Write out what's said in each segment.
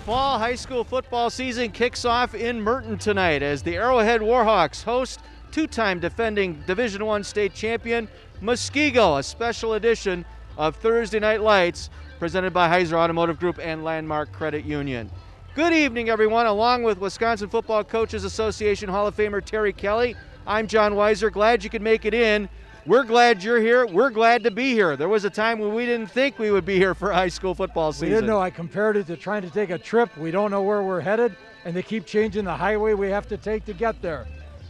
fall high school football season kicks off in Merton tonight as the Arrowhead Warhawks host two-time defending Division I state champion Muskego, a special edition of Thursday Night Lights presented by Heiser Automotive Group and Landmark Credit Union. Good evening, everyone. Along with Wisconsin Football Coaches Association Hall of Famer Terry Kelly, I'm John Weiser. Glad you could make it in. We're glad you're here. We're glad to be here. There was a time when we didn't think we would be here for high school football season. We didn't know. I compared it to trying to take a trip. We don't know where we're headed, and they keep changing the highway we have to take to get there.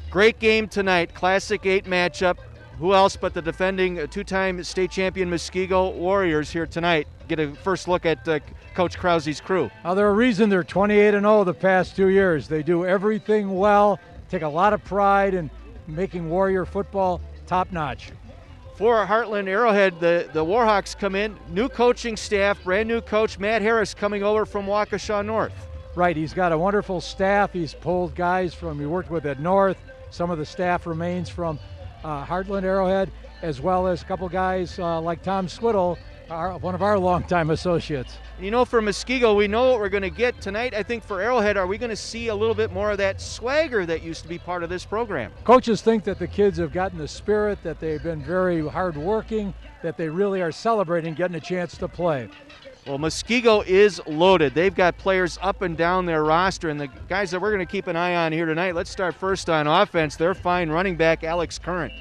Great game tonight. Classic 8 matchup. Who else but the defending two-time state champion Muskego Warriors here tonight? Get a first look at Coach Krause's crew. Now, there's a reason they're 28-0 the past 2 years. They do everything well, take a lot of pride in making Warrior football top-notch. For Heartland Arrowhead, the Warhawks come in, new coaching staff, brand new coach Matt Harris coming over from Waukesha North. Right, he's got a wonderful staff. He's pulled guys from he worked with at North. Some of the staff remains from Heartland Arrowhead, as well as a couple guys like Tom Swiddle, one of our longtime associates. You know, for Muskego, we know what we're going to get tonight. I think for Arrowhead, are we going to see a little bit more of that swagger that used to be part of this program? Coaches think that the kids have gotten the spirit, that they've been very hardworking, that they really are celebrating getting a chance to play. Well, Muskego is loaded. They've got players up and down their roster, and the guys that we're going to keep an eye on here tonight, let's start first on offense. Their fine running back, Alex Current.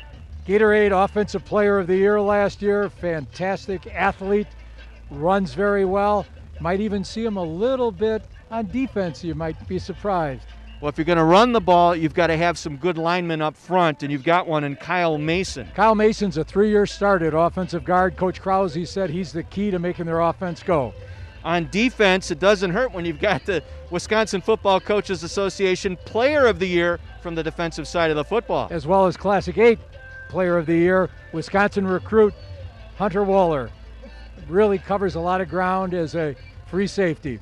Gatorade Offensive Player of the Year last year, fantastic athlete, runs very well. Might even see him a little bit on defense, you might be surprised. Well, if you're going to run the ball, you've got to have some good linemen up front, and you've got one in Kyle Mason. Kyle Mason's a 3-year starter at offensive guard. Coach Krause said he's the key to making their offense go. On defense, it doesn't hurt when you've got the Wisconsin Football Coaches Association Player of the Year from the defensive side of the football. As well as Classic 8 Player of the Year, Wisconsin recruit Hunter Waller. Really covers a lot of ground as a free safety.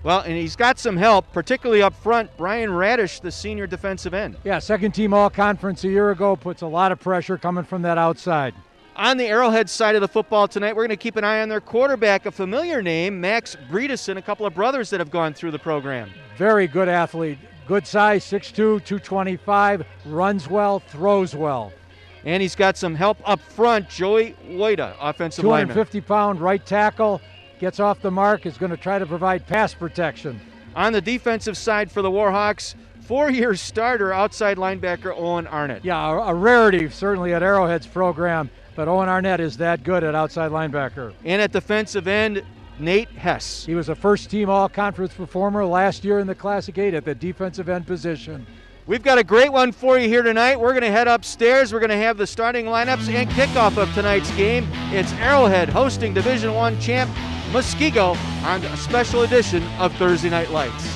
Well, and he's got some help, particularly up front. Brian Radish, the senior defensive end. Yeah, second team all-conference a year ago, puts a lot of pressure coming from that outside. On the Arrowhead side of the football tonight, we're going to keep an eye on their quarterback, a familiar name, Max Bredesen, a couple of brothers that have gone through the program. Very good athlete. Good size, 6'2", 225, runs well, throws well. And he's got some help up front, Joey Woida, offensive lineman. 250-pound right tackle, gets off the mark, is going to try to provide pass protection. On the defensive side for the Warhawks, 4-year starter, outside linebacker Owen Arnett. Yeah, a rarity certainly at Arrowhead's program, but Owen Arnett is that good at outside linebacker. And at defensive end, Nate Hess. He was a first-team all-conference performer last year in the Classic 8 at the defensive end position. We've got a great one for you here tonight. We're going to head upstairs. We're going to have the starting lineups and kickoff of tonight's game. It's Arrowhead hosting Division I champ Muskego on a special edition of Thursday Night Lights.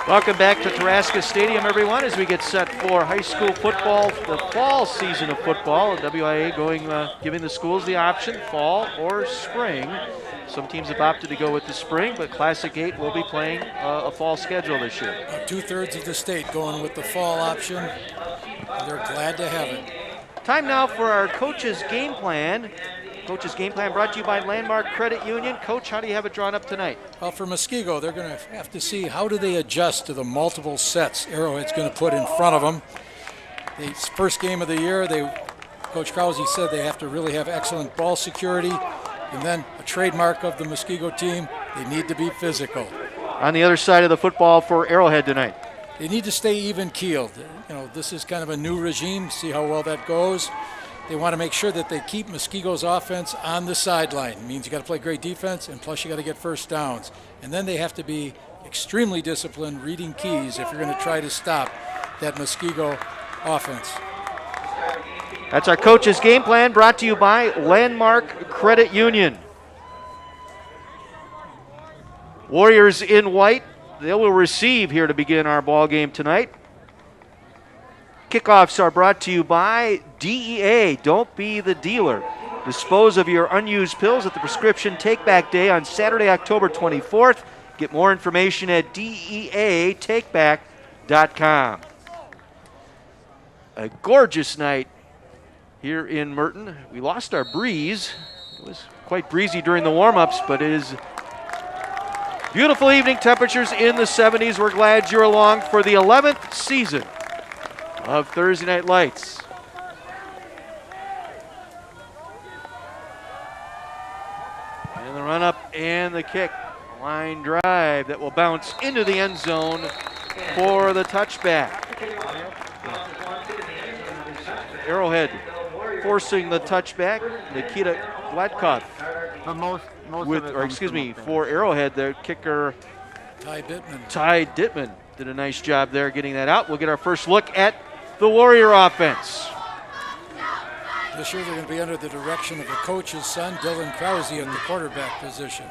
Welcome back to Taraska Stadium, everyone, as we get set for high school football, the fall season of football. WIA giving the schools the option, fall or spring. Some teams have opted to go with the spring, but Classic 8 will be playing a fall schedule this year. 2/3 of the state going with the fall option. They're glad to have it. Time now for our coach's game plan. Coach's game plan brought to you by Landmark Credit Union. Coach, how do you have it drawn up tonight? Well, for Muskego, they're going to have to see how do they adjust to the multiple sets Arrowhead's going to put in front of them. The first game of the year, they Coach Krause said they have to really have excellent ball security. And then a trademark of the Muskego team, they need to be physical. On the other side of the football for Arrowhead tonight. They need to stay even-keeled. This is kind of a new regime. See how well that goes. They want to make sure that they keep Muskego's offense on the sideline. It means you got to play great defense, and plus you got to get first downs. And then they have to be extremely disciplined, reading keys if you're going to try to stop that Muskego offense. That's our coach's game plan, brought to you by Landmark Credit Union. Warriors in white. They will receive here to begin our ball game tonight. Kickoffs are brought to you by DEA. Don't be the dealer. Dispose of your unused pills at the Prescription Take-Back Day on Saturday, October 24th. Get more information at deatakeback.com. A gorgeous night here in Merton. We lost our breeze. It was quite breezy during the warm-ups, but it is beautiful evening temperatures in the 70s. We're glad you're along for the 11th season of Thursday Night Lights. And the run up and the kick. Line drive that will bounce into the end zone for the touchback. Arrowhead forcing the touchback. Nikita Gladkov. For Arrowhead, their kicker Ty Dittman did a nice job there getting that out. We'll get our first look at the Warrior offense. This year they're going to be under the direction of the coach's son, Dylan Krause, at the quarterback position.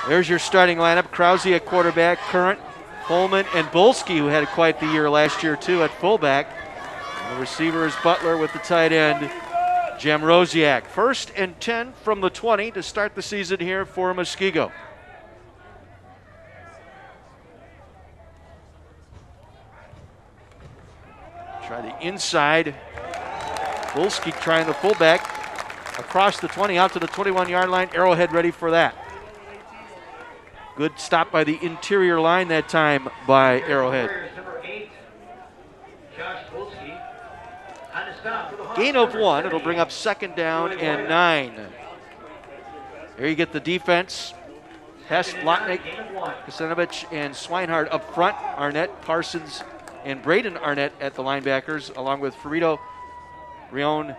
There's your starting lineup. Krause at quarterback, Current, Holman, and Bolsky, who had quite the year last year too at fullback. And the receiver is Butler with the tight end, Jamrosiak. 1st and 10 from the 20 to start the season here for Muskego. Try the inside. Bolsky trying the fullback across the 20 out to the 21-yard line. Arrowhead ready for that. Good stop by the interior line that time by Arrowhead. Gain of 1. It'll bring up 2nd down and 9. There you get the defense. Hess, Lotnick, Kasanovich, and Swinehart up front. Arnett, Parsons, and Braden Arnett at the linebackers, along with Ferrito, Rion,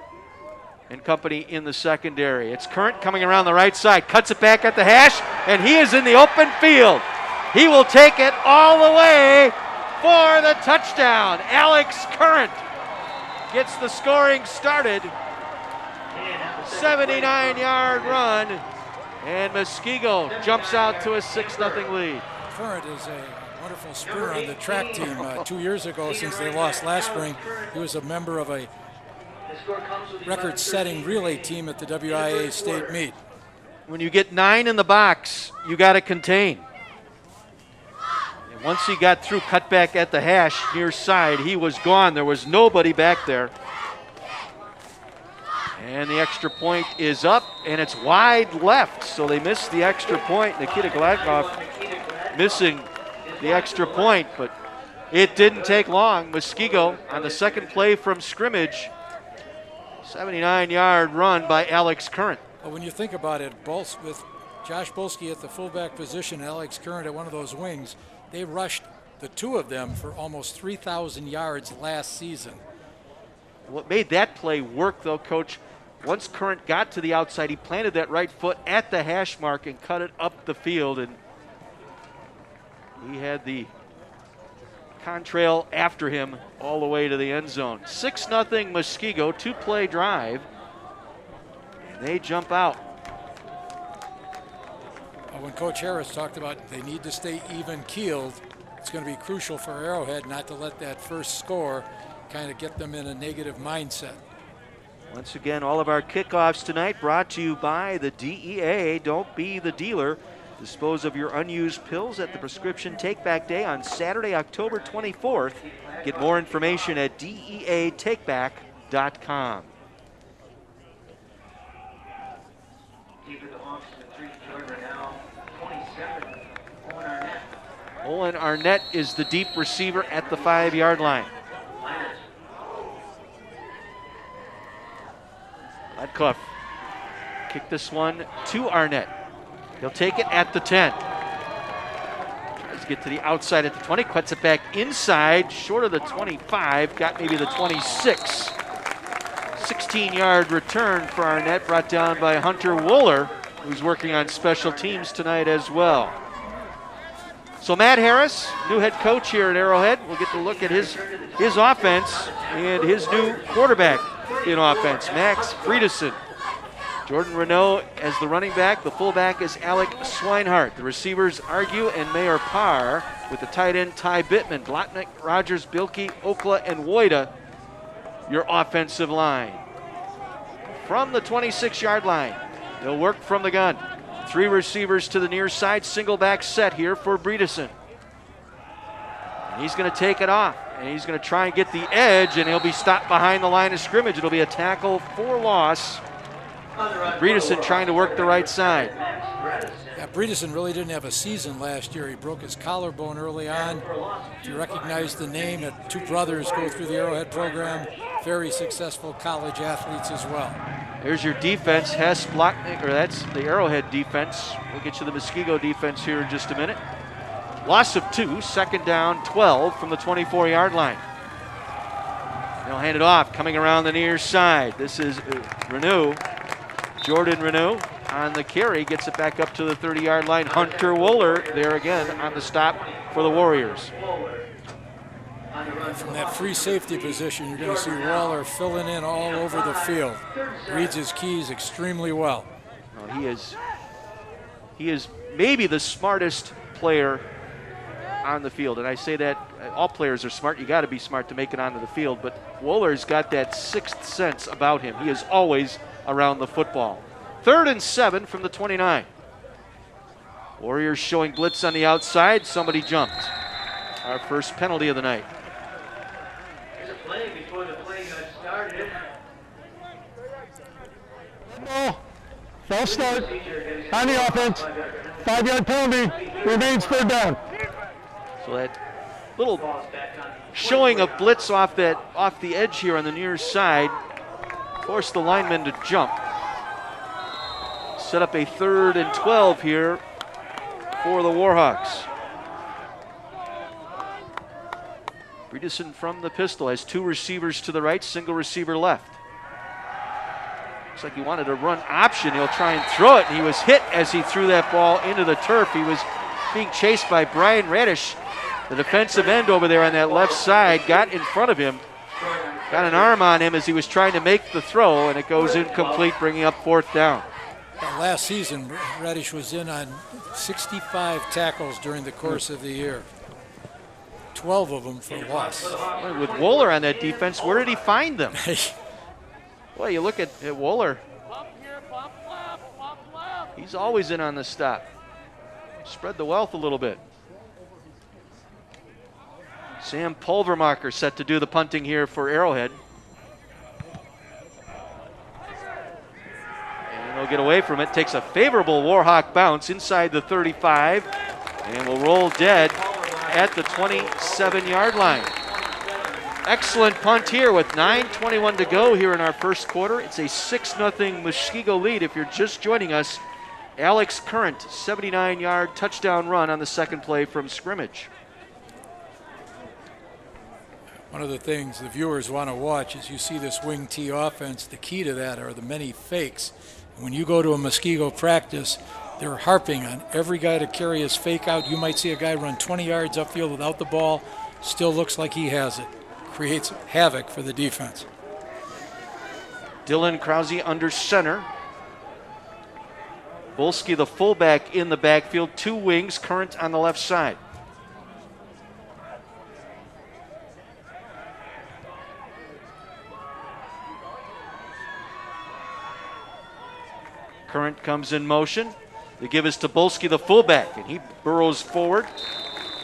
and company in the secondary. It's Current coming around the right side, cuts it back at the hash, and he is in the open field. He will take it all the way for the touchdown. Alex Current gets the scoring started. 79-yard run, and Muskego jumps out to a 6-0 lead. Current is a wonderful sprinter on the track team. 2 years ago, since they lost last spring, he was a member of a record-setting relay team at the WIA state meet. When you get 9 in the box, you got to contain. And once he got through, cut back at the hash near side, he was gone. There was nobody back there. And the extra point is up, and it's wide left, so they missed the extra point. Nikita Gladkov missing the extra point, but it didn't take long. Muskego on the second play from scrimmage. 79-yard run by Alex Current. Well, when you think about it, with Josh Bolsky at the fullback position, Alex Current at one of those wings, they rushed the two of them for almost 3,000 yards last season. What made that play work, though, Coach, once Current got to the outside, he planted that right foot at the hash mark and cut it up the field, and he had the contrail after him all the way to the end zone. 6-0 Muskego, 2-play drive, and they jump out. When Coach Harris talked about they need to stay even-keeled, it's going to be crucial for Arrowhead not to let that first score kind of get them in a negative mindset. Once again, all of our kickoffs tonight brought to you by the DEA. Don't be the dealer. Dispose of your unused pills at the Prescription Take-Back Day on Saturday, October 24th. Get more information at deatakeback.com. Olin Arnett is the deep receiver at the 5-yard line. Wyckoff. Kick this one to Arnett. He'll take it at the 10. Tries to get to the outside at the 20. Cuts it back inside, short of the 25. Got maybe the 26. 16-yard return for Arnett, brought down by Hunter Wooler, who's working on special teams tonight as well. So Matt Harris, new head coach here at Arrowhead, will get to look at his offense and his new quarterback in offense, Max Friedesen. Jordan Renault as the running back. The fullback is Alec Swinehart. The receivers Argue and Mayor Parr, with the tight end Ty Bittman, Blotnick, Rogers, Bilkey, Okla, and Woida, your offensive line. From the 26-yard line, they'll work from the gun. 3 receivers to the near side, single back set here for Friedesen. And he's going to take it off, and he's going to try and get the edge, and he'll be stopped behind the line of scrimmage. It'll be a tackle for loss. Friedesen trying to work the right side. Yeah, Friedesen really didn't have a season last year. He broke his collarbone early on. If you recognize the name, had 2 brothers go through the Arrowhead program. Very successful college athletes as well. There's your defense, Hess, Blocknick, or that's the Arrowhead defense. We'll get you the Muskego defense here in just a minute. Loss of 2, second down, 12 from the 24-yard line. They'll hand it off, coming around the near side. This is Renault, Jordan Renault on the carry, gets it back up to the 30-yard line. Hunter Wooler there again on the stop for the Warriors. From that free safety position, you're going to see Waller filling in all over the field. Reads his keys extremely well. Well, he is maybe the smartest player on the field, and I say that all players are smart. You got to be smart to make it onto the field, but Wooler's got that 6th sense about him. He is always around the football. 3rd and 7 from the 29. Warriors showing blitz on the outside. Somebody jumped. Our first penalty of the night. Ball, false start on the offense, 5-yard penalty, remains 3rd down. So that little showing of blitz off the edge here on the near side forced the linemen to jump. Set up a 3rd and 12 here for the Warhawks. Friedesen from the pistol has 2 receivers to the right, single receiver left. Looks like he wanted a run option. He'll try and throw it, and he was hit as he threw that ball into the turf. He was being chased by Brian Radish, the defensive end over there on that left side, got in front of him, got an arm on him as he was trying to make the throw, and it goes incomplete, bringing up 4th down. Last season, Radish was in on 65 tackles during the course of the year. 12 of them for loss. With Wooler on that defense, where did he find them? Well, you look at Wooler. He's always in on the stop. Spread the wealth a little bit. Sam Pulvermacher set to do the punting here for Arrowhead. And he'll get away from it. Takes a favorable Warhawk bounce inside the 35 and will roll dead at the 27-yard line. Excellent punt here with 9:21 to go here in our first quarter. It's a 6-0 Muskego lead if you're just joining us. Alex Current, 79-yard touchdown run on the second play from scrimmage. One of the things the viewers want to watch is you see this wing T offense. The key to that are the many fakes. And when you go to a Muskego practice, they're harping on every guy to carry his fake out. You might see a guy run 20 yards upfield without the ball, still looks like he has it. Creates havoc for the defense. Dylan Krause under center. Volsky, the fullback, in the backfield. 2 wings, Current on the left side. Current comes in motion. They give us to Volsky, the fullback, and he burrows forward.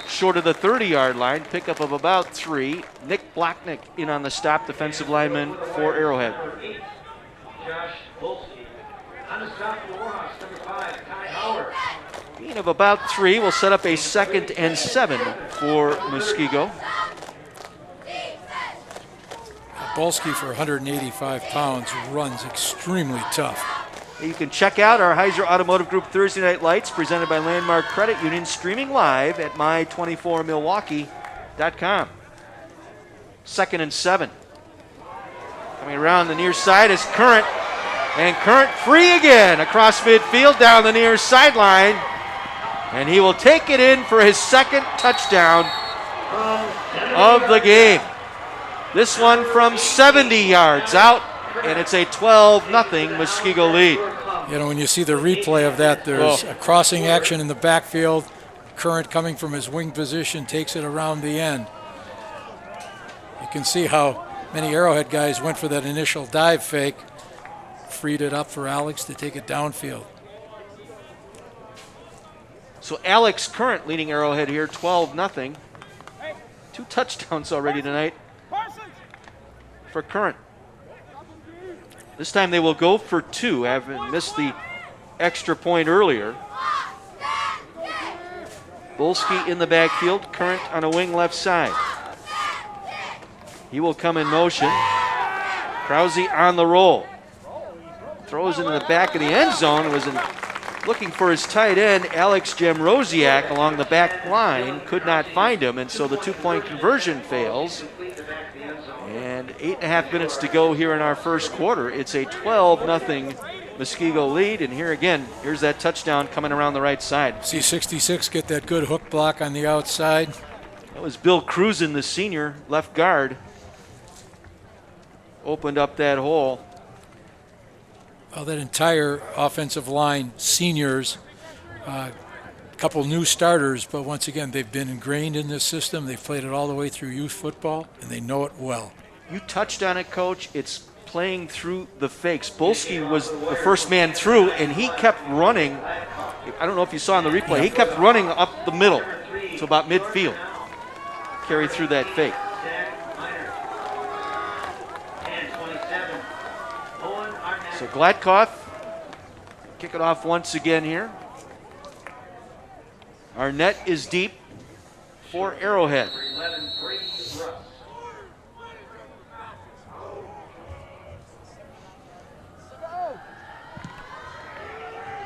Short of the 30-yard line, pickup of about 3. Nick Blocknick in on the stop, defensive lineman for Arrowhead. Gain of about 3 will set up a 2nd and 7 for Muskego. Bolski, for 185 pounds, runs extremely tough. You can check out our Heiser Automotive Group Thursday Night Lights presented by Landmark Credit Union, streaming live at my24milwaukee.com. 2nd and 7. Coming around the near side is Current. And Current free again across midfield down the near sideline. And he will take it in for his second touchdown of the game. This one from 70 yards out, and it's a 12-0 Muskego lead. You know, when you see the replay of that, there's a crossing action in the backfield. Current coming from his wing position takes it around the end. You can see how many Arrowhead guys went for that initial dive fake, freed it up for Alex to take it downfield. So Alex Current leading Arrowhead here, 12-0. 2 touchdowns already tonight for Current. This time they will go for 2, having missed the extra point earlier. Bolski in the backfield, Current on a wing left side. He will come in motion. Krause on the roll. Throws into the back of the end zone. Looking for his tight end, Alex Jamrosiak, along the back line. Could not find him, and so the 2-point conversion fails. And 8.5 minutes to go here in our first quarter. It's a 12-0 Muskego lead, and here again, here's that touchdown coming around the right side. See 66 get that good hook block on the outside. That was Bill Cruzen, the senior left guard. Opened up that hole. Well, that entire offensive line, seniors, a couple new starters, but once again, they've been ingrained in this system. They've played it all the way through youth football, and they know it well. You touched on it, Coach. It's playing through the fakes. Bolski was the first man through, and he kept running. I don't know if you saw in the replay. He kept running up the middle to about midfield. Carry through that fake. So Gladkoff kick it off once again here. Our net is deep for Arrowhead.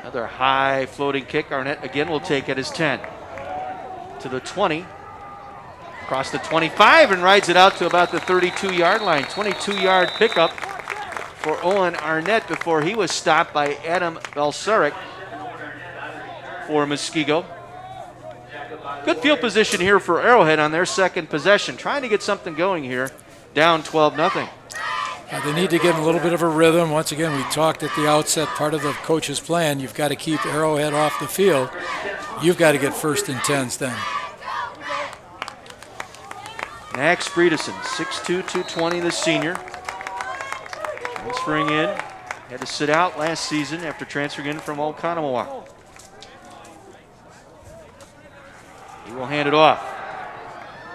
Another high floating kick. Arnett again will take it as 10. To the 20. Across the 25 and rides it out to about the 32-yard line. 22-yard pickup for Owen Arnett before he was stopped by Adam Balsaric for Muskego. Good field position here for Arrowhead on their second possession. Trying to get something going here. Down 12-0. They need to get in a little bit of a rhythm. Once again, we talked at the outset, part of the coach's plan, you've got to keep Arrowhead off the field. You've got to get 1st and 10s then. Max Bredesen, 6'2", 220, the senior. Transferring in. Had to sit out last season after transferring in from Oconomowoc. He will hand it off.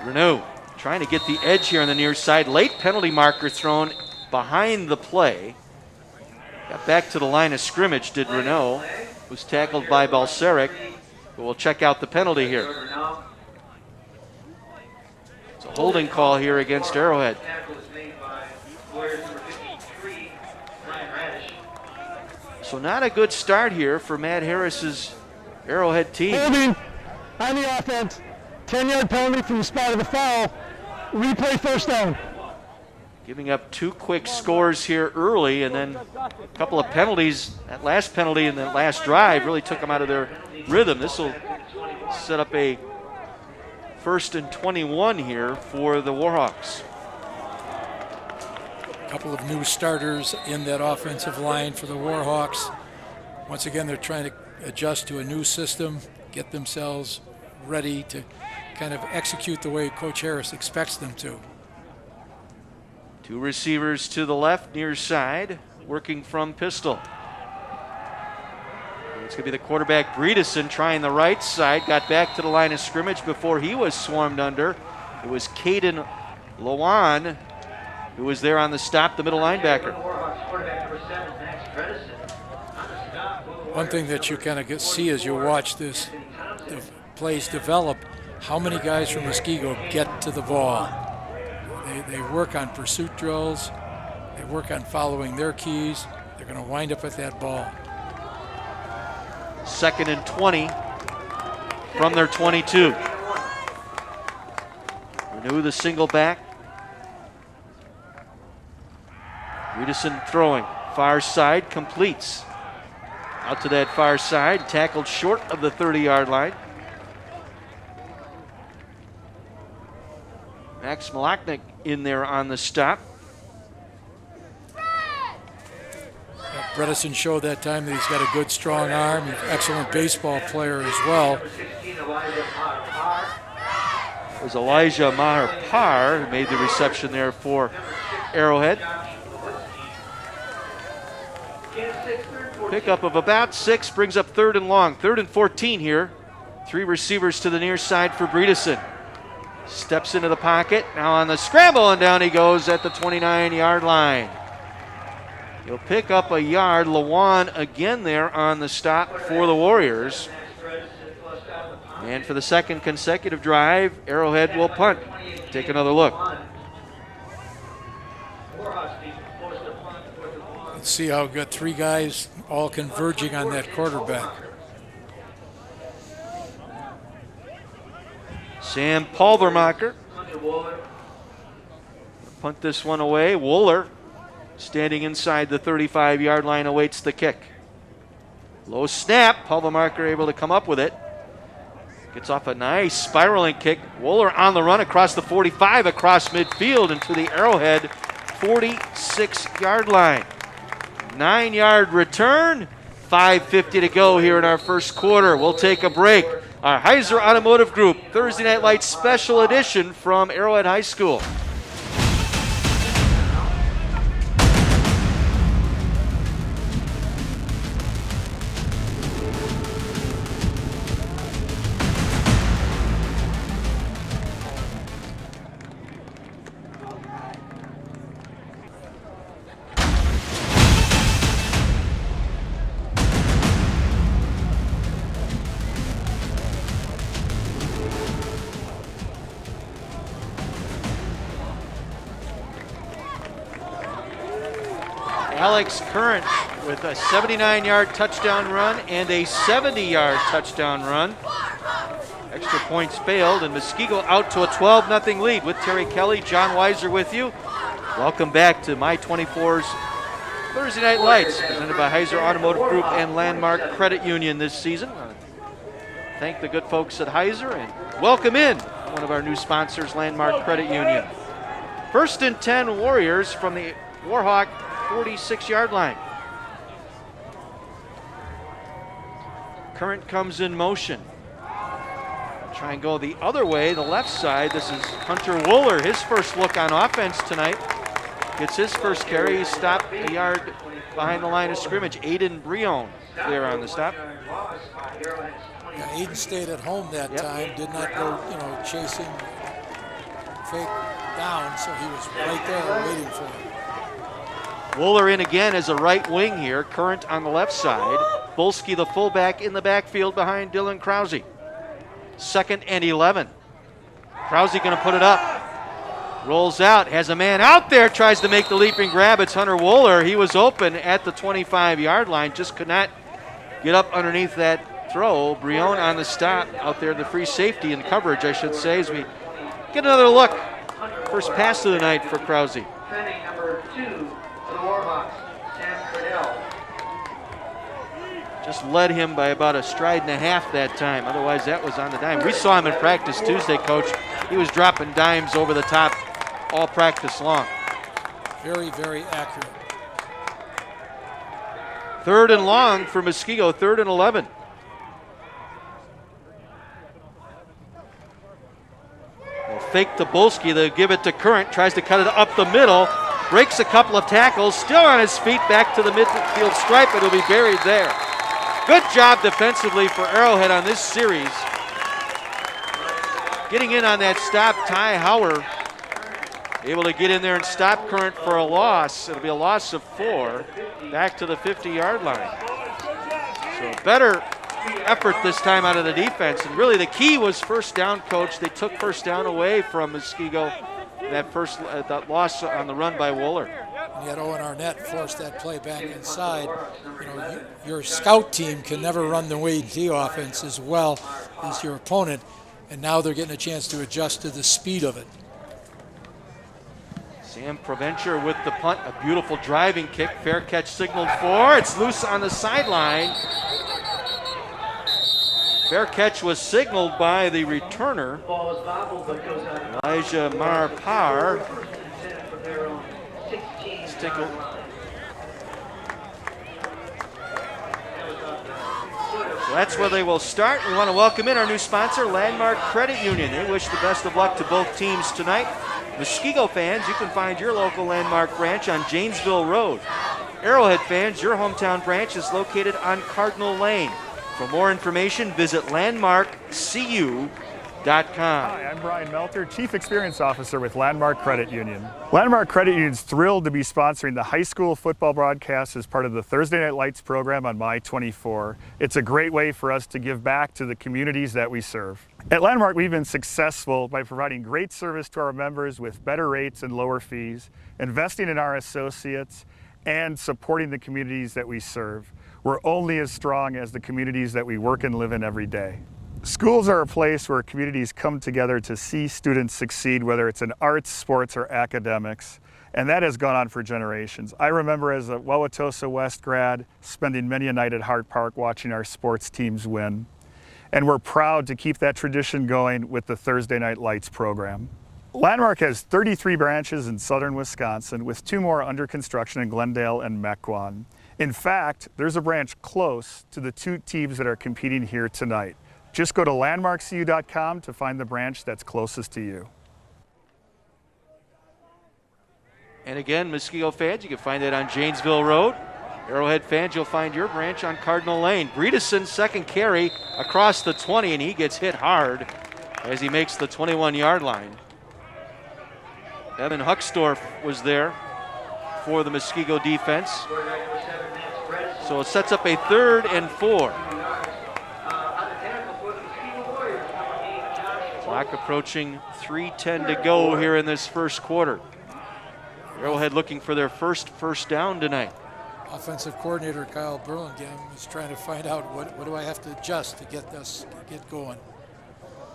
Renaud trying to get the edge here on the near side. Late penalty marker thrown behind the play. Got back to the line of scrimmage, did Renaud. Was tackled by Balsaric. But we'll check out the penalty here. It's a holding call here against Arrowhead. So not a good start here for Matt Harris's Arrowhead team. Holding on the offense. 10-yard penalty from the spot of the foul. Replay 1st down. Giving up 2 quick scores here early, and then a couple of penalties. That last penalty in the last drive really took them out of their rhythm. This will set up a 1st and 21 here for the Warhawks. A couple of new starters in that offensive line for the Warhawks. Once again, they're trying to adjust to a new system, get themselves ready to kind of execute the way Coach Harris expects them to. 2 receivers to the left, near side, working from pistol. It's going to be the quarterback, Bredesen, trying the right side. Got back to the line of scrimmage before he was swarmed under. It was Caden Lawan who was there on the stop, the middle linebacker. One thing that you kind of see as you watch this, the plays develop, how many guys from Muskego get to the ball. They work on pursuit drills. They work on following their keys. They're going to wind up with that ball. 2nd and 20 from their 22. Renew the single back. Reedison throwing. Far side, completes. Out to that far side, tackled short of the 30-yard line. Max Malachnik in there on the stop. Bredesen showed that time that he's got a good, strong arm. He's an excellent baseball player as well. It was Elijah Maher-Parr who made the reception there for Arrowhead. Pickup of about 6 brings up 3rd and long. 3rd and 14 here. 3 receivers to the near side for Bredesen. Steps into the pocket. Now on the scramble, and down he goes at the 29-yard line. He'll pick up a yard. Lawan again there on the stop for the Warriors. And for the 2nd consecutive drive, Arrowhead will punt. Take another look. Let's see how we've got 3 guys all converging on that quarterback. Sam Palvermacher. Punt this one away. Wooler, standing inside the 35-yard line, awaits the kick. Low snap. Palvermacher able to come up with it. Gets off a nice spiraling kick. Wooler on the run across the 45, across midfield into the Arrowhead 46-yard line. 9-yard return. 5:50 to go here in our first quarter. We'll take a break. Our Heiser Automotive Group Thursday Night Lights special edition from Arrowhead High School. Alex Current with a 79-yard touchdown run and a 70-yard touchdown run. Extra points failed, and Muskego out to a 12-0 lead with Terry Kelly. John Weiser with you. Welcome back to My 24's Thursday Night Lights, presented by Heiser Automotive Group and Landmark Credit Union this season. Thank the good folks at Heiser and welcome in one of our new sponsors, Landmark Credit Union. 1st and 10 Warriors from the Warhawk 46-yard line. Current comes in motion. Try and go the other way, the left side. This is Hunter Wooler, his first look on offense tonight. Gets his first carry. He's stopped a yard behind the line of scrimmage. Aiden Brion there on the stop. Yeah, Aiden stayed at home that time, did not go, chasing fake down, so he was right there waiting for him. Wooler in again as a right wing here. Current on the left side. Bulski, the fullback, in the backfield behind Dylan Krause. 2nd and 11. Krause going to put it up. Rolls out, has a man out there, tries to make the leaping grab. It's Hunter Wooler. He was open at the 25-yard line, just could not get up underneath that throw. Brion on the stop out there, the free safety and coverage, I should say, as we get another look. First pass of the night for Krause. Number 2 for the Warhawks, Sam Cordell. Just led him by about a stride and a half that time. Otherwise, that was on the dime. We saw him in practice Tuesday, Coach. He was dropping dimes over the top all practice long. Very, very accurate. 3rd and long for Muskego, 3rd and 11. They'll fake to Bulski. They'll give it to Current. Tries to cut it up the middle. Breaks a couple of tackles. Still on his feet. Back to the midfield stripe. It'll be buried there. Good job defensively for Arrowhead on this series. Getting in on that stop, Ty Hauer able to get in there and stop Current for a loss. It'll be a loss of 4 back to the 50-yard line. So better effort this time out of the defense. And really the key was first down, Coach. They took first down away from Muskego that loss on the run by Wooler. And yet Owen Arnett forced that play back inside. Your scout team can never run the WD offense as well as your opponent, and now they're getting a chance to adjust to the speed of it. Sam Provencher with the punt, a beautiful driving kick, fair catch signaled for. It's loose on the sideline. Fair catch was signaled by the returner, Elijah Marpar. Let's take a So that's where they will start. We want to welcome in our new sponsor, Landmark Credit Union. They wish the best of luck to both teams tonight. Muskego fans, you can find your local Landmark branch on Janesville Road. Arrowhead fans, your hometown branch is located on Cardinal Lane. For more information, visit landmarkcu.com. Hi, I'm Brian Melter, Chief Experience Officer with Landmark Credit Union. Landmark Credit Union is thrilled to be sponsoring the high school football broadcast as part of the Thursday Night Lights program on My24. It's a great way for us to give back to the communities that we serve. At Landmark, we've been successful by providing great service to our members with better rates and lower fees, investing in our associates, and supporting the communities that we serve. We're only as strong as the communities that we work and live in every day. Schools are a place where communities come together to see students succeed, whether it's in arts, sports, or academics, and that has gone on for generations. I remember as a Wauwatosa West grad spending many a night at Hart Park watching our sports teams win, and we're proud to keep that tradition going with the Thursday Night Lights program. Landmark has 33 branches in southern Wisconsin, with 2 more under construction in Glendale and Mequon. In fact, there's a branch close to the 2 teams that are competing here tonight. Just go to landmarkcu.com to find the branch that's closest to you. And again, Muskego fans, you can find it on Janesville Road. Arrowhead fans, you'll find your branch on Cardinal Lane. Bredeson, second carry across the 20, and he gets hit hard as he makes the 21-yard line. Evan Huckstorf was there for the Muskego defense. So it sets up a 3rd and 4. Clock approaching 3:10 to go here in this first quarter. Arrowhead looking for their first down tonight. Offensive coordinator Kyle Burlingame is trying to find out what do I have to adjust to get going.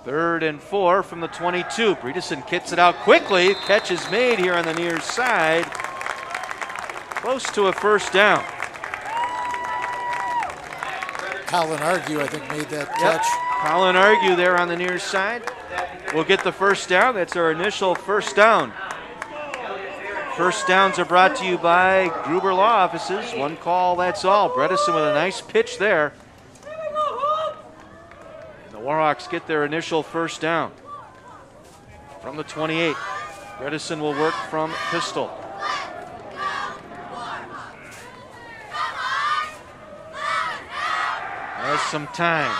3rd and 4 from the 22. Bredeson kicks it out quickly. Catch is made here on the near side. Close to a first down. Colin Argue, I think, made that catch. Colin Argue there on the near side. We'll get the first down. That's our initial first down. First downs are brought to you by Gruber Law Offices. One call, that's all. Bredeson with a nice pitch there. The Warhawks get their initial first down from the 28. Bredeson will work from pistol. Has some time.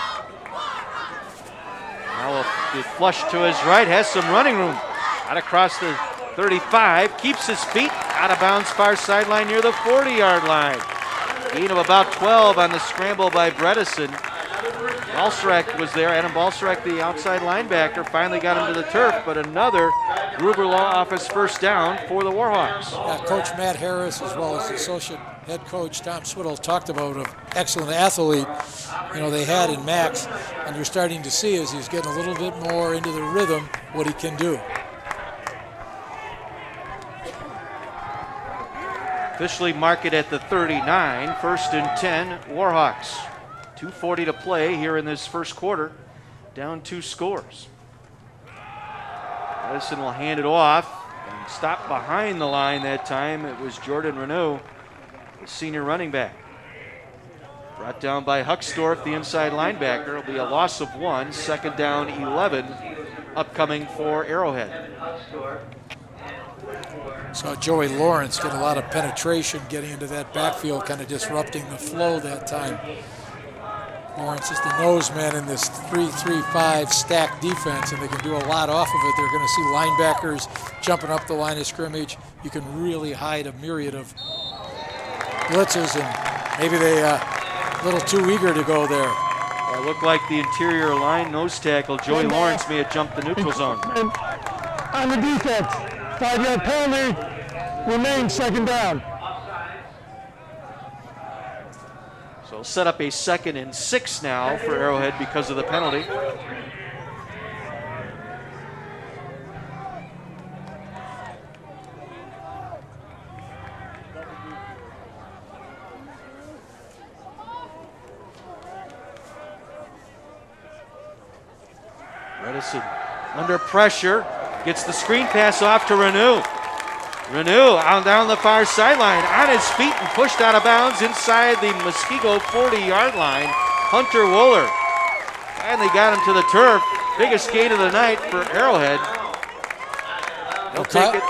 Now will be flushed to his right, has some running room. Out across the 35, keeps his feet, out of bounds far sideline near the 40-yard line. Gain of about 12 on the scramble by Bredeson. Balsarek was there. Adam Balsarek, the outside linebacker, finally got him to the turf, but another Gruber Law Office first down for the Warhawks. Yeah, Coach Matt Harris, as well as the associate head coach Tom Swittle, talked about an excellent athlete, they had in Max, and you're starting to see as he's getting a little bit more into the rhythm what he can do. Officially mark it at the 39, 1st and 10, Warhawks. 2:40 to play here in this first quarter, down 2 scores. Bredeson will hand it off and stop behind the line that time. It was Jordan Renaud, the senior running back. Brought down by Huckstorf, the inside linebacker. It'll be a loss of 1, 2nd down 11, upcoming for Arrowhead. Saw Joey Lawrence get a lot of penetration getting into that backfield, kind of disrupting the flow that time. Lawrence is the nose man in this 3-3-5 stack defense, and they can do a lot off of it. They're going to see linebackers jumping up the line of scrimmage. You can really hide a myriad of blitzes, and maybe they a little too eager to go there. It looked like the interior line nose tackle, Joey Lawrence, may have jumped the neutral zone. On the defense, 5-yard penalty, remains second down. So set up a 2nd and 6 now for Arrowhead because of the penalty. Redison under pressure, gets the screen pass off to Renew. Renew on down the far sideline, on his feet and pushed out of bounds inside the Muskego 40-yard line. Hunter Wooler finally got him to the turf. Biggest gain of the night for Arrowhead. They'll take it.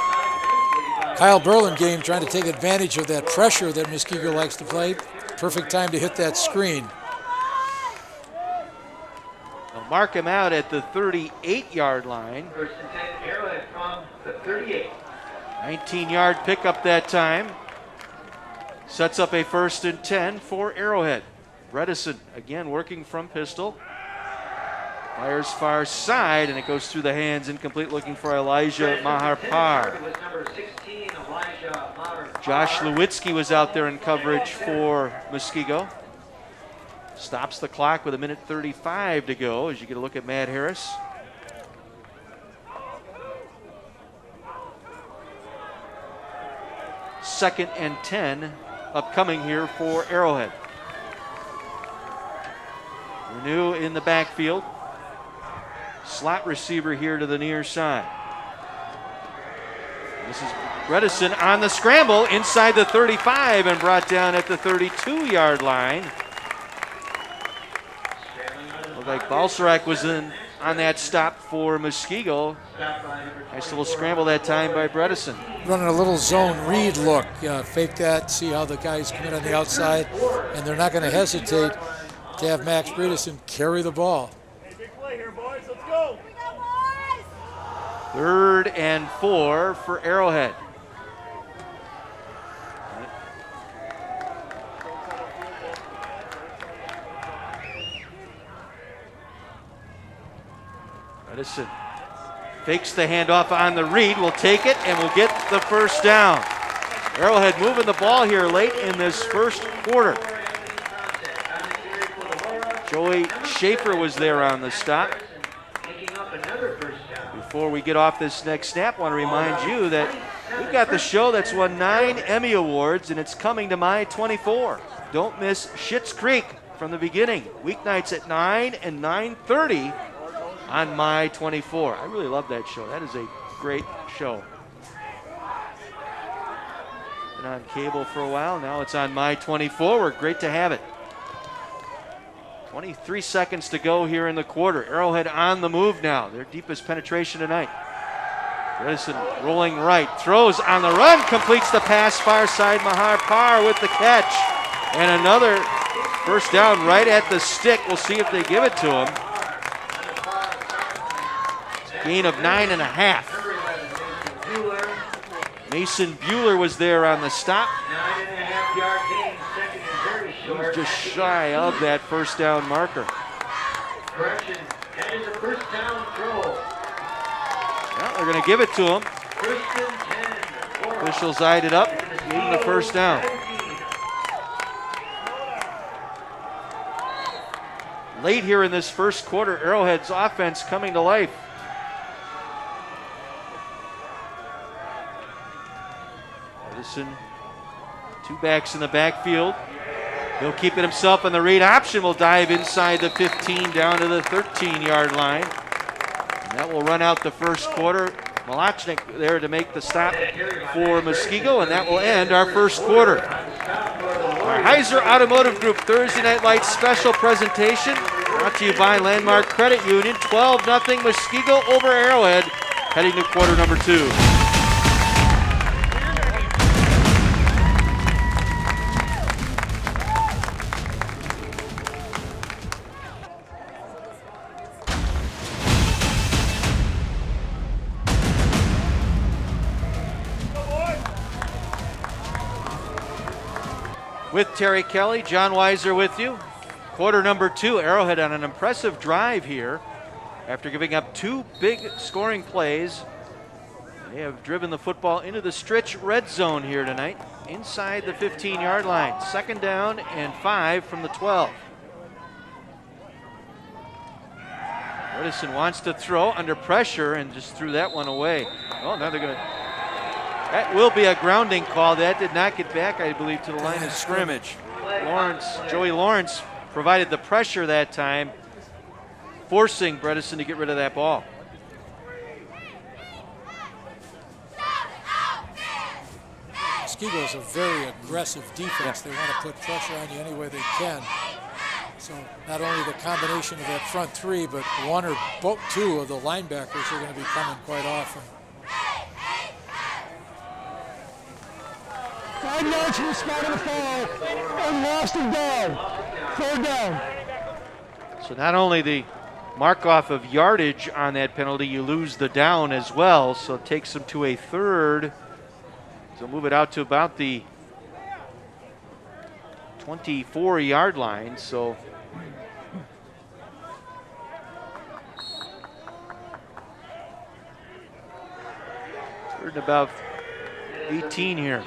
Kyle Burlingame trying to take advantage of that pressure that Muskego likes to play. Perfect time to hit that screen. They'll mark him out at the 38-yard line. First and 10, Arrowhead from the 38. 19-yard pickup that time. Sets up a 1st and 10 for Arrowhead. Bredesen again working from pistol. Fires far side, and it goes through the hands, incomplete, looking for Elijah Maharpar. Josh Lewitsky was out there in coverage for Muskego. Stops the clock with 1:35 to go as you get a look at Matt Harris. Second and 10 upcoming here for Arrowhead. Renew in the backfield. Slot receiver here to the near side. This is Bredesen on the scramble inside the 35 and brought down at the 32-yard line. Looked like Balsarak was in on that stop for Muskego. Nice little scramble that time by Bredesen. Running a little zone read look. Fake that, see how the guys come in on the outside, and they're not going to hesitate to have Max Bredesen carry the ball. Go. 3rd and 4 for Arrowhead. Bredesen fakes the handoff on the read, will take it, and will get the 1st down. Arrowhead moving the ball here late in this 1st quarter. Joey Schaefer was there on the stop. Before we get off this next snap, I want to remind you that we've got the show that's won 9 Emmy Awards, and it's coming to My 24. Don't miss Schitt's Creek from the beginning. Weeknights at 9 and 9:30 on My 24. I really love that show. That is a great show. Been on cable for a while. Now it's on My 24. We're great to have it. 23 seconds to go here in the quarter. Arrowhead on the move now. Their deepest penetration tonight. Bredesen rolling right. Throws on the run. Completes the pass far side. Maharpar with the catch. And another 1st down right at the stick. We'll see if they give it to him. Gain of 9.5. Mason Bueller was there on the stop. 9.5-yard gain, 2nd and very short. He's just shy of that 1st down marker. Correction, that is a 1st down throw. Well, they're going to give it to him. 1st and 10. Officials eyed it up, gave him the 1st down. Late here in this 1st quarter, Arrowhead's offense coming to life. Bredesen, 2 backs in the backfield. He'll keep it himself on the read option. Will dive inside the 15 down to the 13-yard line. And that will run out the 1st quarter. Malachnik there to make the stop for Muskego, and that will end our 1st quarter. Our Heiser Automotive Group Thursday Night Lights special presentation brought to you by Landmark Credit Union. 12-0 Muskego over Arrowhead, heading to quarter number 2. With Terry Kelly, John Weiser with you. Quarter number 2, Arrowhead on an impressive drive here. After giving up 2 big scoring plays, They have driven the football into the stretch red zone here tonight, inside the 15-yard line. 2nd down and 5 from the 12. Edison wants to throw under pressure and just threw that one away. Oh, now they're going to... That will be a grounding call. That did not get back, I believe, to the line of scrimmage. Joey Lawrence provided the pressure that time, forcing Bredesen to get rid of that ball. Muskego is a very aggressive defense. They want to put pressure on you any way they can. So not only the combination of that front three, but one or both, two of the linebackers are going to be coming quite often. 5 yards from the spot of the foul, and lost him down. 3rd down. So not only the mark off of yardage on that penalty, you lose the down as well. So it takes them to a 3rd. So move it out to about the 24-yard line. So third and about 18 here.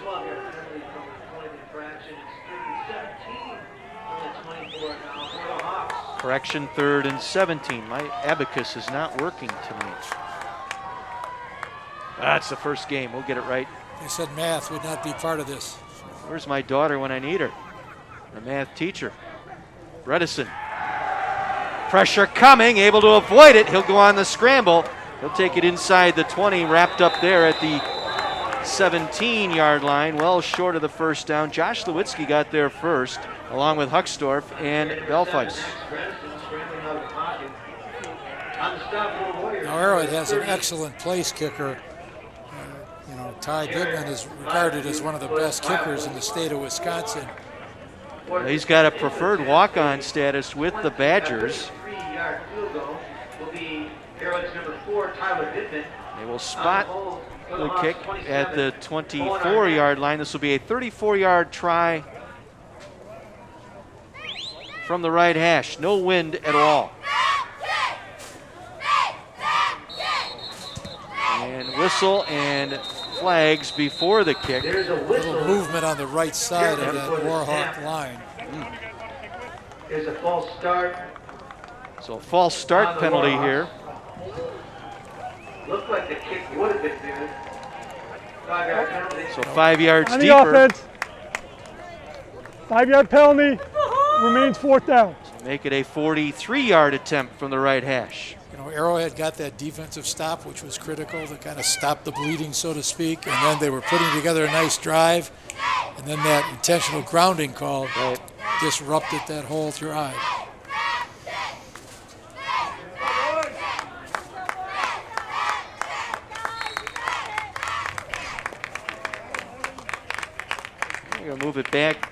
Correction, 3rd and 17. My abacus is not working tonight. That's the first game. We'll get it right. They said math would not be part of this. Where's my daughter when I need her? The math teacher. Bredesen. Pressure coming, able to avoid it. He'll go on the scramble. He'll take it inside the 20, wrapped up there at the 17-yard line, well short of the 1st down. Josh Lewitzki got there first, along with Huckstorf and Belfeis. Now Arrowhead has an excellent place kicker. Ty Bittman is regarded as one of the best kickers in the state of Wisconsin. He's got a preferred walk-on status with the Badgers. They will spot the kick at the 24-yard line. This will be a 34-yard try from the right hash. No wind at all. And whistle and flags before the kick. A little movement on the right side of that Warhawk line. There's a false start. So a false start penalty here. Looked like the kick would have been good. 5-yard penalty. So 5 yards On the deeper. offense. 5-yard penalty. Remains 4th down. Make it a 43-yard attempt from the right hash. Arrowhead got that defensive stop, which was critical to kind of stop the bleeding, so to speak, and then they were putting together a nice drive, and then that intentional grounding call disrupted that whole drive. We're going to move it back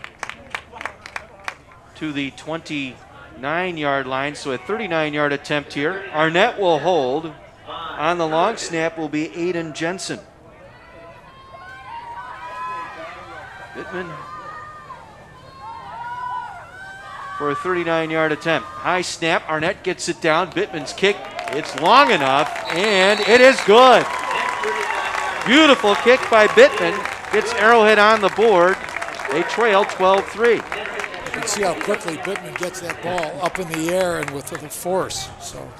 to the 29-yard line, so a 39-yard attempt here. Arnett will hold. On the long snap will be Aiden Jensen. Bittman for a 39-yard attempt. High snap, Arnett gets it down. Bittman's kick, it's long enough, and it is good. Beautiful kick by Bittman. Gets Arrowhead on the board. They trail 12-3. You can see how quickly Bittman gets that ball up in the air and with the force. So,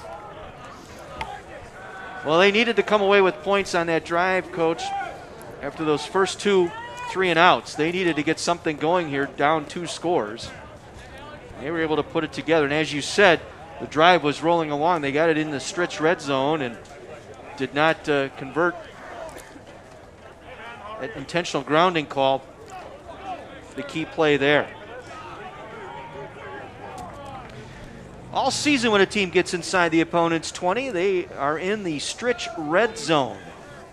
well, they needed to come away with points on that drive, Coach. After those first 2 3-and-outs, they needed to get something going here, down 2 scores. They were able to put it together, and as you said, the drive was rolling along. They got it in the stretch red zone and did not convert. That intentional grounding call, the key play there. All season when a team gets inside the opponent's 20, they are in the stretch red zone.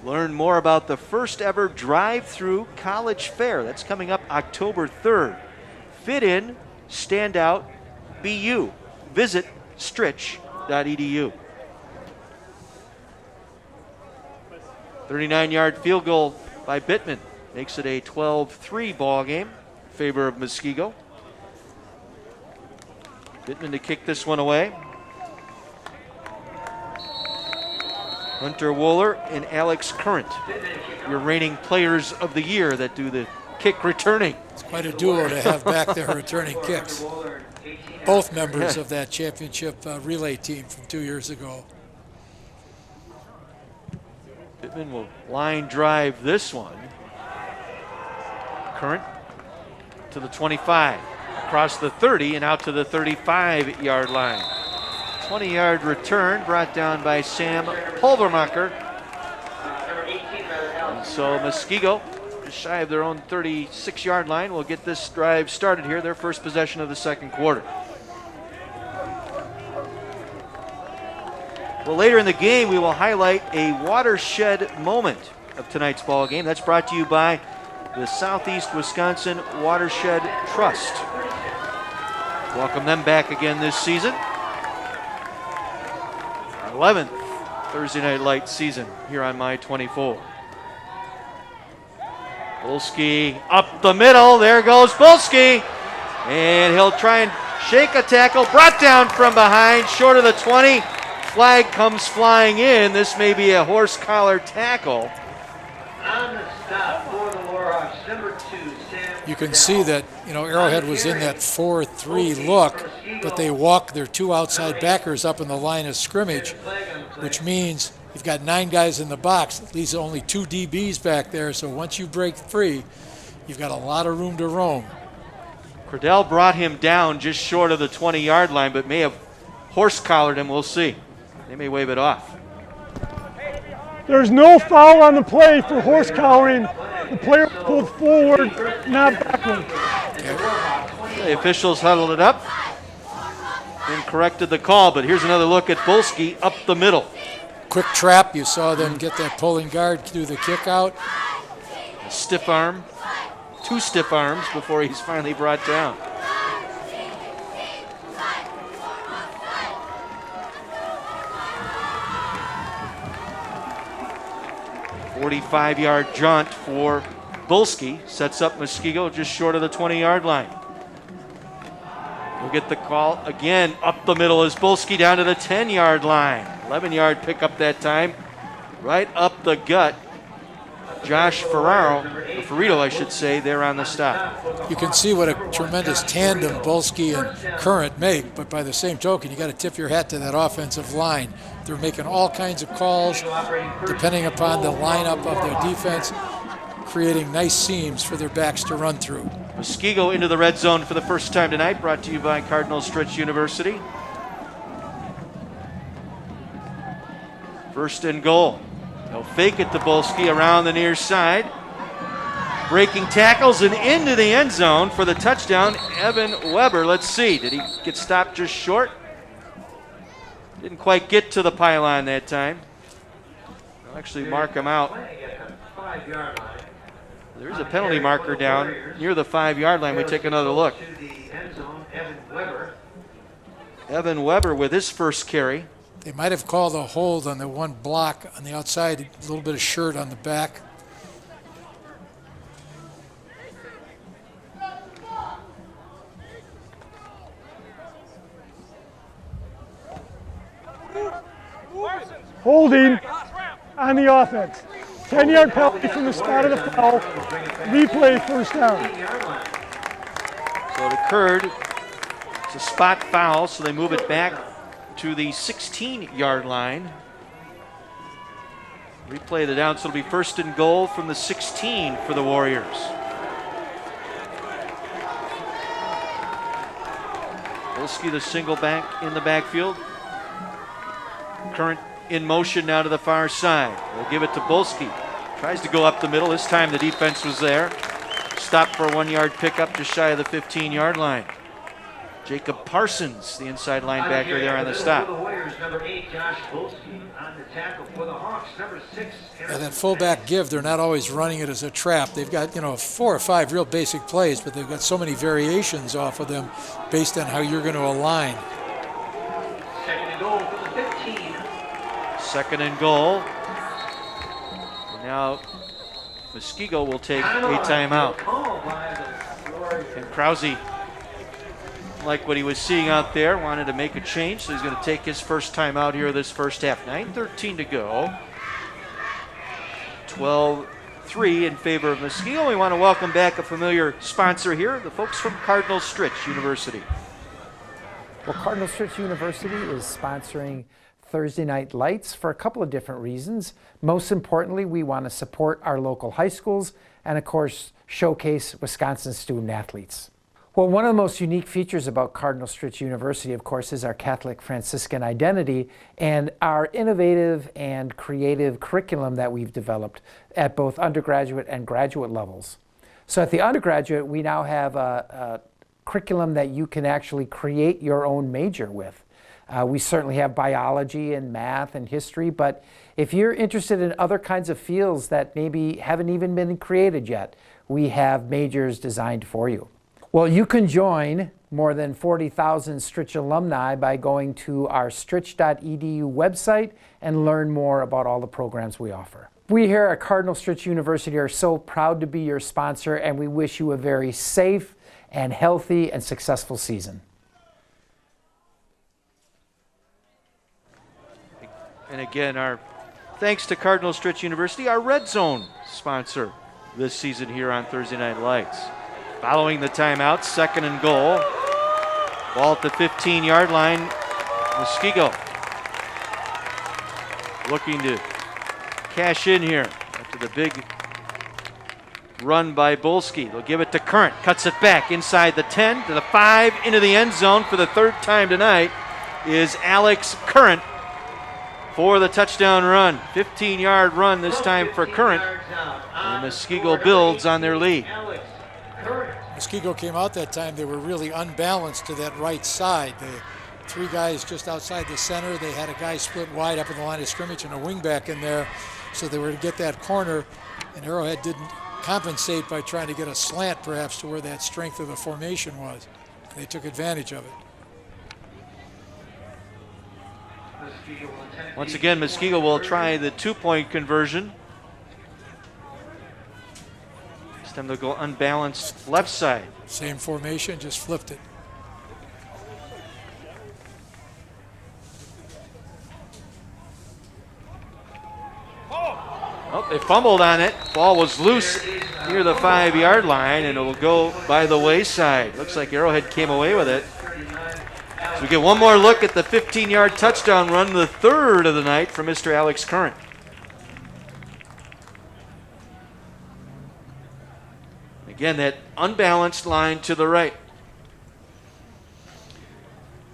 Learn more about the first ever drive-through college fair. That's coming up October 3rd. Fit in, stand out, be you. Visit stritch.edu. 39-yard field goal by Bittman makes it a 12-3 ball game in favor of Muskego. Bittman to kick this one away. Hunter Wooler and Alex Current, your reigning players of the year that do the kick returning. It's quite a duo to have back there returning kicks. Both members of that championship relay team from 2 years ago. Pittman will line drive this one. Current to the 25, across the 30 and out to the 35-yard line. 20-yard return brought down by Sam Pulvermacher. And so Muskego, just shy of their own 36-yard line, will get this drive started here, their first possession of the second quarter. Well, later in the game, we will highlight a watershed moment of tonight's ball game. That's brought to you by the Southeast Wisconsin Watershed Trust. Welcome them back again this season. 11th Thursday Night Lights season here on My 24. Bulski up the middle. There goes Bulski. And he'll try and shake a tackle. Brought down from behind, short of the 20. Flag comes flying in. This may be a horse collar tackle. On the stop for the Warhawks, number 2, Sam. You can see that, Arrowhead was in that 4-3 look, but they walk their 2 outside backers up in the line of scrimmage, which means you've got 9 guys in the box. It leaves only 2 DBs back there, so once you break free, you've got a lot of room to roam. Cradell brought him down just short of the 20-yard line, but may have horse-collared him. We'll see. They may wave it off. There's no foul on the play for horse collaring. The player pulled forward, not backward. The officials huddled it up and corrected the call, but here's another look at Bulski up the middle. Quick trap. You saw them get that pulling guard do the kick out. A stiff arm, 2 stiff arms before he's finally brought down. 45-yard jaunt for Bulski. Sets up Muskego just short of the 20-yard line. We'll get the call again. Up the middle is Bulski down to the 10-yard line. 11-yard pickup that time. Right up the gut. Josh Ferrito, I should say, there on the stop. You can see what a tremendous tandem Bulski and Current make, but by the same token, you got to tip your hat to that offensive line. They're making all kinds of calls, depending upon the lineup of their defense, creating nice seams for their backs to run through. Muskego into the red zone for the first time tonight, brought to you by Cardinal Stritch University. First and goal. They'll fake it to Bulski around the near side. Breaking tackles and into the end zone for the touchdown, Evan Weber. Let's see, did he get stopped just short? Didn't quite get to the pylon that time. They'll actually mark him out. There's a penalty marker down near the 5-yard line. We take another look. Evan Weber with his first carry. They might have called a hold on the one block on the outside, a little bit of shirt on the back. Holding on the offense. 10-yard penalty from the spot of the foul. Replay, first down. So it occurred. It's a spot foul, so they move it back to the 16-yard line. Replay the down, so it'll be first and goal from the 16 for the Warriors. Bulski, the single back in the backfield. Current in motion now to the far side. They'll give it to Bulski. Tries to go up the middle. This time the defense was there. Stopped for a 1-yard pickup just shy of the 15-yard line. Jacob Parsons, the inside linebacker there on the stop. Yeah, that fullback give, they're not always running it as a trap. They've got, 4 or 5 real basic plays, but they've got so many variations off of them based on how you're going to align. Second and goal for the 15. Second and goal. And now Muskego will take a timeout. And Krause like what he was seeing out there, wanted to make a change, so he's going to take his first time out here this first half. 9:13 to go. 12-3 in favor of Muskego. We want to welcome back a familiar sponsor here, the folks from Cardinal Stritch University. Well, Cardinal Stritch University is sponsoring Thursday Night Lights for a couple of different reasons. Most importantly, we want to support our local high schools and, of course, showcase Wisconsin student athletes. Well, one of the most unique features about Cardinal Stritch University, of course, is our Catholic Franciscan identity and our innovative and creative curriculum that we've developed at both undergraduate and graduate levels. So at the undergraduate, we now have a curriculum that you can actually create your own major with. We certainly have biology and math and history, but if you're interested in other kinds of fields that maybe haven't even been created yet, we have majors designed for you. Well, you can join more than 40,000 Stritch alumni by going to our stritch.edu website and learn more about all the programs we offer. We here at Cardinal Stritch University are so proud to be your sponsor, and we wish you a very safe and healthy and successful season. And again, our thanks to Cardinal Stritch University, our Red Zone sponsor this season here on Thursday Night Lights. Following the timeout, 2nd and goal. Ball at the 15-yard line. Muskego looking to cash in here after the big run by Bulski. They'll give it to Current. Cuts it back inside the 10 to the 5 into the end zone for the third time tonight is Alex Current for the touchdown run. 15-yard run this time for Current. And Muskego builds on their lead. Muskego came out that time. They were really unbalanced to that right side. The three guys just outside the center. They had a guy split wide up in the line of scrimmage and a wingback in there. So they were to get that corner, and Arrowhead didn't compensate by trying to get a slant perhaps to where that strength of the formation was. They took advantage of it. Once again, Muskego will try the 2-point conversion. This time they'll go unbalanced left side. Same formation, just flipped it. Oh, they fumbled on it. Ball was loose near the 5-yard line, and it will go by the wayside. Looks like Arrowhead came away with it. So we get one more look at the 15-yard touchdown run, the third of the night for Mr. Alex Current. Again, that unbalanced line to the right.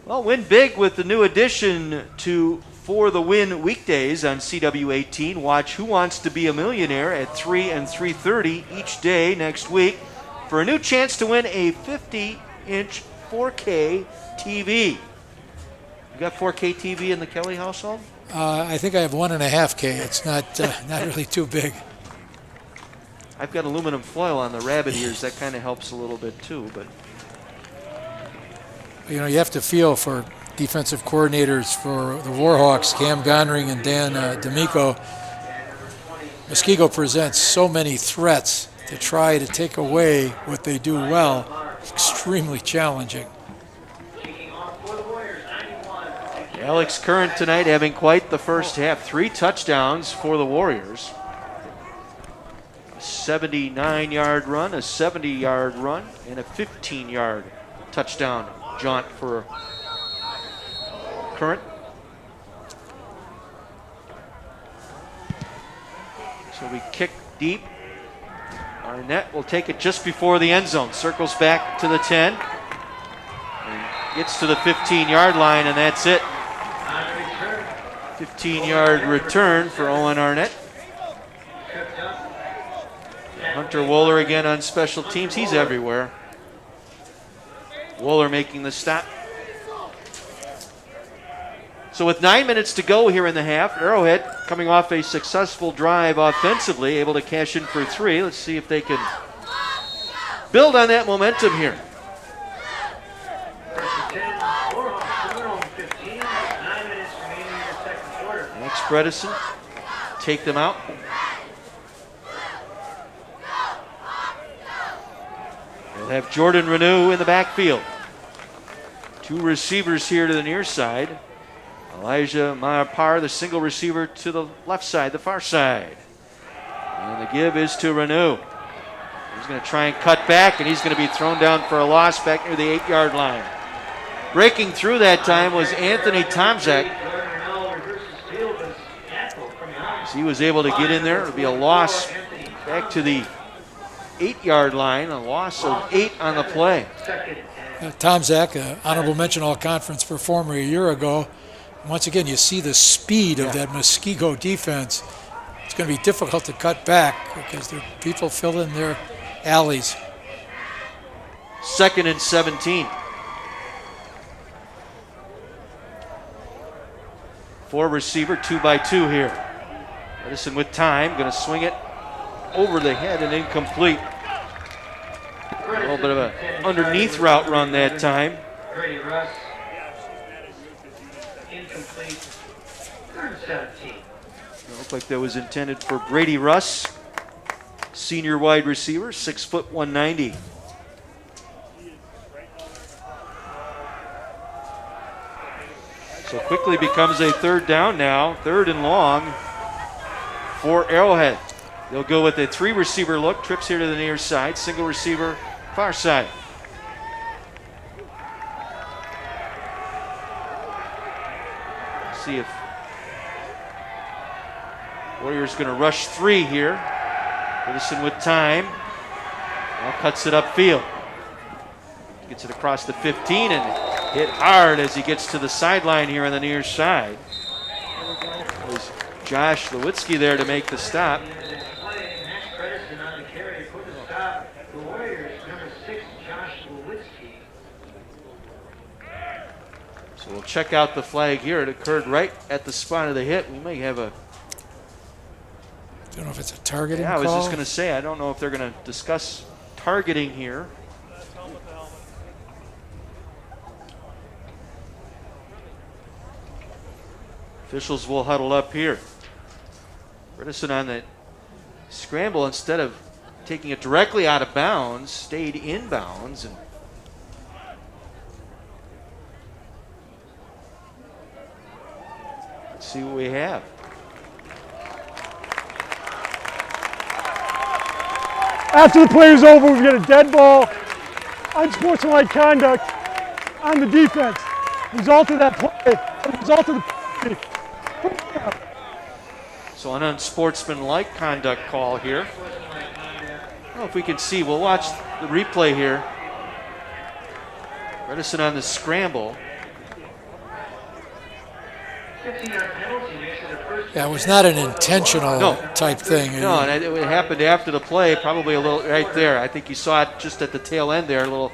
Well, win big with the new addition to For the Win weekdays on CW18. Watch Who Wants to Be a Millionaire at 3 and 3:30 each day next week for a new chance to win a 50-inch 4K TV. You got 4K TV in the Kelly household? I think I have 1.5K. It's not really too big. I've got aluminum foil on the rabbit ears. That kind of helps a little bit too. But you know, you have to feel for defensive coordinators for the Warhawks, Cam Gonring and Dan D'Amico. Muskego presents so many threats to try to take away what they do well. It's extremely challenging. Alex Current tonight having quite the first half. 3 touchdowns for the Warriors. A 79-yard run, a 70-yard run, and a 15-yard touchdown jaunt for Current. So we kick deep. Arnett will take it just before the end zone. Circles back to the 10. And gets to the 15-yard line, and that's it. 15-yard return for Owen Arnett. Hunter Wohler again on special teams. He's everywhere. Wohler making the stop. So with 9 minutes to go here in the half, Arrowhead coming off a successful drive offensively, able to cash in for 3. Let's see if they can build on that momentum here. Max Bredesen, take them out. They'll have Jordan Renew in the backfield. Two receivers here to the near side. Elijah Mayapar, the single receiver to the left side, the far side. And the give is to Renew. He's going to try and cut back, and he's going to be thrown down for a loss back near the 8-yard line. Breaking through that time was Anthony Tomczak. So he was able to get in there. It'll be a loss back to the 8-yard line, a loss of 8 on the play. Tomczak, honorable mention all-conference performer a year ago. Once again, you see the speed of that Muskego defense. It's going to be difficult to cut back because the people fill in their alleys. 2nd and 17. 4 receiver, 2-by-2 here. Edison with time, going to swing it over the head and incomplete. A little bit of an underneath route run that time. Brady Russ. Incomplete. 3rd and 17. It looked like that was intended for Brady Russ, senior wide receiver, 6 foot 190. So quickly becomes a 3rd down now, 3rd and long for Arrowhead. They'll go with a 3 receiver look, trips here to the near side, single receiver, far side. See if Warriors going to rush 3 here. Edison with time. Now cuts it upfield. Gets it across the 15 and hit hard as he gets to the sideline here on the near side. There's Josh Lewitsky there to make the stop. So we'll check out the flag here. It occurred right at the spot of the hit. We may have a... Don't know if it's a targeting call. Yeah, I was just going to say, I don't know if they're going to discuss targeting here. Officials will huddle up here. Bredesen on the scramble, instead of taking it directly out of bounds, stayed in bounds. And let's see what we have. After the play is over, we get a dead ball, unsportsmanlike conduct on the defense. Result of that play, result of the play. So an unsportsmanlike conduct call here. I don't know if we can see. We'll watch the replay here. Bredesen on the scramble. Yeah, it was not an intentional type thing. No, and it happened after the play, probably a little right there. I think you saw it just at the tail end there, a little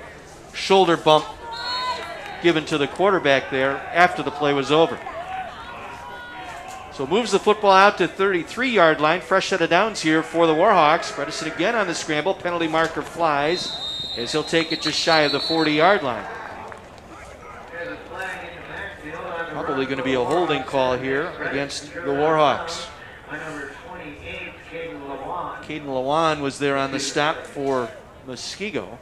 shoulder bump given to the quarterback there after the play was over. So moves the football out to 33-yard line. Fresh set of downs here for the Warhawks. Bredesen again on the scramble. Penalty marker flies as he'll take it just shy of the 40-yard line. Probably going to be a holding call here against the Warhawks. Caden Lawan was there on the stop for Muskego.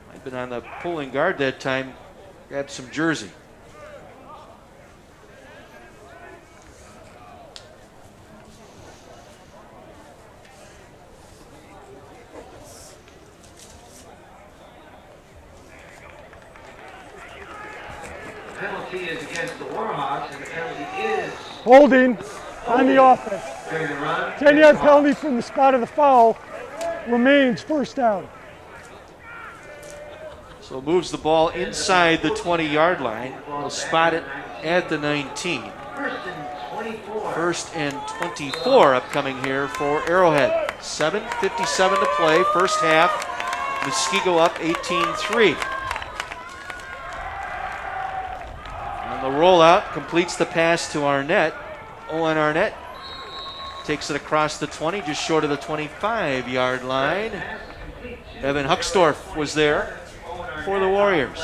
Might have been on the pulling guard that time. Grabbed some jersey. Penalty is against the Warhawks, and the penalty is Holding on the offense. during the run. 10-yard penalty from the spot of the foul remains 1st down. So moves the ball inside the 20-yard line. We'll spot it at the 19. 1st and 24 upcoming here for Arrowhead. 7:57 to play, first half. Muskego up 18-3. The rollout completes the pass to Arnett. Owen Arnett takes it across the 20, just short of the 25-yard line. Evan Huckstorf was there for the Warriors.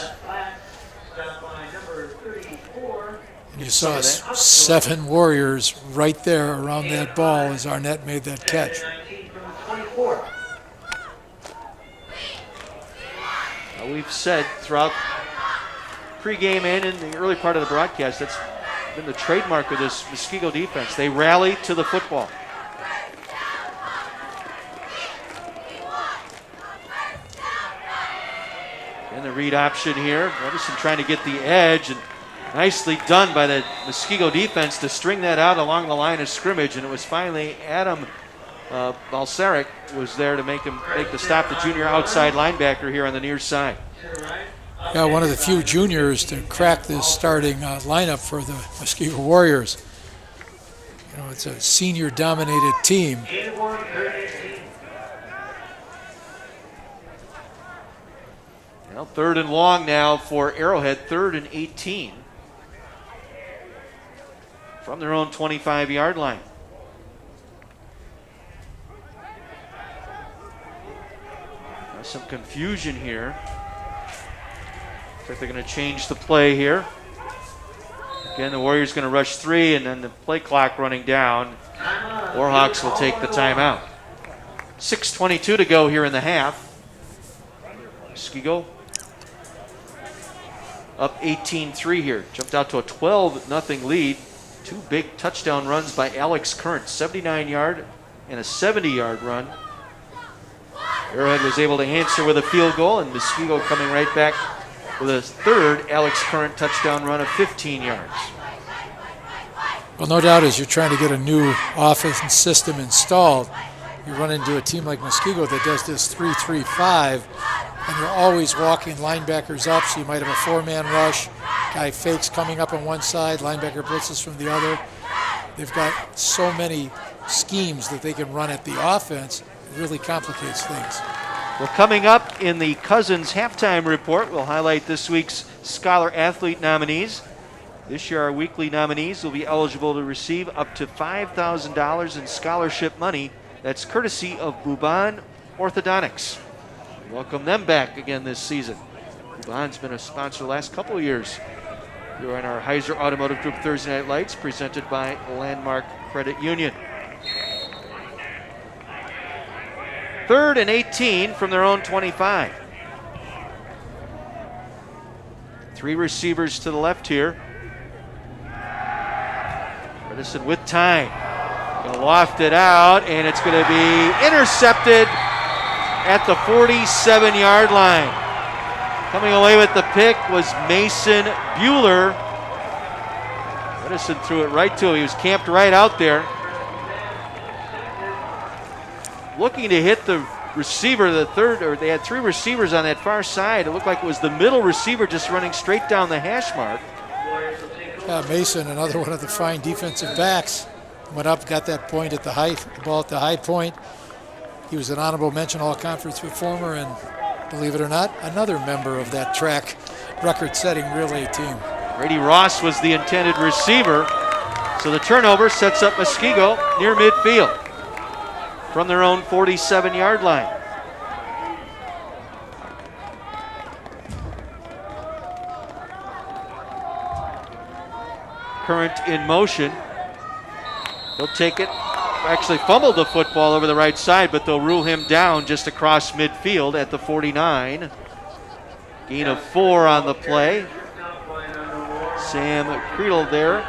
You saw 7 Warriors right there around that ball as Arnett made that catch. We've said throughout pregame and in the early part of the broadcast, that's been the trademark of this Muskego defense. They rally to the football. And the read option here. Edison trying to get the edge, and nicely done by the Muskego defense to string that out along the line of scrimmage. And it was finally Adam Balsaric was there to make the stop, the junior outside linebacker here on the near side. Yeah, one of the few juniors to crack this starting lineup for the Muskego Warriors. You know, it's a senior-dominated team. Well, 3rd and long now for Arrowhead, 3rd and 18 from their own 25-yard line. There's some confusion here. Looks like they're going to change the play here. Again, the Warriors going to rush 3, and then the play clock running down. Warhawks will take the timeout. 6:22 to go here in the half. Muskego up 18-3 here. Jumped out to a 12-0 lead. 2 big touchdown runs by Alex Current, 79-yard and a 70-yard run. Arrowhead was able to answer with a field goal, and Muskego coming right back with a 3rd Alex Current touchdown run of 15 yards. Well, no doubt as you're trying to get a new offense system installed, you run into a team like Muskego that does this 3-3-5, and you're always walking linebackers up, so you might have a 4-man rush. Guy fakes coming up on one side, linebacker blitzes from the other. They've got so many schemes that they can run at the offense. It really complicates things. Well, coming up in the Cousins halftime report, we'll highlight this week's Scholar Athlete nominees. This year, our weekly nominees will be eligible to receive up to $5,000 in scholarship money. That's courtesy of Buban Orthodontics. Welcome them back again this season. Buban's been a sponsor the last couple of years. You're on our Heiser Automotive Group Thursday Night Lights, presented by Landmark Credit Union. 3rd and 18 from their own 25. 3 receivers to the left here. Edison with time. Gonna loft it out, and it's going to be intercepted at the 47-yard line. Coming away with the pick was Mason Bueller. Edison threw it right to him. He was camped right out there. Looking to hit the receiver, the 3rd, or they had 3 receivers on that far side. It looked like it was the middle receiver just running straight down the hash mark. Mason, another one of the fine defensive backs, went up, got that point at the ball at the high point. He was an honorable mention all-conference performer, and believe it or not, another member of that track record-setting relay team. Brady Ross was the intended receiver, so the turnover sets up Muskego near midfield from their own 47-yard line. Current in motion. He'll take it. Actually fumbled the football over the right side, but they'll rule him down just across midfield at the 49. Gain of 4 on the play. Sam Creedle there.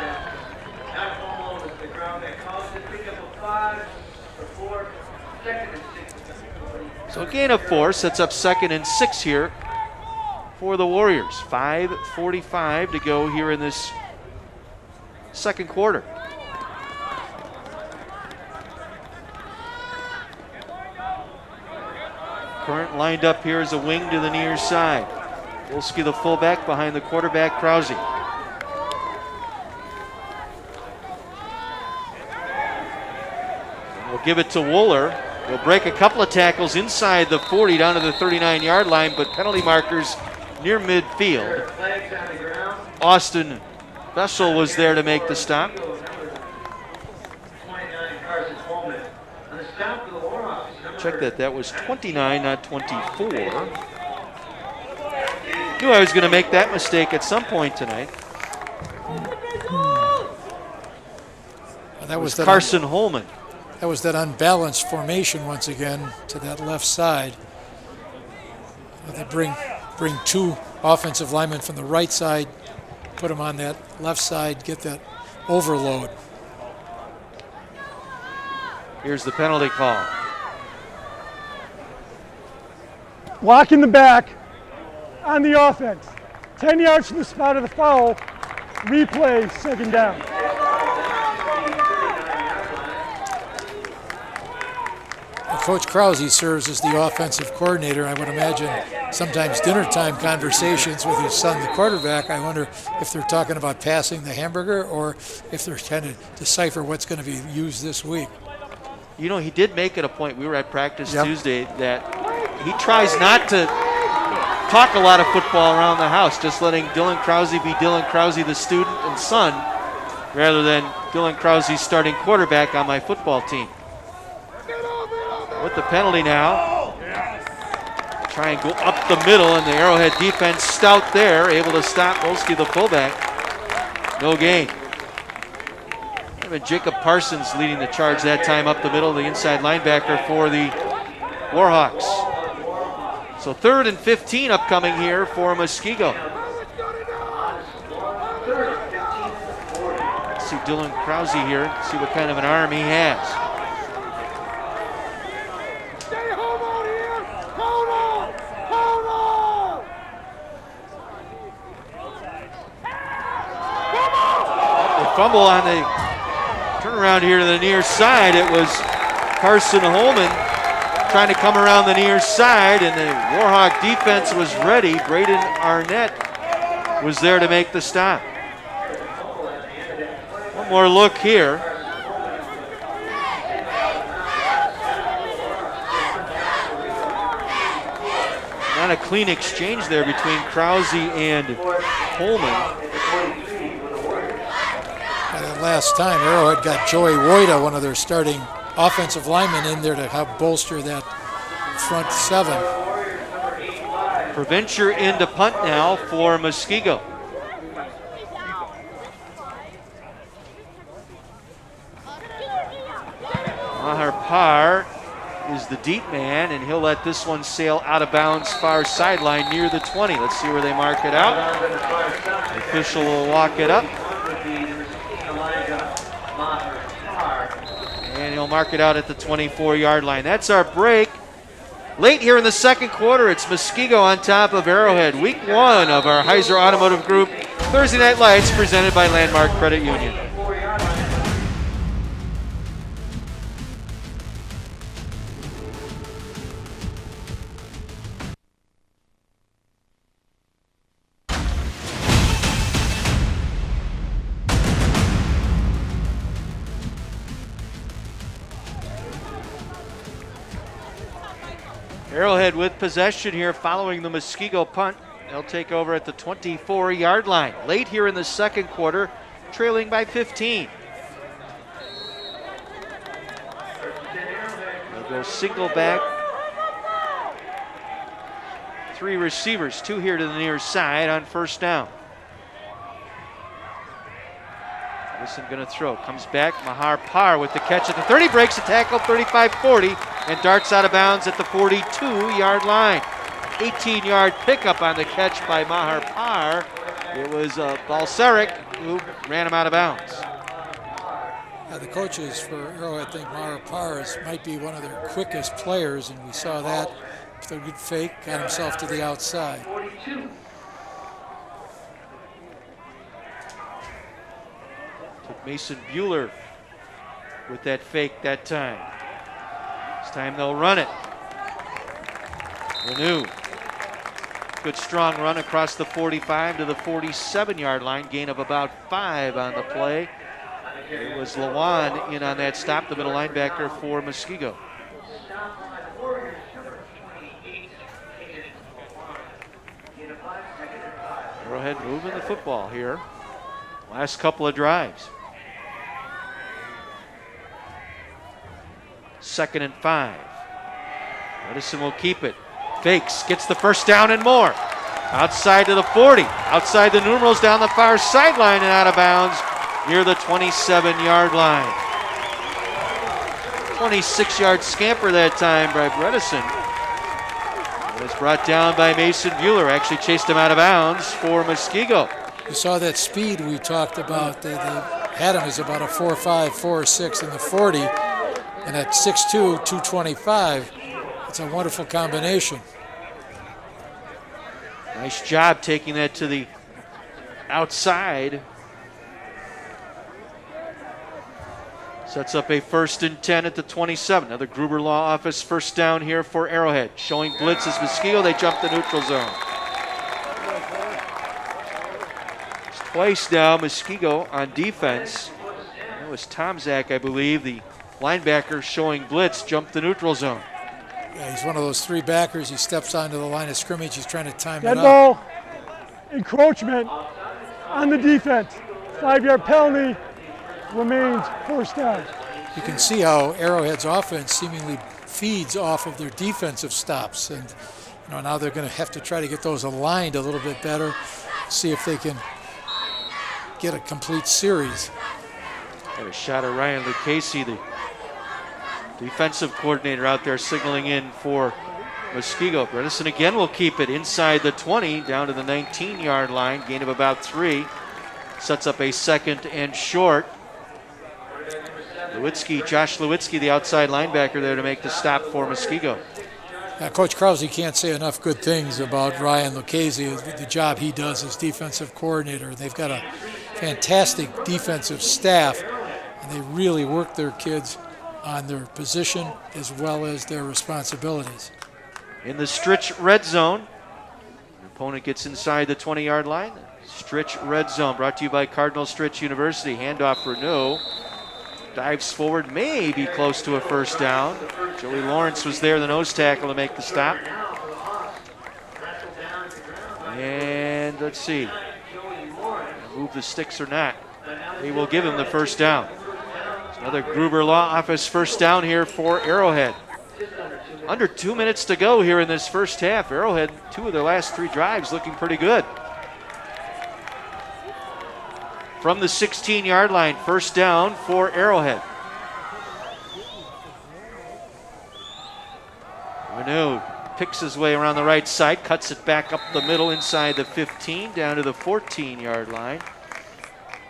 So a gain of 4 sets up 2nd and 6 here for the Warriors. 5:45 to go here in this second quarter. Current lined up here as a wing to the near side. Wolski the fullback behind the quarterback, Krause. We'll give it to Wooler. He'll break a couple of tackles inside the 40 down to the 39-yard line, but penalty markers near midfield. Austin Vessel was there to make the stop. Check that. That was 29, not 24. Knew I was going to make that mistake at some point tonight. That was Carson Holman. That was that unbalanced formation once again to that left side. They bring bring 2 offensive linemen from the right side, put them on that left side, get that overload. Here's the penalty call. Block in the back on the offense. 10 yards from the spot of the foul. Replay, second down. Coach Krause serves as the offensive coordinator. I would imagine sometimes dinner time conversations with his son, the quarterback. I wonder if they're talking about passing the hamburger or if they're trying to decipher what's going to be used this week. You know, he did make it a point. We were at practice Tuesday that he tries not to talk a lot of football around the house, just letting Dylan Krause be Dylan Krause, the student and son, rather than Dylan Krause, starting quarterback on my football team. With the penalty now, try and go up the middle, and the Arrowhead defense stout there, able to stop Wolski, the fullback. No gain. Jacob Parsons leading the charge that time up the middle, the inside linebacker for the Warhawks. So 3rd and 15 upcoming here for Muskego. Let's see Dylan Krause here, see what kind of an arm he has. Fumble on the turnaround here to the near side. It was Carson Holman trying to come around the near side, and the Warhawk defense was ready. Braden Arnett was there to make the stop. One more look here. Not a clean exchange there between Krause and Holman. Last time, Arrowhead got Joey Woida, one of their starting offensive linemen, in there to help bolster that front 7. Provencher into punt now for Muskego. Maher Parr is the deep man, and he'll let this one sail out of bounds far sideline near the 20. Let's see where they mark it out. The official will walk it up. And he'll mark it out at the 24-yard line. That's our break. Late here in the second quarter, it's Muskego on top of Arrowhead. Week 1 of our Heiser Automotive Group Thursday Night Lights, presented by Landmark Credit Union. Arrowhead with possession here following the Muskego punt. They'll take over at the 24-yard line. Late here in the second quarter, trailing by 15. They'll go single back. 3 receivers, 2 here to the near side on first down. Listen, going to throw. Comes back. Maher Parr with the catch at the 30. Breaks a tackle, 35-40, and darts out of bounds at the 42-yard line. 18-yard pickup on the catch by Maher Parr. It was Balsaric who ran him out of bounds. The coaches for Arrowhead think Maher Parr might be one of their quickest players, and we saw that with a good fake, got himself to the outside. Took Mason Bueller with that fake that time. This time they'll run it. Renew. Good strong run across the 45 to the 47-yard line. Gain of about 5 on the play. It was Lawan in on that stop, the middle linebacker for Muskego. Arrowhead moving the football here. Last couple of drives. 2nd and 5. Edison will keep it. Fakes, gets the first down and more. Outside to the 40. Outside the numerals down the far sideline and out of bounds near the 27-yard line. 26-yard scamper that time by Bredesen. Was brought down by Mason Bueller. Actually chased him out of bounds for Muskego. You saw that speed we talked about. They had him as about a 4.5, 4.6 in the 40, and at 6'2", 225, it's a wonderful combination. Nice job taking that to the outside. Sets up a 1st and 10 at the 27. Another Gruber Law Office first down here for Arrowhead. Showing blitz as Muskego. They jump the neutral zone. It's twice now Muskego on defense. That was Tomzak, I believe, the linebacker showing blitz, jumped the neutral zone. Yeah, he's one of those 3 backers. He steps onto the line of scrimmage. He's trying to time Dead it ball, up. encroachment on the defense. 5-yard penalty, remains 1st down. You can see how Arrowhead's offense seemingly feeds off of their defensive stops, and now they're going to have to try to get those aligned a little bit better, see if they can get a complete series. Got a shot of Ryan Lucchese, the defensive coordinator, out there signaling in for Muskego. Bredesen again will keep it inside the 20, down to the 19-yard line, gain of about 3. Sets up a 2nd and short. Josh Lewitsky, the outside linebacker, there to make the stop for Muskego. Coach Krause can't say enough good things about Ryan Lucchese, the job he does as defensive coordinator. They've got a fantastic defensive staff, and they really work their kids on their position as well as their responsibilities. In the Stritch red zone, the opponent gets inside the 20-yard line. Stritch red zone brought to you by Cardinal Stritch University. Handoff for No. Dives forward, may be close to a 1st down. Joey Lawrence was there, the nose tackle, to make the stop. And let's see, move the sticks or not. They will give him the 1st down. It's another Gruber Law Office 1st down here for Arrowhead. Under 2 minutes to go here in this 1st half. Arrowhead, 2 of their last 3 drives looking pretty good. From the 16-yard line, 1st down for Arrowhead. Renaud picks his way around the right side, cuts it back up the middle inside the 15, down to the 14-yard line.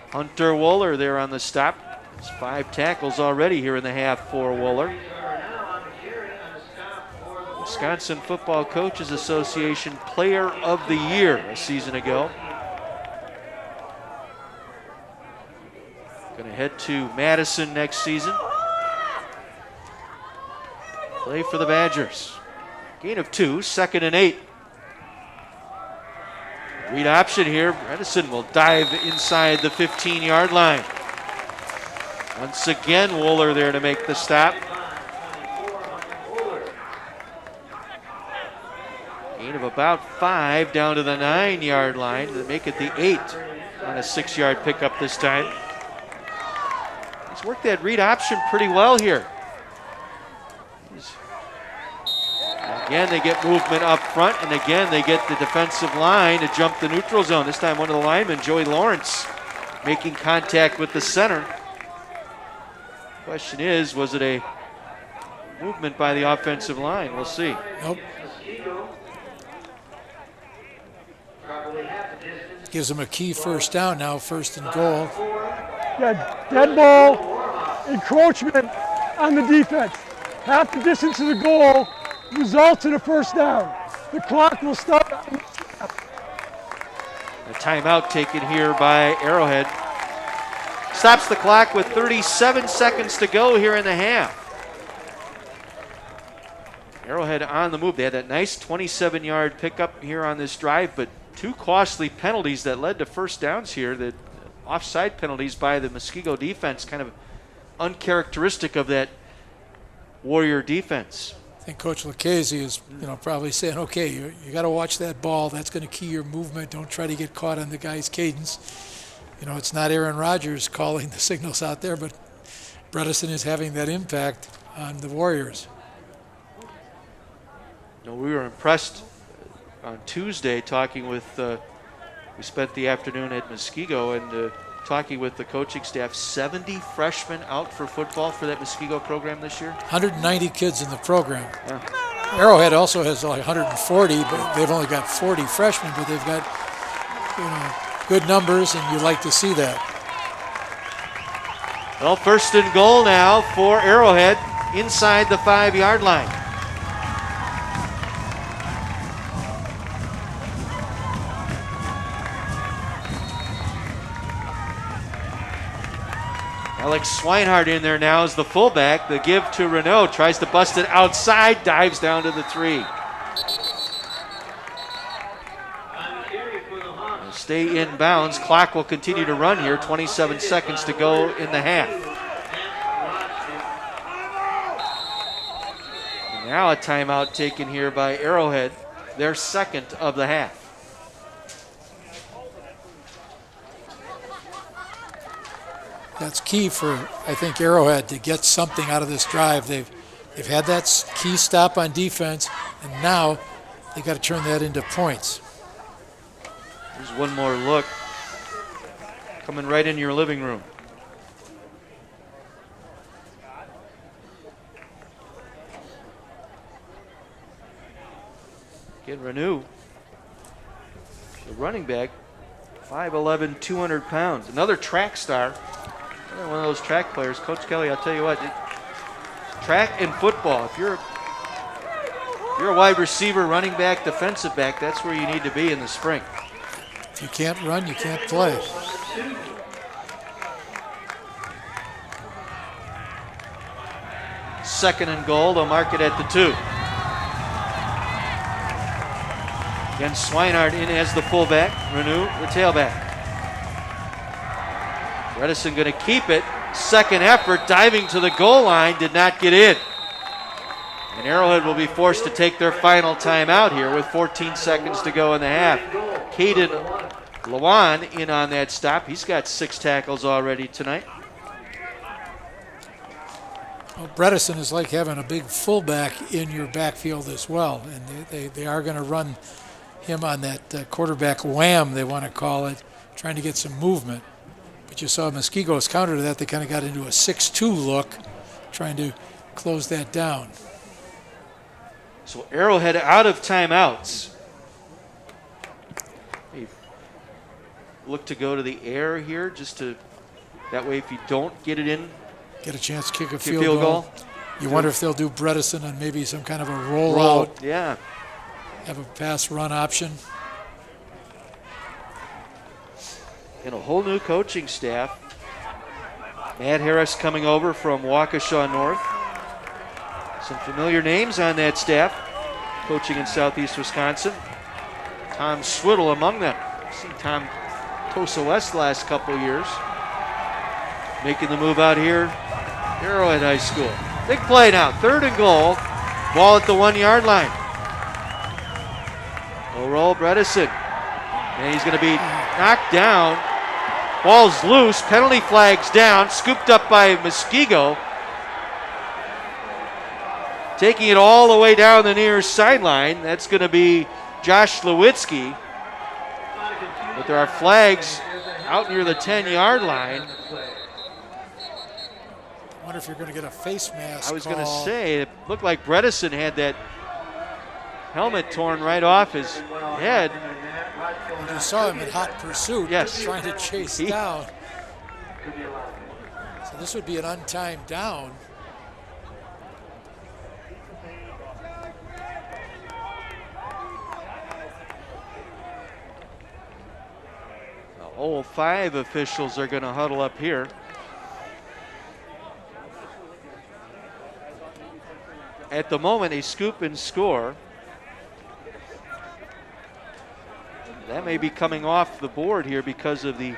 Hunter Wooler there on the stop. It's 5 tackles already here in the half for Wooler. Wisconsin Football Coaches Association Player of the Year a season ago. Going to head to Madison next season. Play for the Badgers. Gain of 2, 2nd and 8. Read option here. Bredesen will dive inside the 15-yard line. Once again, Wooler there to make the stop. Gain of about 5 down to the 9-yard line to make it the 8 on a 6-yard pickup this time. He's worked that read option pretty well here. Again, they get movement up front, and again, they get the defensive line to jump the neutral zone. This time, one of the linemen, Joey Lawrence, making contact with the center. Question is, was it a movement by the offensive line? We'll see. Nope. Gives them a key 1st down now, 1st and goal. Yeah, dead ball, encroachment on the defense. Half the distance to the goal results in a 1st down. The clock will start. A timeout taken here by Arrowhead. Stops the clock with 37 seconds to go here in the half. Arrowhead on the move. They had that nice 27-yard pickup here on this drive, but 2 costly penalties that led to 1st downs here. The offside penalties by the Muskego defense, kind of uncharacteristic of that Warrior defense. I think Coach Lucchese is, probably saying, okay, you got to watch that ball. That's going to key your movement. Don't try to get caught on the guy's cadence. It's not Aaron Rodgers calling the signals out there, but Bredesen is having that impact on the Warriors. We were impressed on Tuesday talking with, we spent the afternoon at Muskego and talking with the coaching staff. 70 freshmen out for football for that Muskego program this year. 190 kids in the program. Yeah. Arrowhead also has like 140, but they've only got 40 freshmen, but they've got, good numbers, and you like to see that. Well, first and goal now for Arrowhead inside the 5-yard line. Alex Swinehart in there now as the fullback. The give to Renault. Tries to bust it outside. Dives down to the 3. They'll stay in bounds. Clock will continue to run here. 27 seconds to go in the half. And now a timeout taken here by Arrowhead. Their second of the half. That's key for, I think, Arrowhead to get something out of this drive. They've had that key stop on defense, and now they got to turn that into points. Here's one more look. Coming right in your living room. Again, Renew, the running back, 5'11", 200 pounds. Another track star. Another one of those track players. Coach Kelly, I'll tell you what, track and football, if you're a wide receiver, running back, defensive back, that's where you need to be in the spring. If you can't run, you can't play. Second and goal, they'll mark it at the 2. Again, Swinehart in as the fullback, Renew the tailback. Bredesen going to keep it. Second effort, diving to the goal line, did not get in. And Arrowhead will be forced to take their final timeout here with 14 seconds to go in the half. Caden Lawan in on that stop. He's got 6 tackles already tonight. Well, Bredesen is like having a big fullback in your backfield as well, and they are going to run him on that quarterback wham, they want to call it, trying to get some movement. But you saw Muskego's counter to that. They kind of got into a 6-2 look, trying to close that down. So Arrowhead out of timeouts. They look to go to the air here, just to, that way if you don't get it in, get a chance to kick a field goal. You wonder if they'll do Bredesen on maybe some kind of a rollout. Yeah. Have a pass run option. And a whole new coaching staff. Matt Harris coming over from Waukesha North. Some familiar names on that staff, coaching in Southeast Wisconsin. Tom Swiddle among them. I've seen Tom Tosa West the last couple years. Making the move out here, Arrowhead High School. Big play now, third and goal. Ball at the 1-yard line. Low roll, Bredesen. And he's going to be knocked down. Ball's loose, penalty flag's down, scooped up by Muskego. Taking it all the way down the near sideline, that's going to be Josh Lewitsky. But there are flags out near the 10-yard line. I wonder if you're going to get a face mask. I was going to say, it looked like Bredesen had that helmet torn right off his head. And you saw him in hot pursuit, yes, trying to chase down. So this would be an untimed down. The whole 5 officials are going to huddle up here. At the moment, a scoop and score. That may be coming off the board here because of the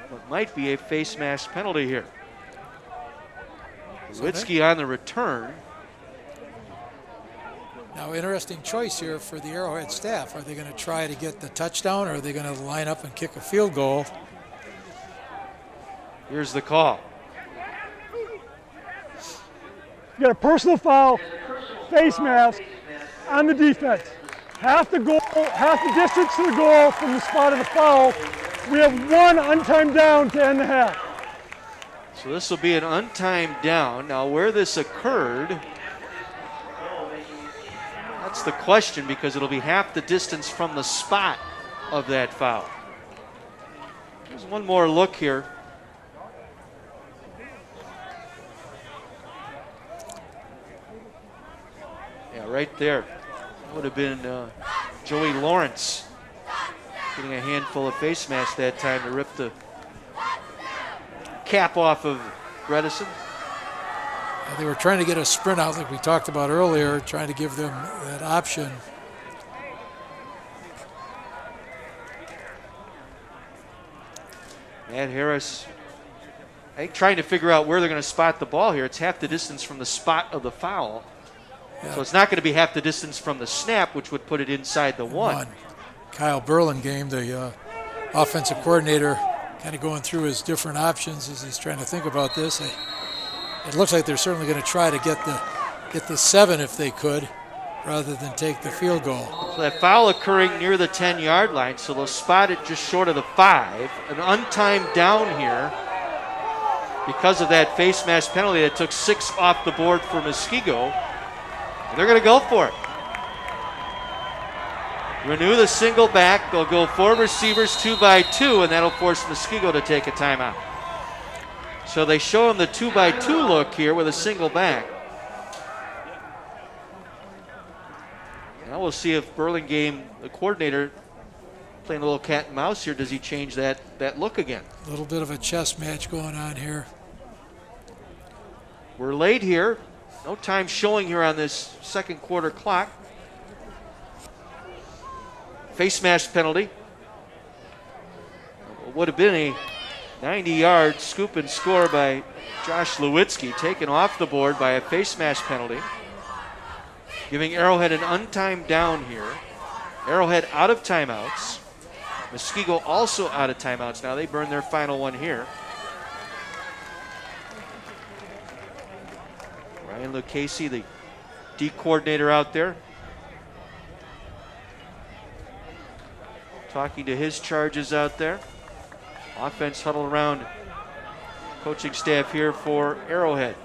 what might be a face mask penalty here. Lewitsky on the return. Now, interesting choice here for the Arrowhead staff. Are they going to try to get the touchdown, or are they going to line up and kick a field goal? Here's the call. You got a personal foul, face mask on the defense. Half the goal, half the distance to the goal from the spot of the foul. We have 1 untimed down to end the half. So this will be an untimed down. Now where this occurred That's the question, because it'll be half the distance from the spot of that foul. There's one more look here. Yeah, right there. That would have been Joey Lawrence getting a handful of face masks that time to rip the cap off of Bredesen. They were trying to get a sprint out like we talked about earlier, trying to give them that option. Matt Harris, I think, trying to figure out where they're going to spot the ball here. It's half the distance from the spot of the foul. Yeah. So it's not going to be half the distance from the snap, which would put it inside the one. Kyle Burlingame, the offensive coordinator, kind of going through his different options as he's trying to think about this. It looks like they're certainly going to try to get the 7 if they could, rather than take the field goal. So that foul occurring near the 10-yard line, so they'll spot it just short of the 5. An untimed down here because of that face mask penalty that took 6 off the board for Muskego. And they're going to go for it. Renew the single back. They'll go 4 receivers 2 by 2, and that'll force Muskego to take a timeout. So they show him the 2 by 2 look here with a single back. Now we'll see if Burlingame, the coordinator, playing a little cat and mouse here. Does he change that look again? A little bit of a chess match going on here. We're late here. No time showing here on this second quarter clock. Face mask penalty. Would have been a 90-yard scoop and score by Josh Lewitsky, taken off the board by a face mask penalty, giving Arrowhead an untimed down here. Arrowhead out of timeouts. Muskego also out of timeouts now. They burn their final one here. Ryan Lucchese, the D coordinator out there, talking to his charges out there. Offense huddled around coaching staff here for Arrowhead.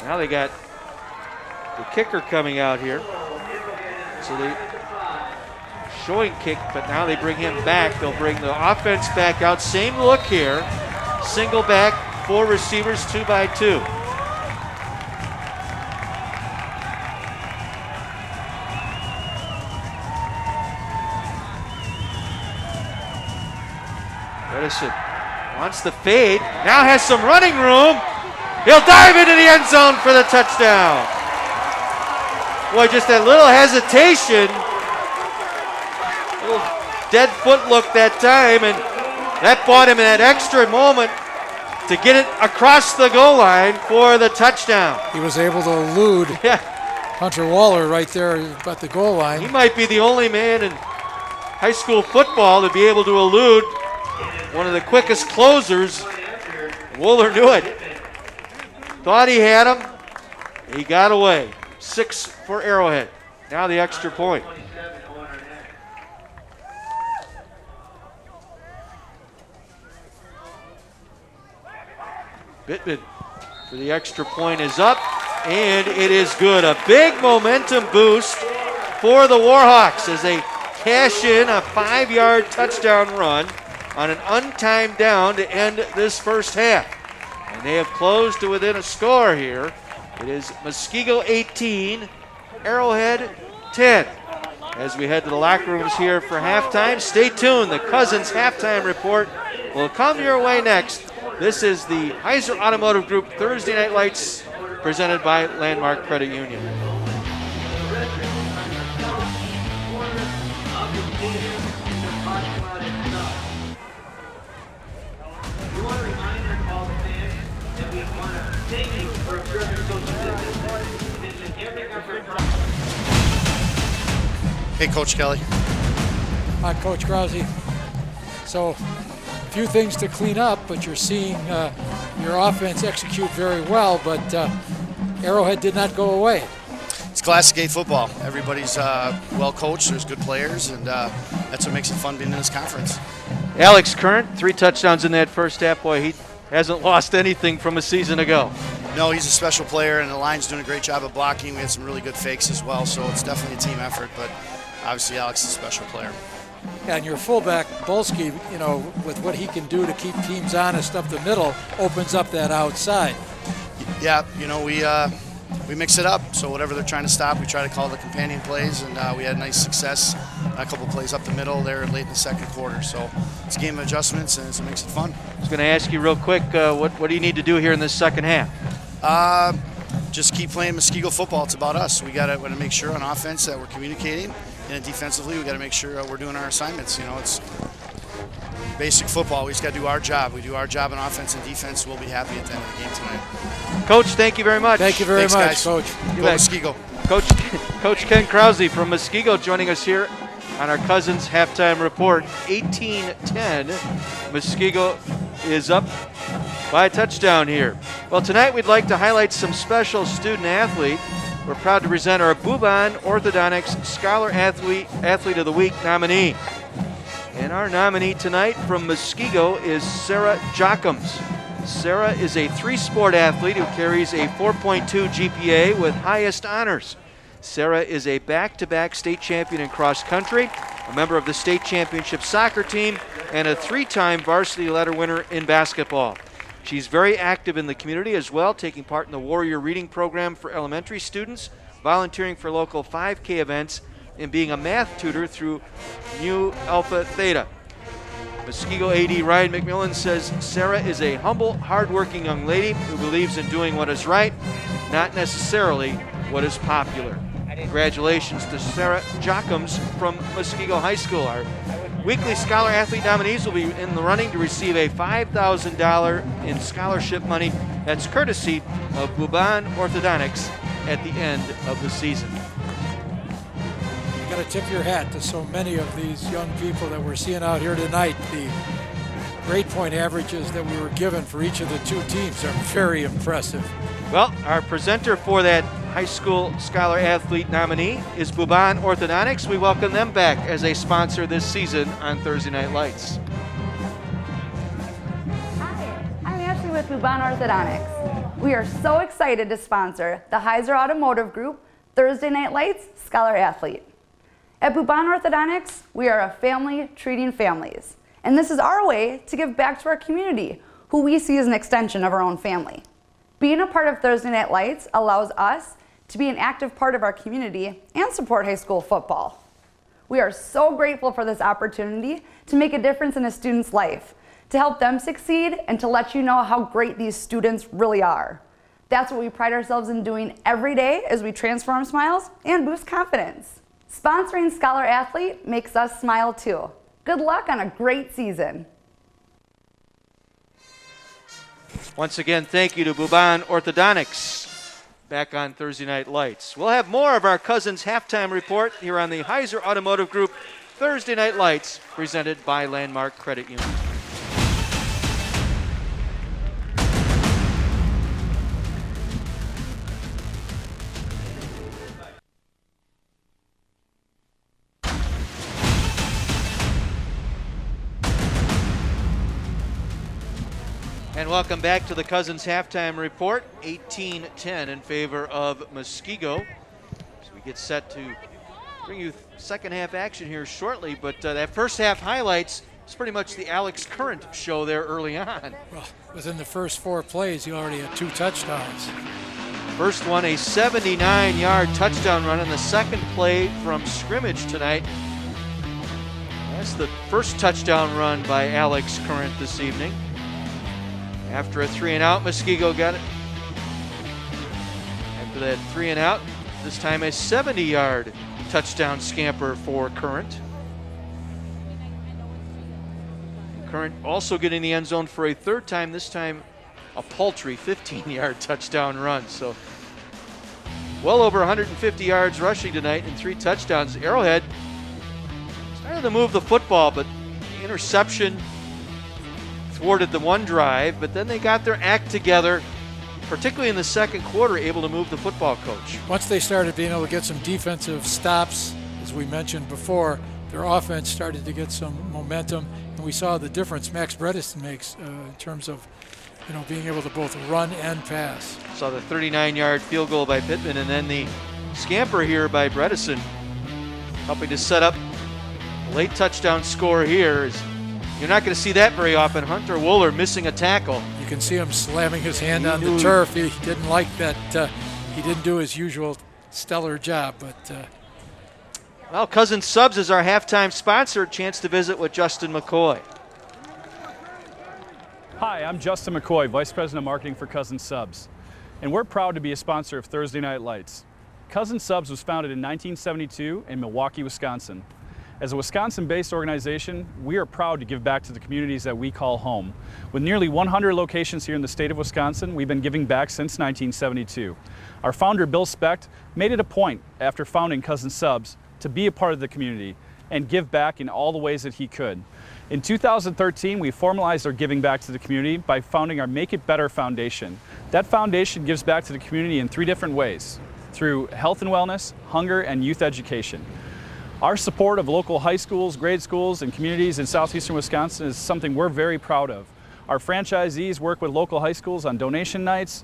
Now they got the kicker coming out here. So they showing kick, but now they bring him back. They'll bring the offense back out. Same look here. Single back, 4 receivers, 2 by 2. Bredesen wants the fade. Now has some running room. He'll dive into the end zone for the touchdown. Boy, just that little hesitation. Little dead foot look that time, and that bought him that extra moment to get it across the goal line for the touchdown. He was able to elude Hunter Waller right there at the goal line. He might be the only man in high school football to be able to elude one of the quickest closers. Waller knew it. Thought he had him. He got away. 6 for Arrowhead. Now the extra point. Bittman for the extra point is up, and it is good. A big momentum boost for the Warhawks as they cash in a 5-yard touchdown run on an untimed down to end this first half. And they have closed to within a score here. It is Muskego 18, Arrowhead 10. As we head to the locker rooms here for halftime, stay tuned. The Cousins halftime report will come your way next. This is the Heiser Automotive Group Thursday Night Lights presented by Landmark Credit Union. Hey, Coach Kelly. Hi, Coach Krause. So, a few things to clean up, but you're seeing your offense execute very well, but Arrowhead did not go away. It's Classic A football. Everybody's well coached, there's good players, and that's what makes it fun being in this conference. Alex Current, 3 touchdowns in that first half. Boy, he hasn't lost anything from a season ago. No, he's a special player, and the line's doing a great job of blocking. We had some really good fakes as well, so it's definitely a team effort, but obviously Alex is a special player. Yeah, and your fullback, Bolsky, with what he can do to keep teams honest up the middle, opens up that outside. Yeah, we mix it up, so whatever they're trying to stop, we try to call the companion plays, and we had nice success on a couple plays up the middle there late in the second quarter. So it's a game of adjustments, and it makes it fun. I was going to ask you real quick, what do you need to do here in this second half? Just keep playing Muskego football. It's about us. We got to make sure on offense that we're communicating, and defensively we got to make sure we're doing our assignments. It's basic football. We just got to do our job. We do our job on offense and defense. We'll be happy at the end of the game tonight. Coach, thank you very much. Thank you very Thanks, much, guys. Coach. Go Muskego. Coach Ken Krause from Muskego joining us here on our Cousins halftime report. 18-10. Muskego is up by a touchdown here. Well, tonight we'd like to highlight some special student athlete. We're proud to present our Buban Orthodontics Scholar Athlete of the Week nominee. And our nominee tonight from Muskego is Sarah Jockums. Sarah is a three-sport athlete who carries a 4.2 GPA with highest honors. Sarah is a back-to-back state champion in cross country, a member of the state championship soccer team, and a three-time varsity letter winner in basketball. She's very active in the community as well, taking part in the Warrior Reading Program for elementary students, volunteering for local 5K events, and being a math tutor through Mu Alpha Theta. Muskego AD Ryan McMillan says Sarah is a humble, hardworking young lady who believes in doing what is right, not necessarily what is popular. Congratulations to Sarah Jockums from Muskego High School. Our weekly Scholar Athlete nominees will be in the running to receive a $5,000 in scholarship money. That's courtesy of Buban Orthodontics at the end of the season. Got to tip your hat to so many of these young people that we're seeing out here tonight. The grade point averages that we were given for each of the two teams are very impressive. Well, our presenter for that high school Scholar Athlete nominee is Buban Orthodontics. We welcome them back as a sponsor this season on Thursday Night Lights. Hi, I'm Ashley with Buban Orthodontics. We are so excited to sponsor the Heiser Automotive Group Thursday Night Lights Scholar Athlete. At Buban Orthodontics, we are a family treating families, and this is our way to give back to our community, who we see as an extension of our own family. Being a part of Thursday Night Lights allows us to be an active part of our community and support high school football. We are so grateful for this opportunity to make a difference in a student's life, to help them succeed, and to let you know how great these students really are. That's what we pride ourselves in doing every day as we transform smiles and boost confidence. Sponsoring Scholar Athlete makes us smile too. Good luck on a great season. Once again, thank you to Buban Orthodontics. Back on Thursday Night Lights. We'll have more of our Cousins halftime report here on the Heiser Automotive Group Thursday Night Lights, presented by Landmark Credit Union. And welcome back to the Cousins halftime report. 18-10 in favor of Muskego. So we get set to bring you second half action here shortly, but that first half highlights is pretty much the Alex Current show there early on. Well, within the first 4 plays, you already had 2 touchdowns. First one, a 79-yard touchdown run, and the second play from scrimmage tonight. That's the first touchdown run by Alex Current this evening. After a 3-and-out, Muskego got it. After that 3-and-out, this time a 70-yard touchdown scamper for Current. Current also getting the end zone for a third time, this time a paltry 15-yard touchdown run. So well over 150 yards rushing tonight and 3 touchdowns. Arrowhead started to move the football, but the interception thwarted the one drive, but then they got their act together, particularly in the second quarter, able to move the football, Coach. Once they started being able to get some defensive stops, as we mentioned before, their offense started to get some momentum, and we saw the difference Max Bredesen makes in terms of being able to both run and pass. Saw the 39-yard field goal by Pittman, and then the scamper here by Bredesen, helping to set up a late touchdown score here. You're not going to see that very often. Hunter Wooler missing a tackle. You can see him slamming his hand on the turf. He didn't like that. He didn't do his usual stellar job, but. Well, Cousin Subs is our halftime sponsor. Chance to visit with Justin McCoy. Hi, I'm Justin McCoy, Vice President of Marketing for Cousin Subs, and we're proud to be a sponsor of Thursday Night Lights. Cousin Subs was founded in 1972 in Milwaukee, Wisconsin. As a Wisconsin-based organization, we are proud to give back to the communities that we call home. With nearly 100 locations here in the state of Wisconsin, we've been giving back since 1972. Our founder, Bill Specht, made it a point after founding Cousin Subs to be a part of the community and give back in all the ways that he could. In 2013, we formalized our giving back to the community by founding our Make It Better Foundation. That foundation gives back to the community in 3 different ways: through health and wellness, hunger, and youth education. Our support of local high schools, grade schools, and communities in southeastern Wisconsin is something we're very proud of. Our franchisees work with local high schools on donation nights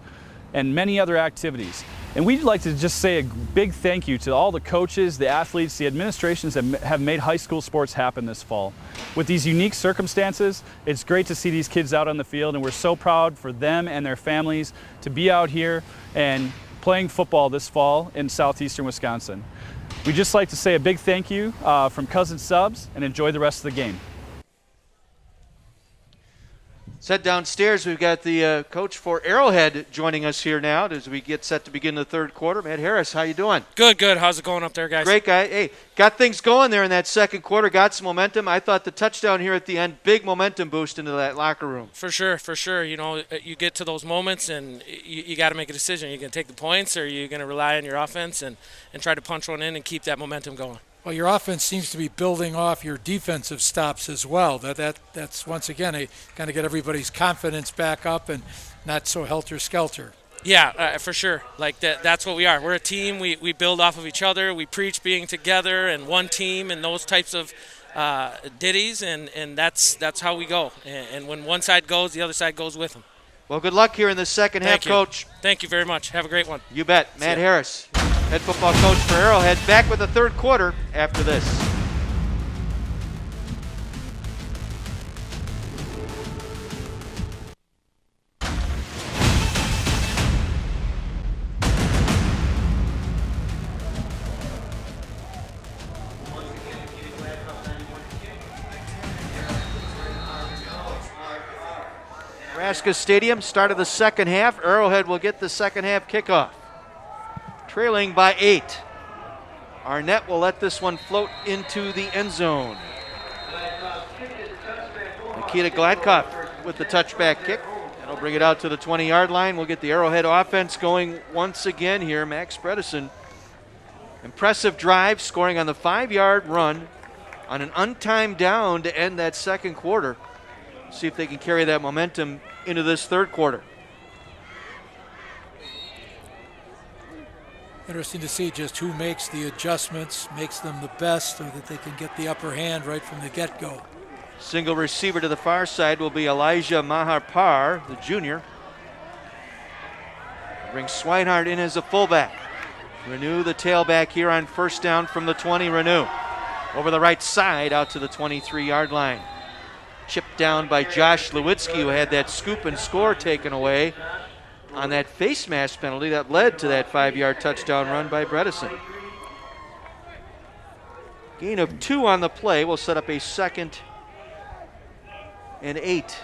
and many other activities. And we'd like to just say a big thank you to all the coaches, the athletes, the administrations that have made high school sports happen this fall. With these unique circumstances, it's great to see these kids out on the field, and we're so proud for them and their families to be out here and playing football this fall in southeastern Wisconsin. We'd just like to say a big thank you from Cousin Subs, and enjoy the rest of the game. Let's head downstairs. We've got the coach for Arrowhead joining us here now as we get set to begin the third quarter. Matt Harris, how you doing? Good. How's it going up there, guys? Great, guy. Hey, got things going there in that second quarter, got some momentum. I thought the touchdown here at the end, big momentum boost into that locker room. For sure. You get to those moments and you got to make a decision. Are you going to take the points, or are you going to rely on your offense and try to punch one in and keep that momentum going? Well, your offense seems to be building off your defensive stops as well. That's once again a kind of get everybody's confidence back up and not so helter-skelter. Yeah, for sure. Like that's what we are. We're a team. We build off of each other. We preach being together and one team and those types of ditties, and that's how we go. And when one side goes, the other side goes with them. Well, good luck here in the second half, Coach. Thank you very much. Have a great one. You bet. Matt Harris, head football coach for Arrowhead, back with the third quarter after this. Nebraska Stadium, start of the second half. Arrowhead will get the second half kickoff. Trailing by 8. Arnett will let this one float into the end zone. Nikita Gladkop with the touchback kick. That'll bring it out to the 20-yard line. We'll get the Arrowhead offense going once again here. Max Bredesen. Impressive drive, scoring on the 5-yard run on an untimed down to end that second quarter. See if they can carry that momentum into this third quarter. Interesting to see just who makes the adjustments, makes them the best so that they can get the upper hand right from the get-go. Single receiver to the far side will be Elijah Maharpar, the junior. Brings Swinehart in as a fullback. Renew the tailback here on first down from the 20. Renew over the right side out to the 23-yard line. Chipped down by Josh Lewitsky, who had that scoop and score taken away on that face mask penalty that led to that 5-yard touchdown run by Bredesen. Gain of 2 on the play will set up a 2nd and 8. This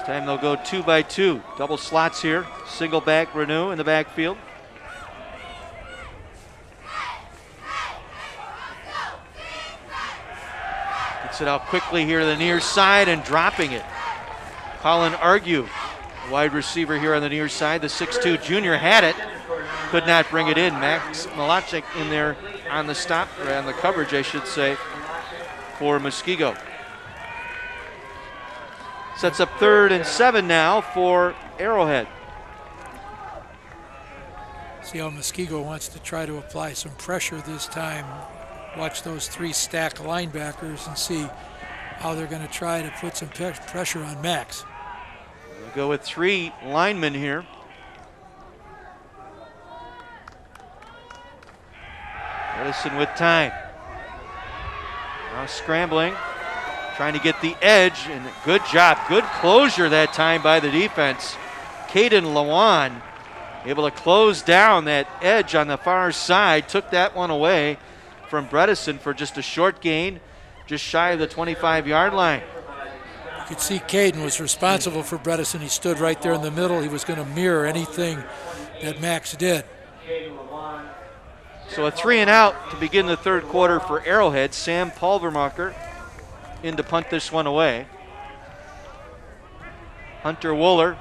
time they'll go 2 by 2. Double slots here. Single back Renew in the backfield. Gets it out quickly here to the near side and dropping it. Colin Argue, wide receiver here on the near side. The 6'2 junior had it. Could not bring it in. Max Malachek in there on the stop, or on the coverage, I should say, for Muskego. Sets up 3rd and 7 now for Arrowhead. See how Muskego wants to try to apply some pressure this time. watch those 3 stack linebackers and see how they're going to try to put some pressure on Max. We'll go with 3 linemen here. Edison with time. Now scrambling, trying to get the edge, and good job. Good closure that time by the defense. Caden Lawan able to close down that edge on the far side, took that one away from Bredesen for just a short gain, just shy of the 25-yard line. You could see Caden was responsible for Bredesen. He stood right there in the middle. He was going to mirror anything that Max did. So a 3 and out to begin the third quarter for Arrowhead. Sam Pulvermacher in to punt this one away. Hunter Wooler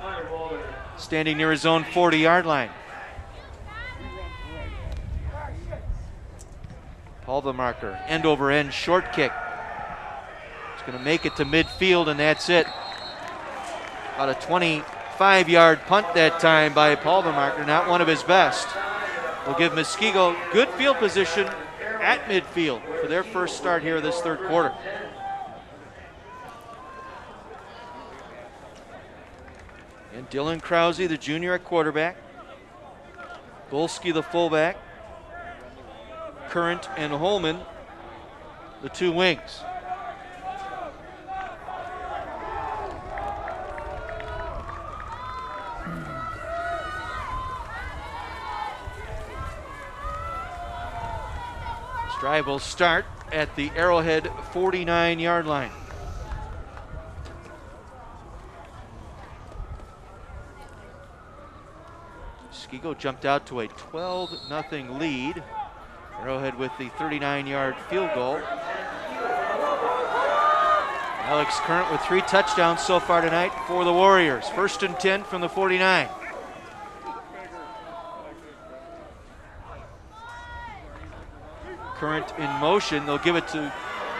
standing near his own 40-yard line. Pulvermacher, end over end short kick. It's going to make it to midfield, and that's it. About a 25-yard punt that time by Pulvermacher, not one of his best. Will give Muskego good field position at midfield for their first start here this third quarter. And Dylan Krause, the junior at quarterback. Golski, the fullback. Current and Holman, the 2 wings. Drive will start at the Arrowhead 49-yard line. Muskego jumped out to a 12-0 lead. Arrowhead with the 39-yard field goal. Alex Current with 3 touchdowns so far tonight for the Warriors. 1st and 10 from the 49. Current in motion. They'll give it to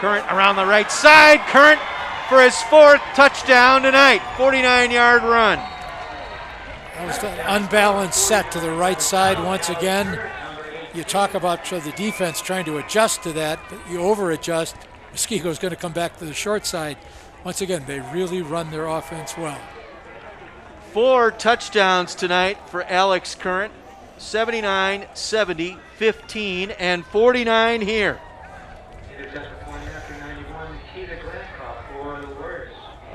Current around the right side. Current for his 4th touchdown tonight. 49-yard run. That was an unbalanced set to the right side once again. You talk about the defense trying to adjust to that, but you over-adjust. Muskego's going to come back to the short side. Once again, they really run their offense well. 4 touchdowns tonight for Alex Current. 79, 70, 15, and 49 here.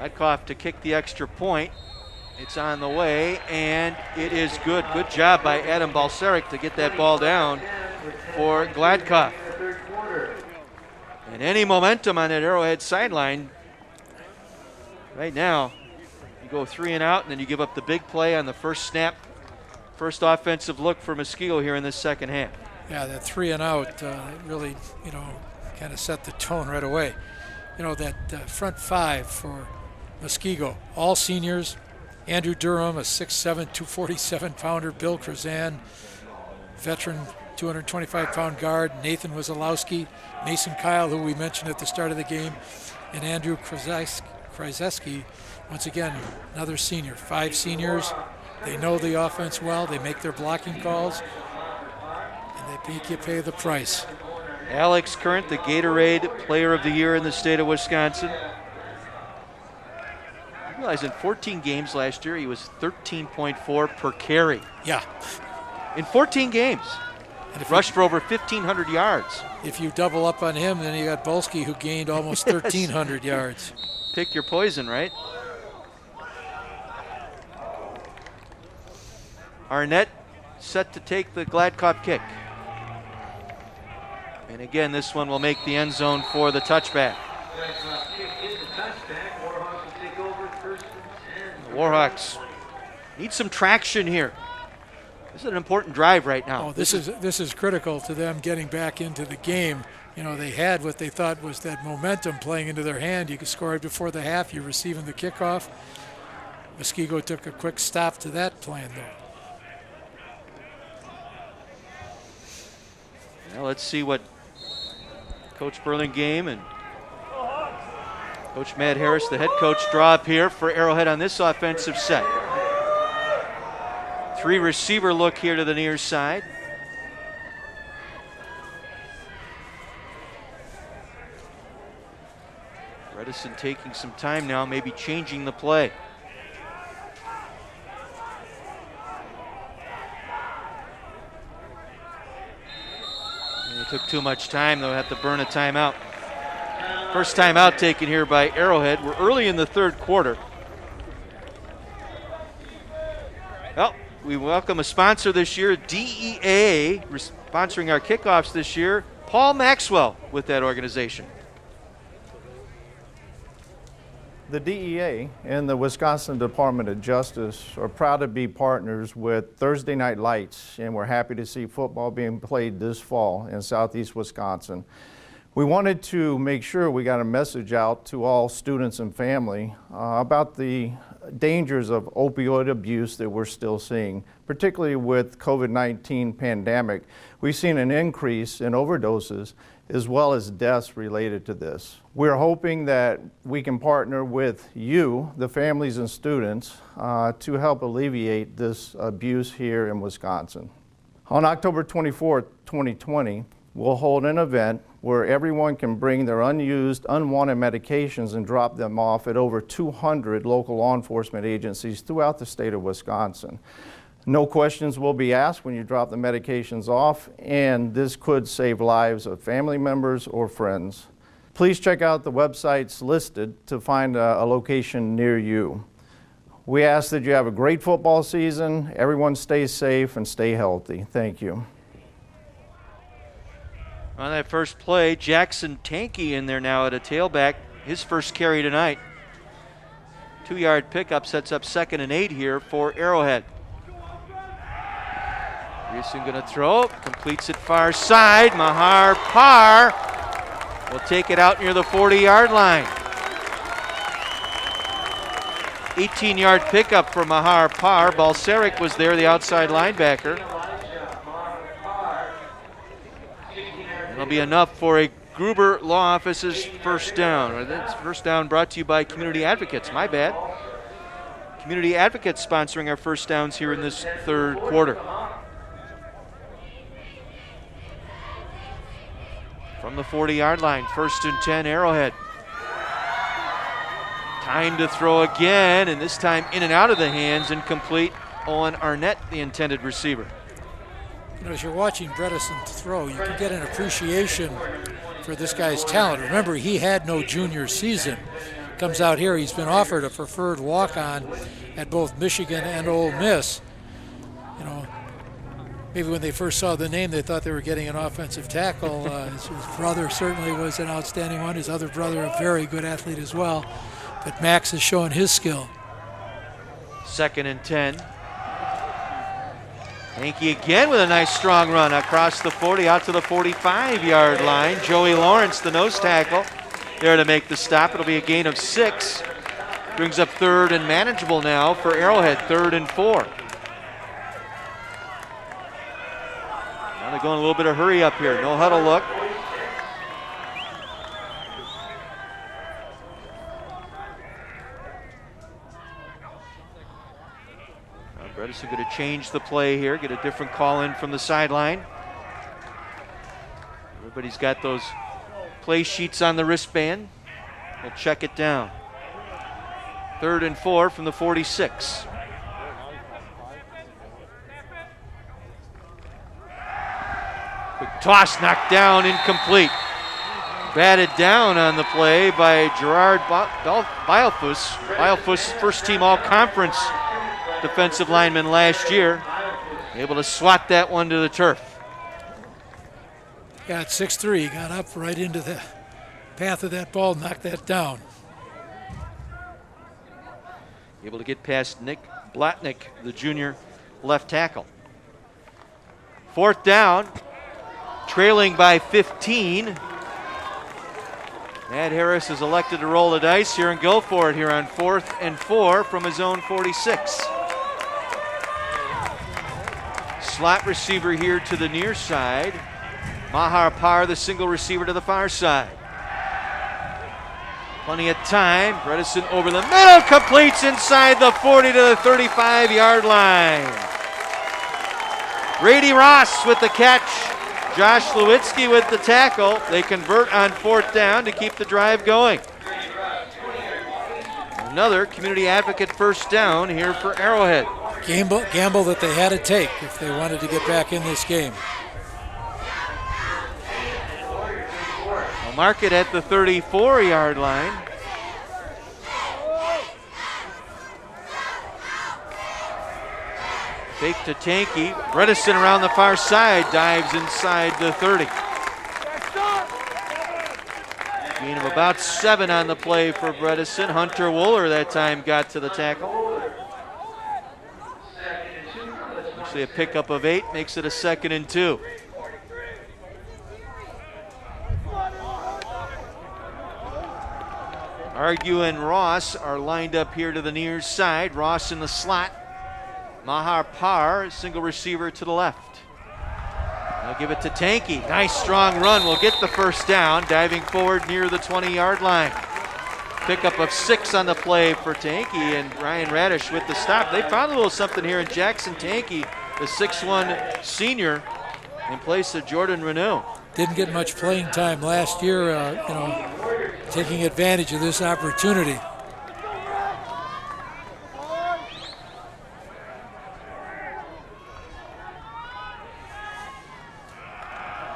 Gladkoff to kick the extra point. It's on the way, and it is good. Good job by Adam Balseric to get that ball down for Gladkoff. And any momentum on that Arrowhead sideline right now, you go 3 and out, and then you give up the big play on the first snap. First offensive look for Muskego here in this second half. Yeah, that 3 and out really, kind of set the tone right away. That front 5 for Muskego, all seniors. Andrew Durham, a 6'7", 247-pounder. Bill Krazan, veteran 225-pound guard. Nathan Wazalowski, Mason Kyle, who we mentioned at the start of the game, and Andrew Krzyzeski, once again, another senior. 5 seniors. They know the offense well. They make their blocking calls, and they make you pay the price. Alex Current, the Gatorade Player of the Year in the state of Wisconsin. I realize in 14 games last year, he was 13.4 per carry. Yeah. In 14 games. And rushed for over 1,500 yards. If you double up on him, then you got Bolsky, who gained almost 1,300 yards. Pick your poison, right? Arnett set to take the Gladkoff kick. And again, this one will make the end zone for the touchback. The Warhawks need some traction here. This is an important drive right now. Oh, this is critical to them getting back into the game. They had what they thought was that momentum playing into their hand. You could score it before the half. You're receiving the kickoff. Muskego took a quick stop to that plan, though. Now let's see what Coach Burlingame and Coach Matt Harris, the head coach, draw up here for Arrowhead on this offensive set. 3 receiver look here to the near side. Bredesen taking some time now, maybe changing the play. And they took too much time, they'll have to burn a timeout. First timeout taken here by Arrowhead. We're early in the third quarter. Well, we welcome a sponsor this year, DEA, sponsoring our kickoffs this year. Paul Maxwell with that organization. The DEA and the Wisconsin Department of Justice are proud to be partners with Thursday Night Lights, and we're happy to see football being played this fall in southeast Wisconsin. We wanted to make sure we got a message out to all students and family about the dangers of opioid abuse that we're still seeing, particularly with COVID-19 pandemic. We've seen an increase in overdoses as well as deaths related to this. We're hoping that we can partner with you, the families and students, to help alleviate this abuse here in Wisconsin. On October 24th, 2020, we'll hold an event where everyone can bring their unused, unwanted medications and drop them off at over 200 local law enforcement agencies throughout the state of Wisconsin. No questions will be asked when you drop the medications off, and this could save lives of family members or friends. Please check out the websites listed to find a location near you. We ask that you have a great football season, everyone stay safe and stay healthy. Thank you. On that first play, Jackson Tankey in there now at a tailback, his first carry tonight. 2-yard pickup sets up 2nd and 8 here for Arrowhead. Reeson going to throw, completes it far side. Mahar Parr will take it out near the 40-yard line. 18-yard pickup for Mahar Parr. Balseric was there, the outside linebacker. It'll be enough for a Gruber Law Office's first down. That's first down brought to you by Community Advocates. My bad. Community Advocates sponsoring our first downs here in this third quarter. From the 40-yard line, 1st and 10, Arrowhead. Time to throw again, and this time in and out of the hands, incomplete. Owen Arnett, the intended receiver. You know, as you're watching Bredesen throw, you can get an appreciation for this guy's talent. Remember, he had no junior season. Comes out here, he's been offered a preferred walk-on at both Michigan and Ole Miss. You know, maybe when they first saw the name, they thought they were getting an offensive tackle. His brother certainly was an outstanding one. His other brother, a very good athlete as well. But Max is showing his skill. 2nd and 10. Hankey again with a nice strong run across the 40 out to the 45-yard line. Joey Lawrence, the nose tackle, there to make the stop. It'll be a gain of 6. Brings up 3rd and manageable now for Arrowhead, 3rd and 4. Now they're going a little bit of hurry up here. No huddle look. Bredesen going to change the play here, get a different call in from the sideline. Everybody's got those play sheets on the wristband. We'll check it down. 3rd and 4 from the 46. Quick toss, knocked down, incomplete. Batted down on the play by Gerard Bialfus. Bialfus, first team all-conference defensive lineman last year. Able to swat that one to the turf. Got 6'3", got up right into the path of that ball, knocked that down. Able to get past Nick Blatnick, the junior left tackle. 4th down, trailing by 15. Matt Harris is elected to roll the dice here and go for it here on 4th and 4 from his own 46. Slot receiver here to the near side. Mahar Parr, the single receiver to the far side. Plenty of time. Bredesen over the middle, completes inside the 40 to the 35-yard line. Brady Ross with the catch. Josh Lewitsky with the tackle. They convert on 4th down to keep the drive going. Another community advocate first down here for Arrowhead. Gamble that they had to take if they wanted to get back in this game. I'll mark it at the 34-yard line. Fake to Tanky. Bredesen around the far side, dives inside the 30. Gain of about 7 on the play for Bredesen. Hunter Wooler that time got to the tackle. Actually a pickup of 8 makes it a 2nd and 2. Argue and Ross are lined up here to the near side. Ross in the slot. Mahar Parr, single receiver to the left. They'll give it to Tanky. Nice strong run will get the first down, diving forward near the 20-yard line. Pickup of 6 on the play for Tanky, and Ryan Radish with the stop. They found a little something here in Jackson Tanky, the 6'1 senior, in place of Jordan Reneau. Didn't get much playing time last year, taking advantage of this opportunity.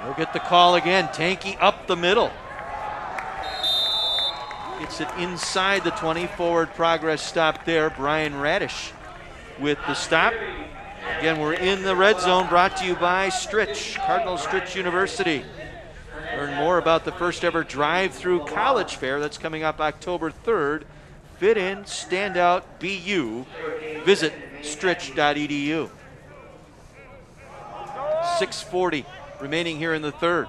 We'll get the call again. Tanky up the middle. Gets it inside the 20. Forward progress stop there. Brian Radish with the stop. Again, we're in the red zone, brought to you by Stritch, Cardinal Stritch University. Learn more about the first ever drive-through college fair that's coming up October 3rd. Fit in, stand out, be you. Visit stritch.edu. 6:40 remaining here in the third.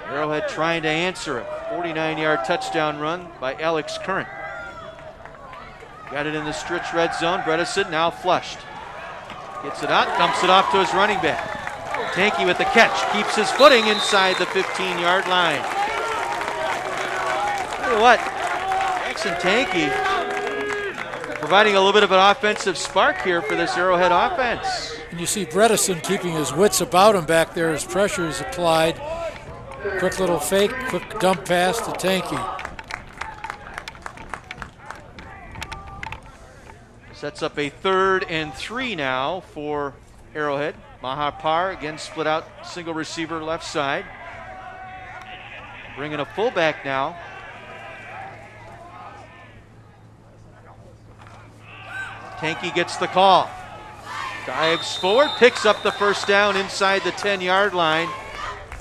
Arrowhead trying to answer a 49-yard touchdown run by Alex Curran. Got it in the Stritch red zone. Bredesen now flushed. Gets it out, dumps it off to his running back. Tanky with the catch, keeps his footing inside the 15-yard line. Tell you what, Jackson Tanky providing a little bit of an offensive spark here for this Arrowhead offense. And you see Bredesen keeping his wits about him back there as pressure is applied. Quick little fake, quick dump pass to Tanky. Sets up a 3rd and 3 now for Arrowhead. Mahar Parr again split out, single receiver left side. Bringing a fullback now. Tanky gets the call. Dives forward, picks up the first down inside the 10-yard line.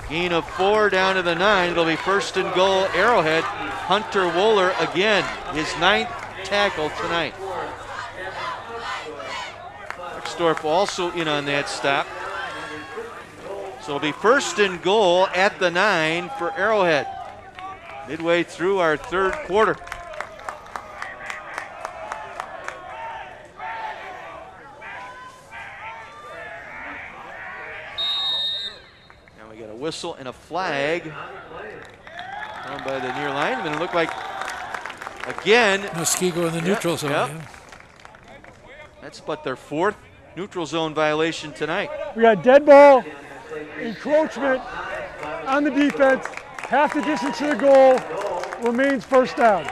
Gain of 4 down to the 9. It'll be 1st and goal, Arrowhead. Hunter Wooler again, his 9th tackle tonight. Rexdorf also in on that stop. So it'll be 1st and goal at the 9 for Arrowhead. Midway through our third quarter. Whistle and a flag down by the near line. And it looked like, again, Muskego in the neutral zone. Yep. Yeah. That's but their 4th neutral zone violation tonight. We got dead ball, encroachment on the defense, half the distance to the goal, remains first down.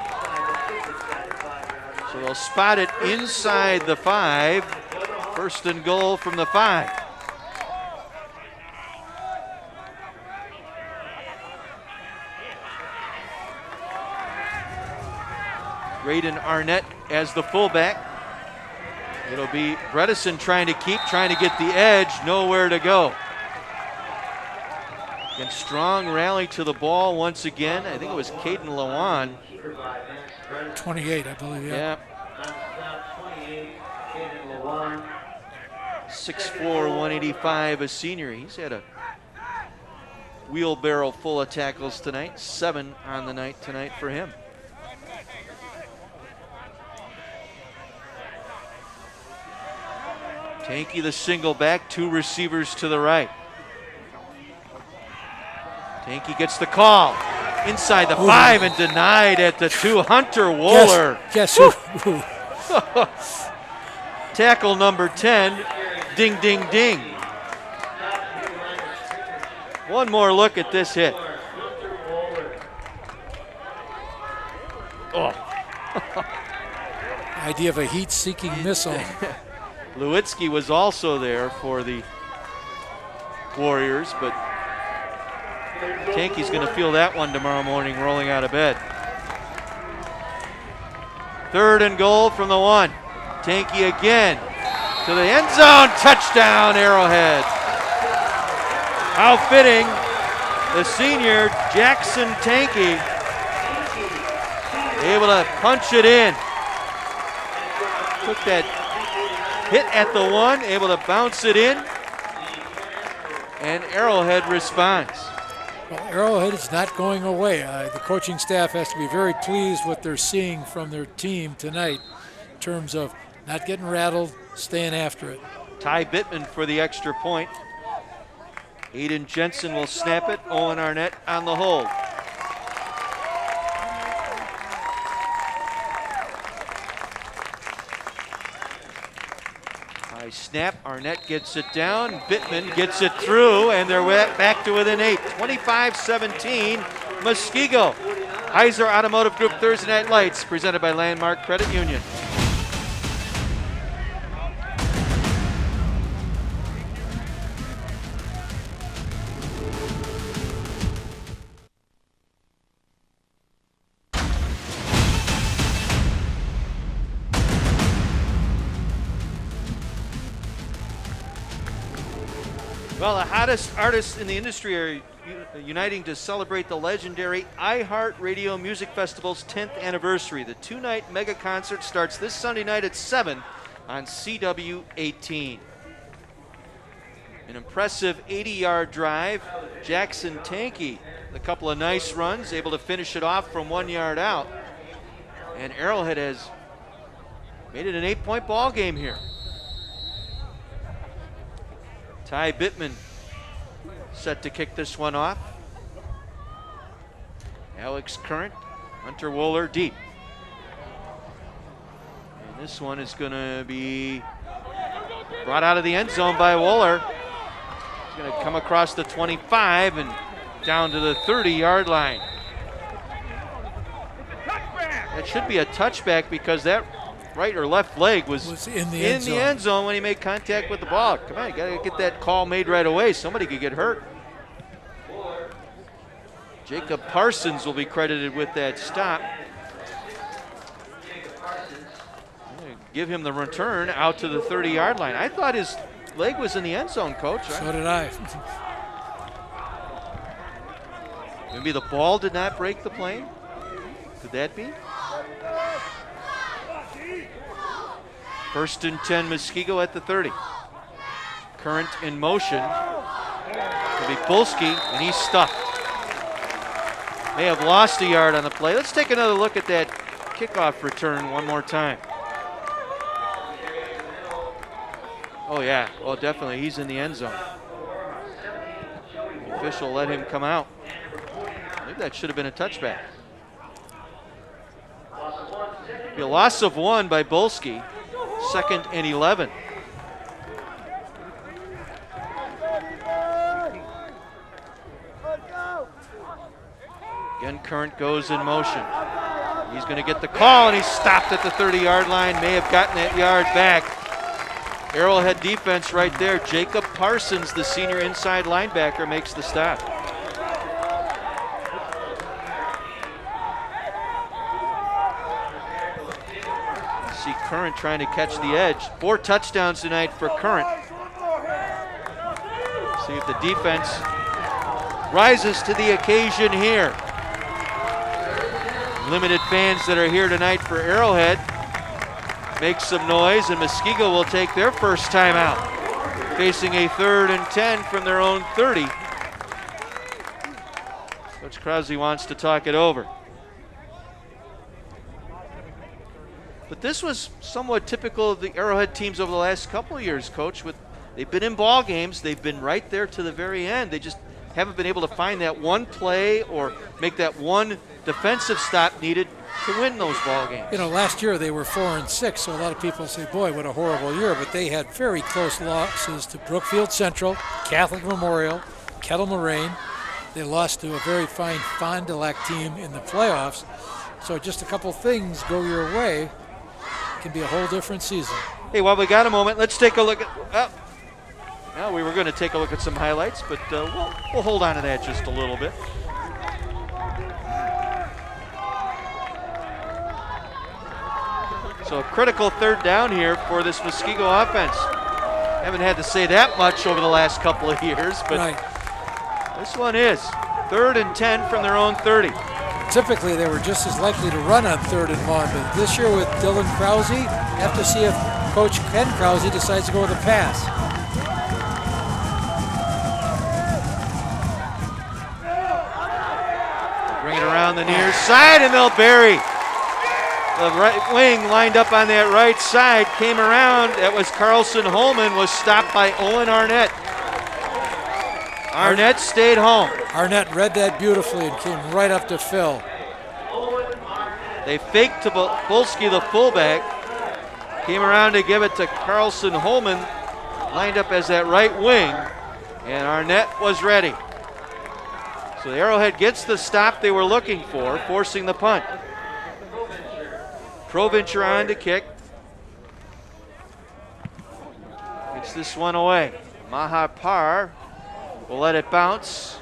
So they'll spot it inside the 5. 1st and goal from the 5. Graydon Arnett as the fullback. It'll be Bredesen trying to get the edge, nowhere to go. And strong rally to the ball once again. I think it was Caden Lawan. 28, I believe, yeah. 6'4", 185, a senior. He's had a wheelbarrow full of tackles tonight. 7 on the night tonight for him. Tanky the single back, 2 receivers to the right. Tanky gets the call. Inside the 5 and denied at the 2. Hunter Wooler. Guess who? Tackle number 10. Ding, ding, ding. One more look at this hit. Oh, The idea of a heat-seeking missile. Lewitsky was also there for the Warriors, but Tanky's going to feel that one tomorrow morning rolling out of bed. 3rd and goal from the 1. Tanky again to the end zone. Touchdown, Arrowhead. How fitting. The senior, Jackson Tanky, able to punch it in. Took that hit at the 1, able to bounce it in, and Arrowhead responds. Well, Arrowhead is not going away. The coaching staff has to be very pleased what they're seeing from their team tonight in terms of not getting rattled, staying after it. Ty Bittman for the extra point. Aiden Jensen will snap it. Owen Arnett on the hold. High snap. Arnett gets it down. Bittman gets it through, and they're back to within 8. 25-17, Muskego. Heiser Automotive Group Thursday Night Lights, presented by Landmark Credit Union. Well, the hottest artists in the industry are uniting to celebrate the legendary iHeartRadio Music Festival's 10th anniversary. The 2-night mega concert starts this Sunday night at 7 on CW 18. An impressive 80-yard drive. Jackson Tanky, a couple of nice runs, able to finish it off from 1 yard out. And Arrowhead has made it an 8-point ball game here. Ty Bittman set to kick this one off. Alex Current, Hunter Wooler deep. And this one is going to be brought out of the end zone by Wooler. He's going to come across the 25 and down to the 30-yard line. That should be a touchback because that right or left leg was in the end zone when he made contact with the ball. Come on, you got to get that call made right away. Somebody could get hurt. Jacob Parsons will be credited with that stop. Give him the return out to the 30-yard line. I thought his leg was in the end zone, Coach. So did I. Maybe the ball did not break the plane? Could that be? 1st and 10, Muskego at the 30. Current in motion. It'll be Bulski, and he's stuffed. May have lost a yard on the play. Let's take another look at that kickoff return one more time. Oh, yeah. Well, definitely. He's in the end zone. The official let him come out. I think that should have been a touchback. A loss of 1 by Bulski. 2nd and 11. Again, Current goes in motion. He's going to get the call, and he's stopped at the 30-yard line. May have gotten that yard back. Arrowhead defense right there. Jacob Parsons, the senior inside linebacker, makes the stop. See Current trying to catch the edge. 4 touchdowns tonight for Current. See if the defense rises to the occasion here. Limited fans that are here tonight for Arrowhead. Make some noise, and Muskego will take their first time out, facing a 3rd and 10 from their own 30. Coach Krause wants to talk it over. But this was somewhat typical of the Arrowhead teams over the last couple of years, Coach. They've been in ball games. They've been right there to the very end. They just haven't been able to find that one play or make that one defensive stop needed to win those ball games. You know, last year they were 4-6, so a lot of people say, boy, what a horrible year. But they had very close losses to Brookfield Central, Catholic Memorial, Kettle Moraine. They lost to a very fine Fond du Lac team in the playoffs. So just a couple things go your way, it can be a whole different season. Hey, while we got a moment, let's take a look at. Well, we were going to take a look at some highlights, but we'll hold on to that just a little bit. So a critical third down here for this Muskego offense. Haven't had to say that much over the last couple of years, but this one is 3rd and 10 from their own 30. Typically, they were just as likely to run on 3rd and 1, but this year with Dylan Krause, you have to see if Coach Ken Krause decides to go with a pass. Bring it around the near side, and they'll bury. The right wing lined up on that right side, came around. That was Carlson Holman, was stopped by Owen Arnett. Arnett stayed home. Arnett read that beautifully and came right up to Phil. They faked to Bulski, the fullback. Came around to give it to Carlson Holman, lined up as that right wing, and Arnett was ready. So the Arrowhead gets the stop they were looking for, forcing the punt. Provencher on to kick. Gets this one away. Mahapar will let it bounce.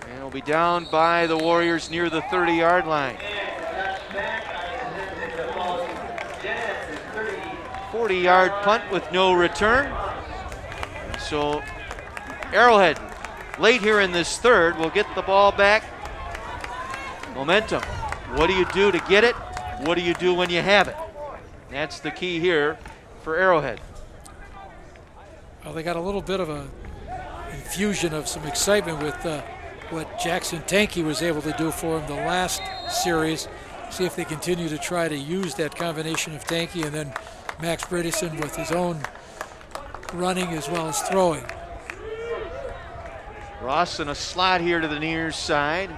And will be down by the Warriors near the 30-yard line. 40-yard punt with no return. So Arrowhead, late here in this third, will get the ball back. Momentum. What do you do to get it? What do you do when you have it? That's the key here for Arrowhead. Well, they got a little bit of a infusion of some excitement with what Jackson Tankey was able to do for him the last series. See if they continue to try to use that combination of Tankey and then Max Bredesen with his own running as well as throwing. Ross in a slot here to the near side.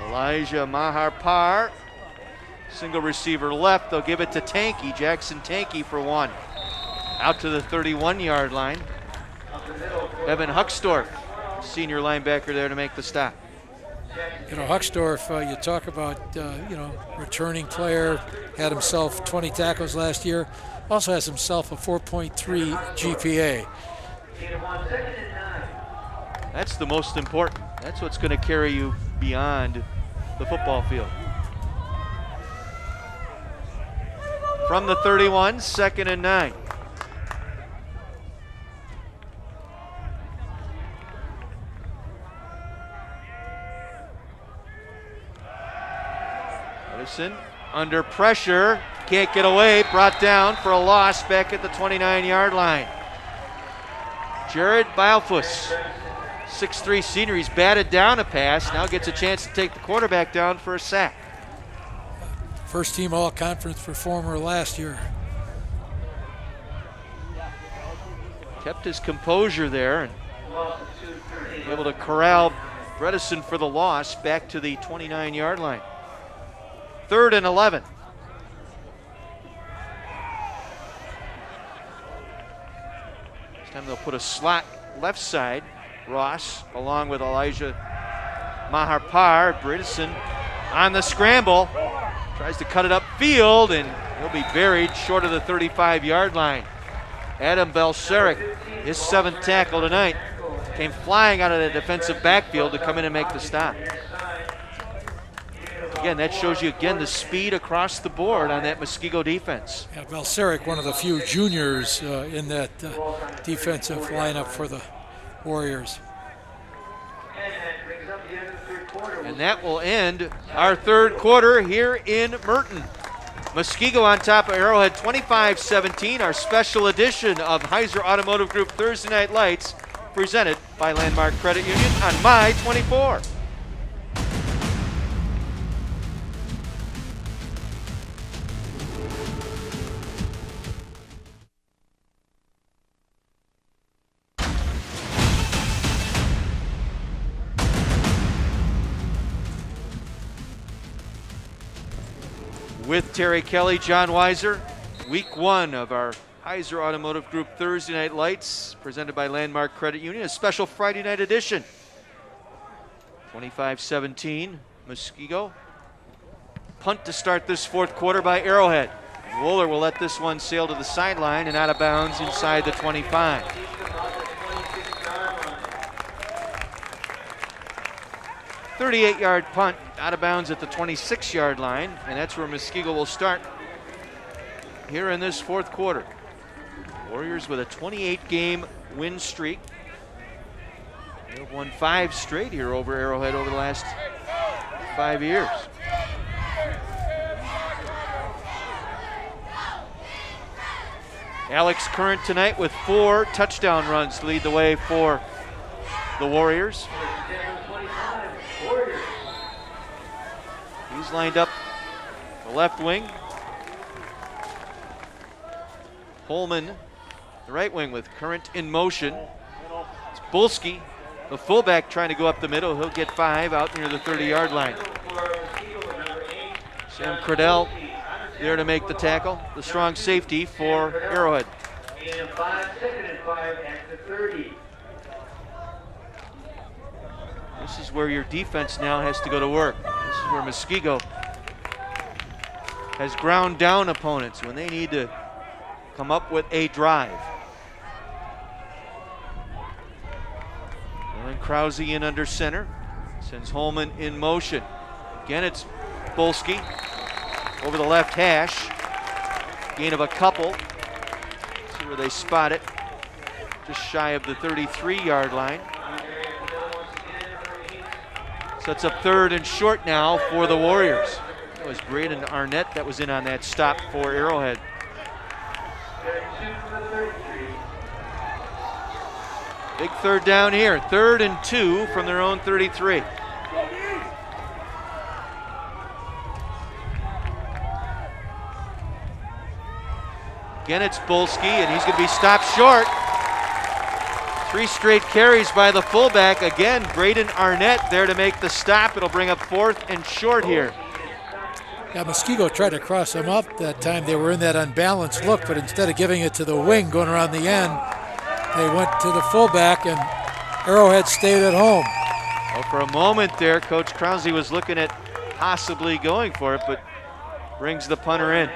Elijah Maharpar. Single receiver left. They'll give it to Tankey. Jackson Tankey for one. Out to the 31-yard line. Evan Huckstorf, senior linebacker there to make the stop. You know, Huckstorf, you talk about, returning player, had himself 20 tackles last year, also has himself a 4.3 GPA. That's the most important. That's what's going to carry you beyond the football field. From the 31, 2nd and 9. Edison under pressure, can't get away, brought down for a loss back at the 29-yard line. Jared Balfus, 6'3" senior, he's batted down a pass, now gets a chance to take the quarterback down for a sack. First team all-conference performer last year. Kept his composure there and able to corral Bredesen for the loss back to the 29-yard line. 3rd and 11. This time they'll put a slot left side. Ross along with Elijah Maharpar. Bredesen on the scramble. Tries to cut it upfield, and he'll be buried short of the 35-yard line. Adam Belceric, his 7th tackle tonight, came flying out of the defensive backfield to come in and make the stop. Again, that shows you, the speed across the board on that Muskego defense. Yeah, Belceric, one of the few juniors in that defensive lineup for the Warriors. And that will end our third quarter here in Merton. Muskego on top of Arrowhead 25-17, our special edition of Heiser Automotive Group Thursday Night Lights, presented by Landmark Credit Union on My 24. With Terry Kelly, John Weiser, week 1 of our Heiser Automotive Group Thursday Night Lights, presented by Landmark Credit Union, a special Friday night edition. 25-17, Muskego punt to start this fourth quarter by Arrowhead. Wooler will let this one sail to the sideline and out of bounds inside the 25. "38-yard punt out of bounds at the 26-yard line, and that's where Muskego will start here in this fourth quarter. Warriors with a 28-game win streak. They've won 5 straight here over Arrowhead over the last 5 years. Alex Current tonight with 4 touchdown runs to lead the way for the Warriors. He's lined up the left wing. Holman, the right wing, with Current in motion. It's Bulski, the fullback, trying to go up the middle. He'll get 5 out near the 30-yard line. Sam Cradell there to make the tackle. The strong safety for Arrowhead. And 5, 2nd and 5 at the 30. This is where your defense now has to go to work. This is where Muskego has ground down opponents when they need to come up with a drive. And Krause in under center. Sends Holman in motion. Again, it's Bulski over the left hash. Gain of a couple. See where they spot it. Just shy of the 33-yard line. Sets up 3rd and short now for the Warriors. It was Braden Arnett that was in on that stop for Arrowhead. Big 3rd down here. 3rd and 2 from their own 33. Again, it's Bulski, and he's going to be stopped short. 3 straight carries by the fullback. Again, Braden Arnett there to make the stop. It'll bring up 4th and short here. Yeah, Muskego tried to cross him up that time. They were in that unbalanced look, but instead of giving it to the wing going around the end, they went to the fullback, and Arrowhead stayed at home. Well, for a moment there, Coach Krause was looking at possibly going for it, but brings the punter in.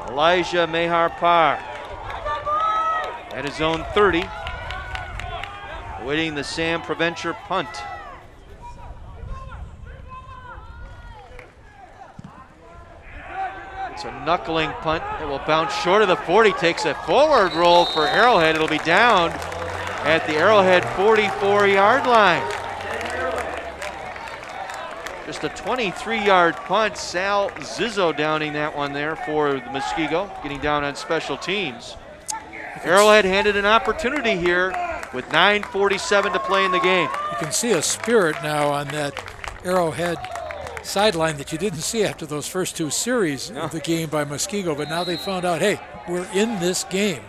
Elijah Mehar-Parr at his own 30, awaiting the Sam Provencher punt. It's a knuckling punt that will bounce short of the 40, takes a forward roll for Arrowhead. It'll be down at the Arrowhead 44-yard line. Just a 23-yard punt. Sal Zizzo downing that one there for the Muskego, getting down on special teams. Arrowhead handed an opportunity here with 9:47 to play in the game. You can see a spirit now on that Arrowhead sideline that you didn't see after those first 2 series of the game by Muskego, but now they found out, hey, we're in this game.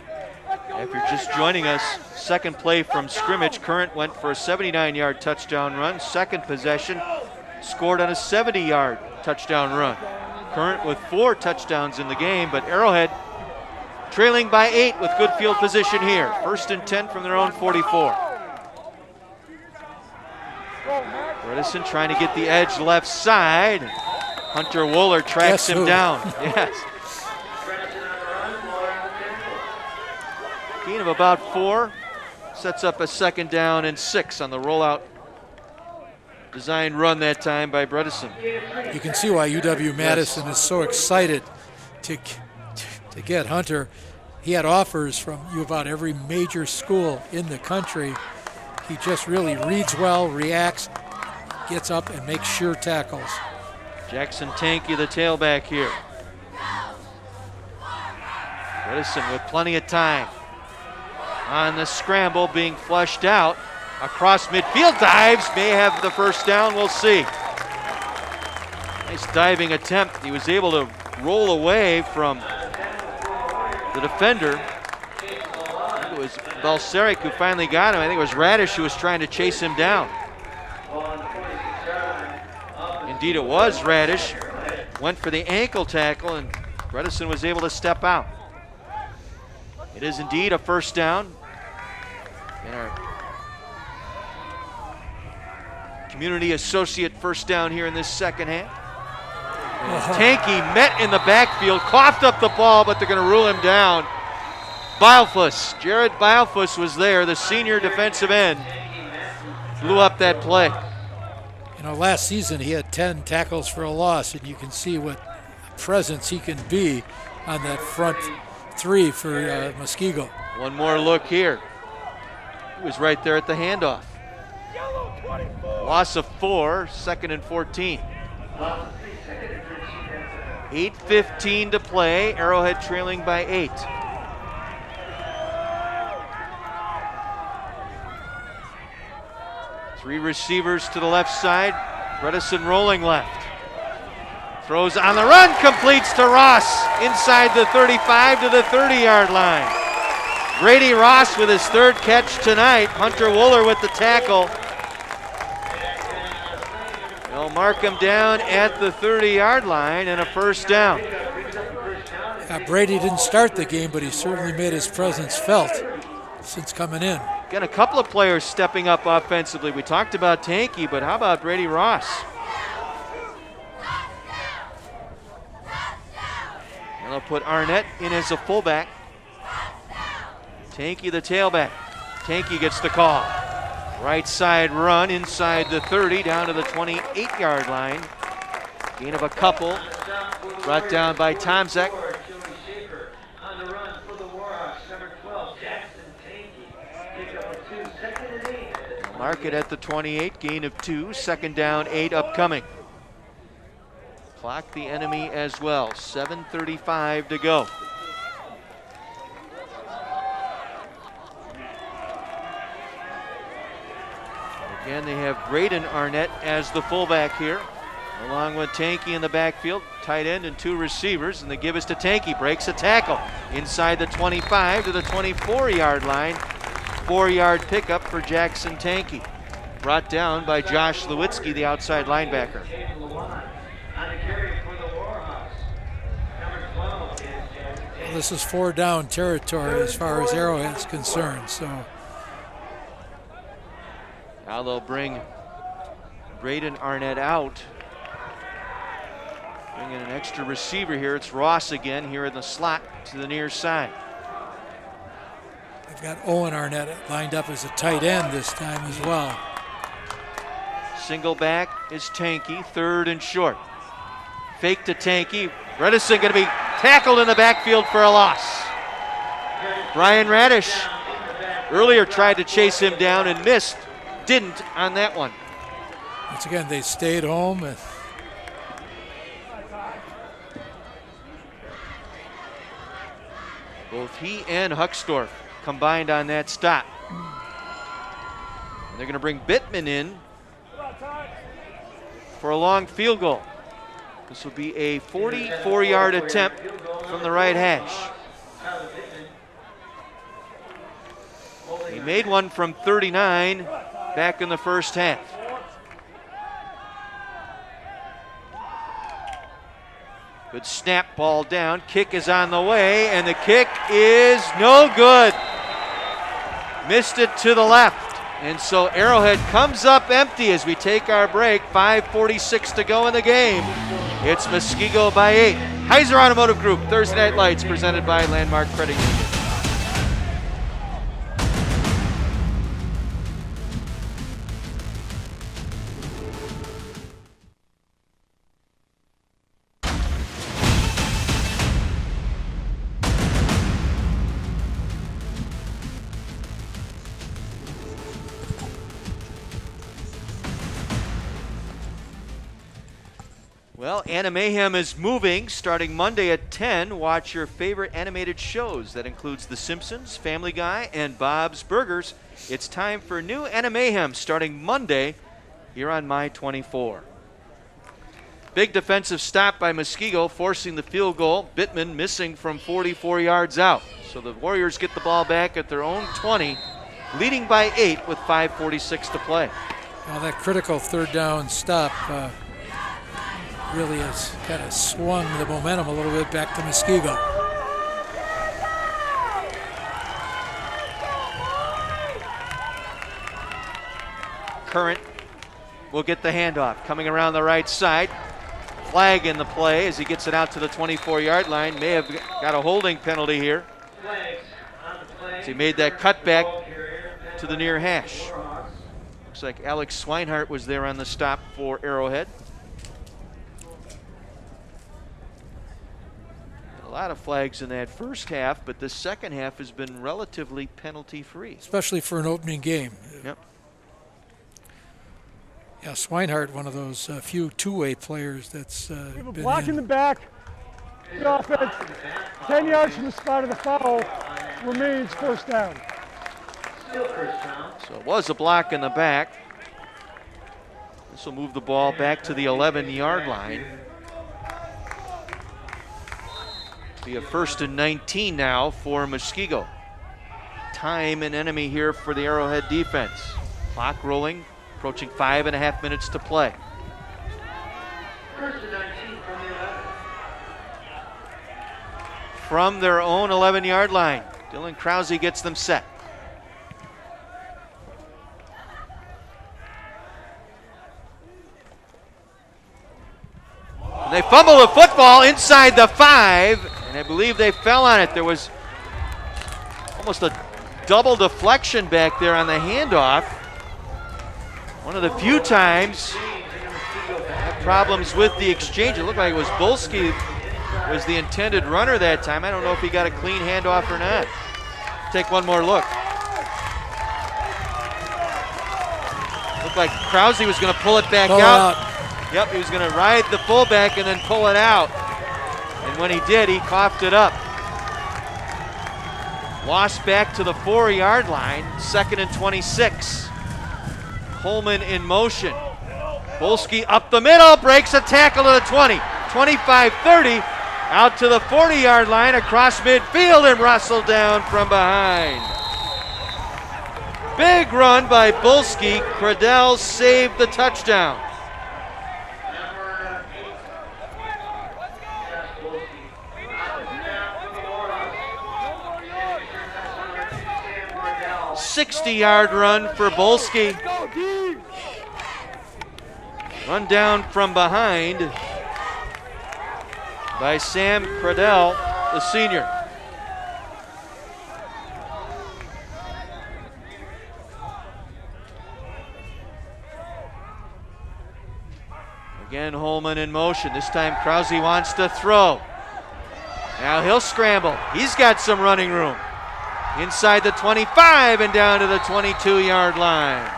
If you're just joining us, second play from scrimmage, Current went for a 79-yard touchdown run. Second possession, scored on a 70-yard touchdown run. Current with 4 touchdowns in the game, but Arrowhead trailing by 8 with good field position here. 1st and 10 from their own 44. Bredesen trying to get the edge left side. Hunter Wooler tracks him down. Yes. Gain of about 4. Sets up a 2nd down and 6 on the rollout design run that time by Bredesen. You can see why UW-Madison is so excited to get Hunter. He had offers from about every major school in the country. He just really reads well, reacts, gets up and makes sure tackles. Jackson Tanky, the tailback here. Bredesen with plenty of time. On the scramble, being flushed out. Across midfield, dives, may have the 1st down, we'll see. Nice diving attempt. He was able to roll away from the defender. I think it was Balsaric who finally got him. I think it was Radish who was trying to chase him down. Indeed, it was Radish. Went for the ankle tackle, and Bredesen was able to step out. It is indeed a 1st down. And our Community Associate first down here in this second half. Tanky met in the backfield, coughed up the ball, but they're going to rule him down. Bilefus, Jared Bilefus was there, the senior defensive end. Blew up that play. You know, last season he had 10 tackles for a loss, and you can see what presence he can be on that front three for Muskego. One more look here. He was right there at the handoff. Loss of 4, 2nd and 14. 8:15 to play. Arrowhead trailing by 8. Three receivers to the left side. Bredesen rolling left. Throws on the run, completes to Ross inside the 35 to the 30-yard line. Grady Ross with his 3rd catch tonight. Hunter Wooler with the tackle. They'll mark him down at the 30-yard line and a first down. Brady didn't start the game, but he certainly made his presence felt since coming in. Got a couple of players stepping up offensively. We talked about Tanky, but how about Brady Ross? And they'll put Arnett in as a fullback. Tanky the tailback. Tanky gets the call. Right side run inside the 30 down to the 28-yard line. Gain of a couple. Brought down by Tomzek. Mark it at the 28, gain of 2, 2nd down, 8 upcoming. Clock the enemy as well, 7:35 to go. Again, they have Braden Arnett as the fullback here, along with Tanky in the backfield, tight end and 2 receivers, and they give us to Tanky, breaks a tackle inside the 25 to the 24-yard line. 4-yard pickup for Jackson Tanky. Brought down by Josh Lewitzki, the outside linebacker. This is 4 down territory as far as Arrowhead's concerned. So now they'll bring Braden Arnett out. Bring in an extra receiver here. It's Ross again here in the slot to the near side. They've got Owen Arnett lined up as a tight end this time as well. Single back is Tanky, 3rd and short. Fake to Tanky. Bredesen going to be tackled in the backfield for a loss. Brian Radish earlier tried to chase him down and missed. Didn't on that one. Once again, they stayed home. Both he and Huckstorf combined on that stop. And they're going to bring Bittman in for a long field goal. This will be a 44-yard attempt from the right hash. He made one from 39 back in the first half. Good snap, ball down. Kick is on the way, and the kick is no good. Missed it to the left. And so Arrowhead comes up empty as we take our break. 5:46 to go in the game. It's Muskego by 8. Heiser Automotive Group, Thursday Night Lights, presented by Landmark Credit Union. Well, Animayhem is moving. Starting Monday at 10, watch your favorite animated shows. That includes The Simpsons, Family Guy, and Bob's Burgers. It's time for new Animayhem starting Monday here on My 24. Big defensive stop by Muskego, forcing the field goal. Bittman missing from 44 yards out. So the Warriors get the ball back at their own 20, leading by 8 with 5:46 to play. Well, that critical 3rd down stop really has kind of swung the momentum a little bit back to Muskego. Current will get the handoff. Coming around the right side. Flag in the play as he gets it out to the 24-yard line. May have got a holding penalty here. As he made that cutback to the near hash. Looks like Alex Swinehart was there on the stop for Arrowhead. A lot of flags in that first half, but the second half has been relatively penalty-free. Especially for an opening game. Yep. Yeah, Swinehart, one of those few two-way players that's We have a been block in the back. The offense, 10 yards from the spot of the foul, remains first down. So it was a block in the back. This will move the ball back to the 11-yard line. Be a 1st and 19 now for Muskego. Time and enemy here for the Arrowhead defense. Clock rolling, approaching 5.5 minutes to play. 1st and 19 from the 11. From their own 11-yard line, Dylan Krause gets them set. And they fumble the football inside the 5, and I believe they fell on it. There was almost a double deflection back there on the handoff. One of the few times had problems with the exchange. It looked like it was Bulski was the intended runner that time. I don't know if he got a clean handoff or not. Take one more look. Looked like Krause was going to pull it back out. Yep, he was going to ride the fullback and then pull it out. And when he did, he coughed it up. Lost back to the 4-yard line, 2nd and 26. Holman in motion. Bulski up the middle, breaks a tackle to the 20. 25-30, out to the 40-yard line, across midfield, and wrestled down from behind. Big run by Bulski. Cradell saved the touchdown. 60-yard run for Bulski. Run down from behind by Sam Cradell, the senior. Again, Holman in motion. This time Krause wants to throw. Now he'll scramble. He's got some running room. Inside the 25 and down to the 22-yard line.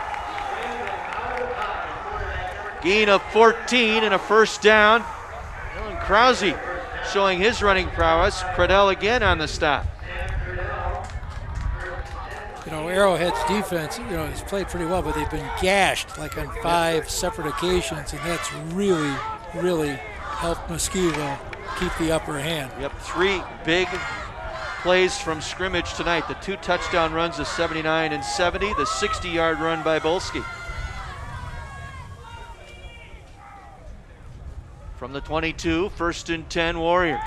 Gain of 14 and a first down. Dylan Krause showing his running prowess. Cradell again on the stop. You know, Arrowhead's defense, has played pretty well, but they've been gashed like on 5 separate occasions, and that's really, really helped Muskego keep the upper hand. Yep, 3 big plays from scrimmage tonight. The 2 touchdown runs of 79 and 70, the 60-yard run by Bulski. From the 22, 1st and 10 Warriors.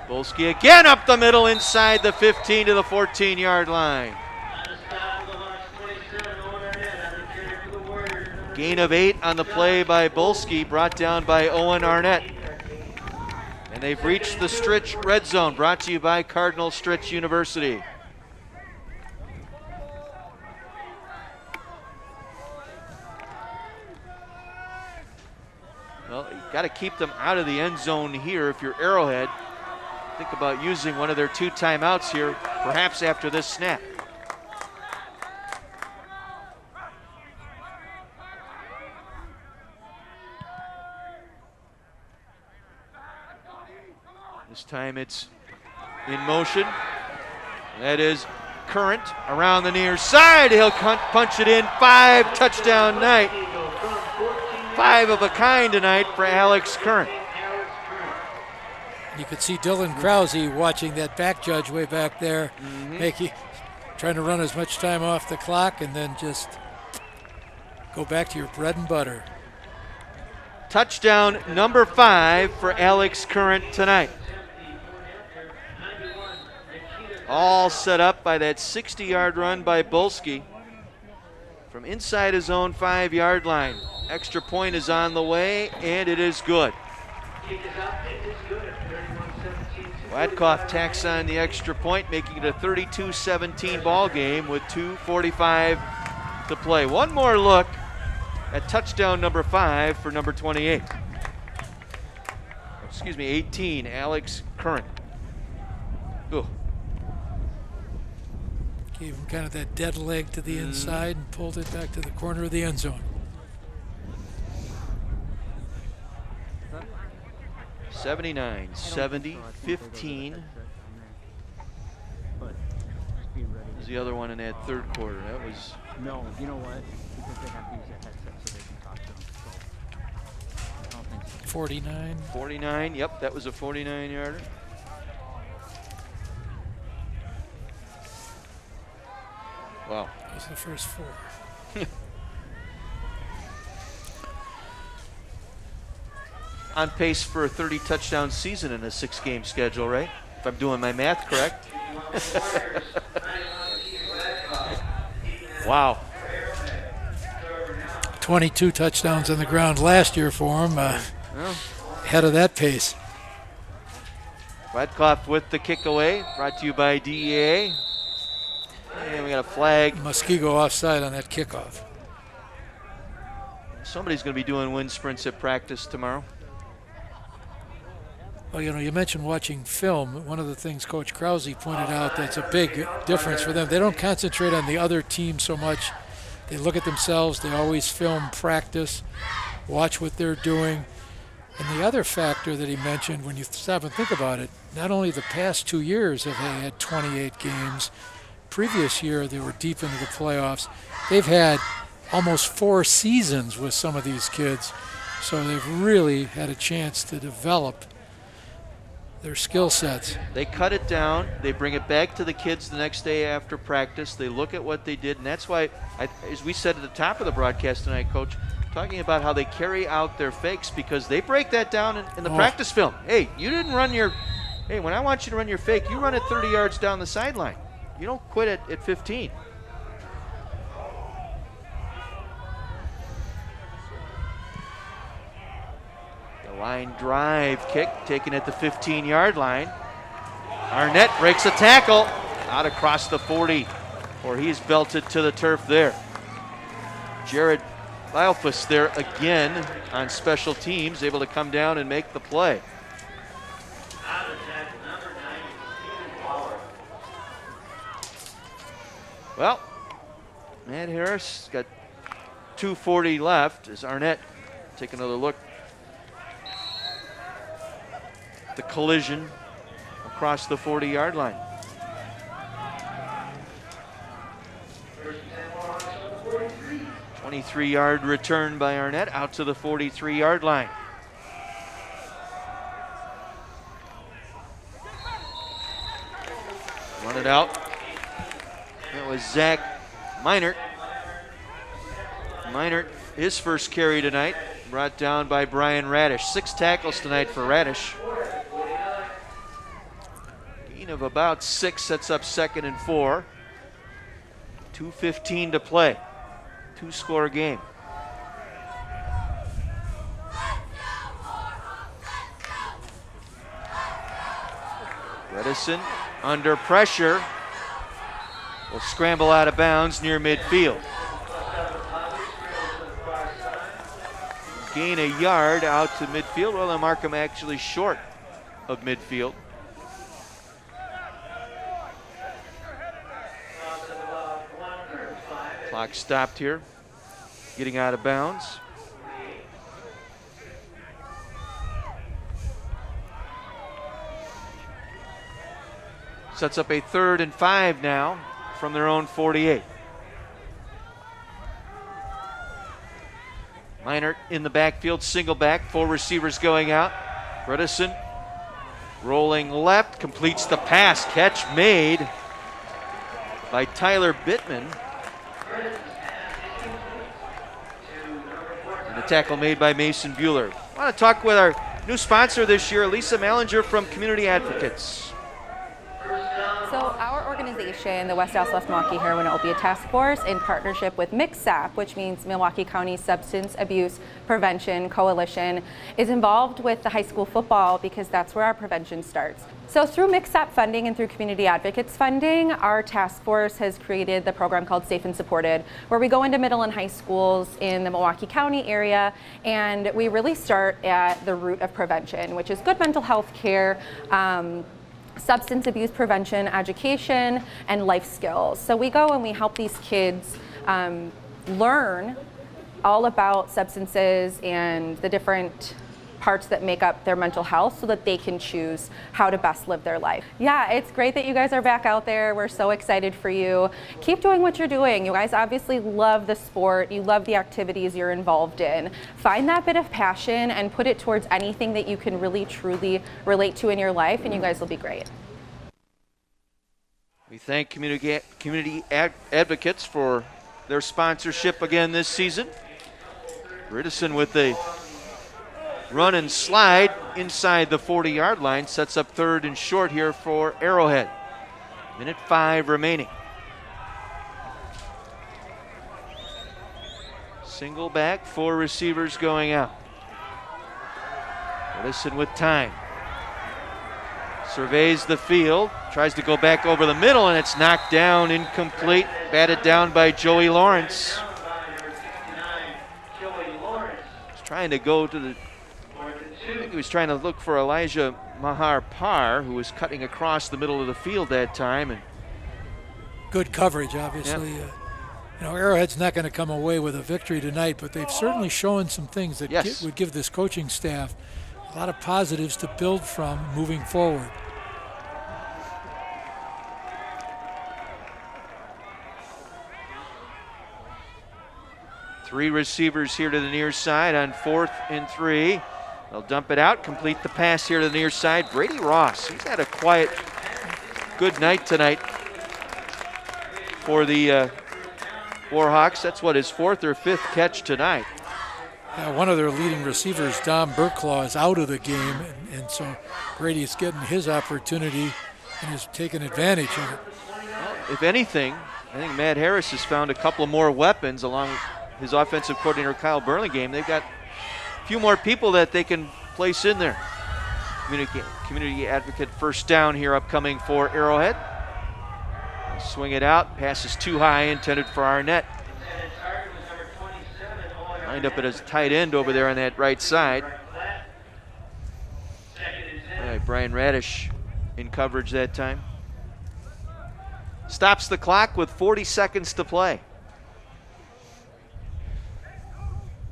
Bulski again up the middle inside the 15 to the 14-yard line. Gain of 8 on the play by Bulski, brought down by Owen Arnett. And they've reached the Stritch Red Zone, brought to you by Cardinal Stritch University. Well, you've got to keep them out of the end zone here if you're Arrowhead. Think about using one of their 2 timeouts here, perhaps after this snap. This time it's in motion. That is Current around the near side. He'll punch it in. 5 touchdown night. 5 of a kind tonight for Alex Current. You could see Dylan Krause watching that back judge way back there, trying to run as much time off the clock and then just go back to your bread and butter. Touchdown number 5 for Alex Current tonight. All set up by that 60-yard run by Bulski from inside his own 5-yard line. Extra point is on the way, and it is good. Wadkoff tacks on the extra point, making it a 32-17 ball game with 2:45 to play. One more look at touchdown number 5 for number 28. Excuse me, 18, Alex Curran. Ooh. Gave him kind of that dead leg to the inside and pulled it back to the corner of the end zone. 79, 70, 15. Was the other one in that third quarter? That was. No, you know what? Because they have to use a headset so they can talk to them. So I don't think so. 49. 49, yep, that was a 49-yarder. Wow. That was the first 4. On pace for a 30 touchdown season in a 6-game schedule, right? If I'm doing my math correct. Wow. 22 touchdowns on the ground last year for him. Ahead of that pace. Radcliffe with the kick away, brought to you by DEA. And we got a flag. Muskego offside on that kickoff. Somebody's going to be doing wind sprints at practice tomorrow. Well, you know, you mentioned watching film. One of the things Coach Krause pointed out that's a big difference for them. They don't concentrate on the other team so much. They look at themselves. They always film practice, watch what they're doing. And the other factor that he mentioned, when you stop and think about it, not only the past 2 years have they had 28 games. Previous year, they were deep into the playoffs. They've had almost 4 seasons with some of these kids. So they've really had a chance to develop their skill sets. They cut it down. They bring it back to the kids the next day after practice. They look at what they did, and that's why, as we said at the top of the broadcast tonight, Coach, talking about how they carry out their fakes, because they break that down in the practice film. Hey, you didn't run your – hey, when I want you to run your fake, you run it 30 yards down the sideline. You don't quit it at 15. Line drive kick taken at the 15-yard line. Arnett breaks a tackle out across the 40, or he's belted to the turf there. Jared Leilfuss there again on special teams, able to come down and make the play. Well, Matt Harris got 2:40 left as Arnett take another look. The collision across the 40-yard line. A 23-yard return by Arnett out to the 43-yard line. Run it out. That was Zach Meinert. Meinert, his first carry tonight, brought down by Brian Radish. 6 tackles tonight for Radish. Gain of about 6 sets up 2nd and 4. 2:15 to play. 2-score game. Redison under pressure will scramble out of bounds near midfield. Gain a yard out to midfield. Well, they'll mark him actually short of midfield. Clock stopped here. Getting out of bounds. Sets up a 3rd and 5 now from their own 48. Meinert in the backfield, single back, 4 receivers going out. Bredesen rolling left, completes the pass. Catch made by Tyler Bittman. And the tackle made by Mason Bueller. I want to talk with our new sponsor this year, Lisa Mallinger from Community Advocates. So our our organization, the West Dallas West Milwaukee Heroin Opiate Task Force, in partnership with MCSAP, which means Milwaukee County Substance Abuse Prevention Coalition, is involved with the high school football because that's where our prevention starts. So through MCSAP funding and through Community Advocates funding, our task force has created the program called Safe and Supported, where we go into middle and high schools in the Milwaukee County area, and we really start at the root of prevention, which is good mental health care, substance abuse prevention, education, and life skills. So we go and we help these kids learn all about substances and the different parts that make up their mental health so that they can choose how to best live their life. Yeah, it's great that you guys are back out there. We're so excited for you. Keep doing what you're doing. You guys obviously love the sport. You love the activities you're involved in. Find that bit of passion and put it towards anything that you can really truly relate to in your life, and you guys will be great. We thank community advocates for their sponsorship again this season. Bridison with the run and slide inside the 40-yard line, sets up 3rd and short here for Arrowhead. 1:05 remaining. Single back, 4 receivers going out. Bridison with time. Surveys the field, tries to go back over the middle, and it's knocked down, incomplete, batted down by Joey Lawrence. He's trying to go to the, I think he was trying to look for Elijah Mahar Parr, who was cutting across the middle of the field that time. And good coverage, obviously. Yeah. Arrowhead's not going to come away with a victory tonight, but they've certainly shown some things that would give this coaching staff a lot of positives to build from moving forward. Three receivers here to the near side on 4th and 3. They'll dump it out, complete the pass here to the near side. Brady Ross, he's had a quiet, good night tonight for the Warhawks. That's what, his 4th or 5th catch tonight. Yeah, one of their leading receivers, Dom Burklaw, is out of the game, and so Brady is getting his opportunity and is taking advantage of it. Well, if anything, I think Matt Harris has found a couple of more weapons along with his offensive coordinator Kyle Burlingame. They've got a few more people that they can place in there. Community advocate first down here upcoming for Arrowhead. Swing it out, pass is too high, intended for Arnett. Lined up at his tight end over there on that right side. All right, Brian Radish in coverage that time. Stops the clock with 40 seconds to play.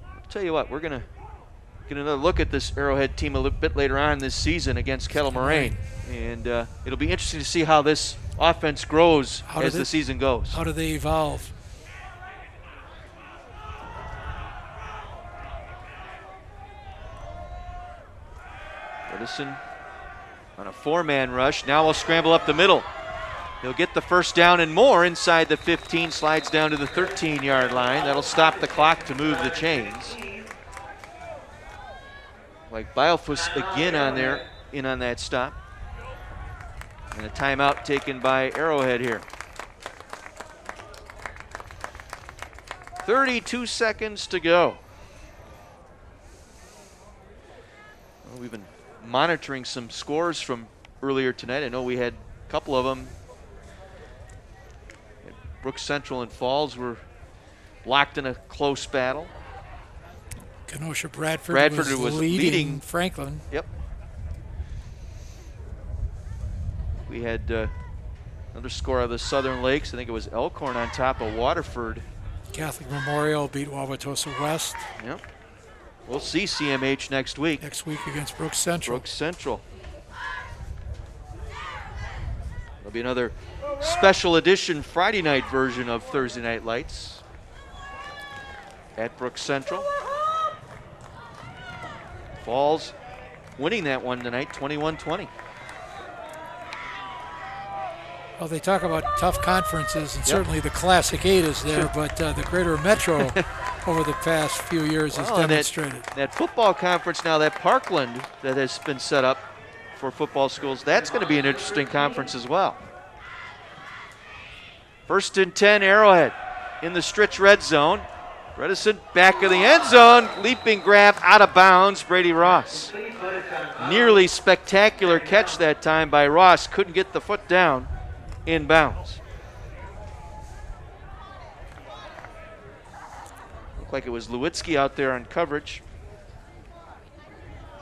I'll tell you what, we're going to get another look at this Arrowhead team a little bit later on this season against Kettle Moraine. And it'll be interesting to see how this offense grows as the season goes. How do they evolve? Edison on a 4-man rush. Now we'll scramble up the middle. He'll get the first down and more inside the 15, slides down to the 13-yard line. That'll stop the clock to move the chains. Like Biofus again on there, in on that stop. And a timeout taken by Arrowhead here. 32 seconds to go. Well, we've been monitoring some scores from earlier tonight. I know we had a couple of them. Brooks Central and Falls were locked in a close battle. Kenosha Bradford was leading Franklin. Yep. We had another score of the Southern Lakes. I think it was Elkhorn on top of Waterford. Catholic Memorial beat Wauwatosa West. Yep. We'll see CMH next week. Next week against Brooks Central. Brooks Central. There'll be another special edition Friday night version of Thursday Night Lights at Brooks Central. Falls winning that one tonight, 21-20. Well, they talk about tough conferences, and certainly the Classic 8 is there, but the Greater Metro over the past few years has demonstrated. That football conference now, that Parkland that has been set up for football schools, that's going to be an interesting conference as well. First and 10, Arrowhead in the stretch red zone. Bredesen back of the end zone, leaping grab out of bounds, Brady Ross. Nearly spectacular catch that time by Ross, couldn't get the foot down in bounds. Looked like it was Lewitsky out there on coverage.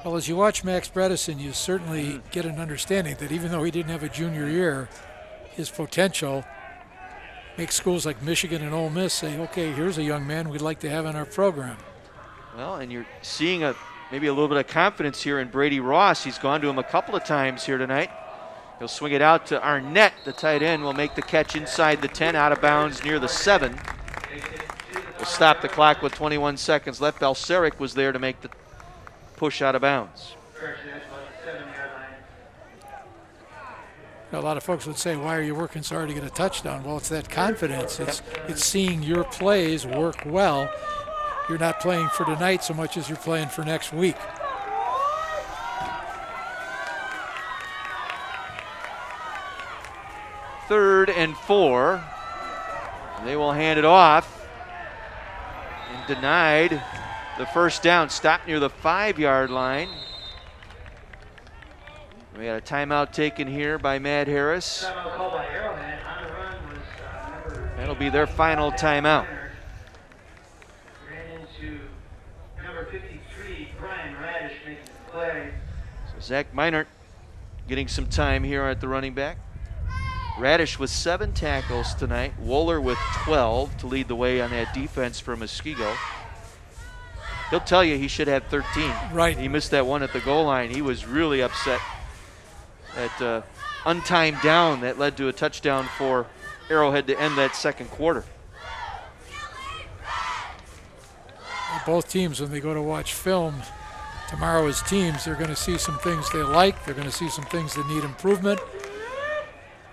Well, as you watch Max Bredesen, you certainly get an understanding that even though he didn't have a junior year, his potential makes schools like Michigan and Ole Miss say, okay, here's a young man we'd like to have in our program. Well, and you're seeing maybe a little bit of confidence here in Brady Ross. He's gone to him a couple of times here tonight. He'll swing it out to Arnett. The tight end will make the catch inside the 10, out of bounds near the 7. We'll stop the clock with 21 seconds left. Balseric was there to make the push out of bounds. A lot of folks would say, why are you working so hard to get a touchdown? Well, it's that confidence. It's seeing your plays work well. You're not playing for tonight so much as you're playing for next week. Third and 4. They will hand it off. And denied the first down. Stopped near the 5-yard line. We got a timeout taken here by Matt Harris. That'll be their final timeout. So Zach Meinert getting some time here at the running back. Radish with 7 tackles tonight. Wooler with 12 to lead the way on that defense for Muskego. He'll tell you he should have 13. Right. He missed that one at the goal line. He was really upset. That untimed down that led to a touchdown for Arrowhead to end that second quarter. Both teams, when they go to watch film tomorrow as teams, they're going to see some things they like. They're going to see some things that need improvement.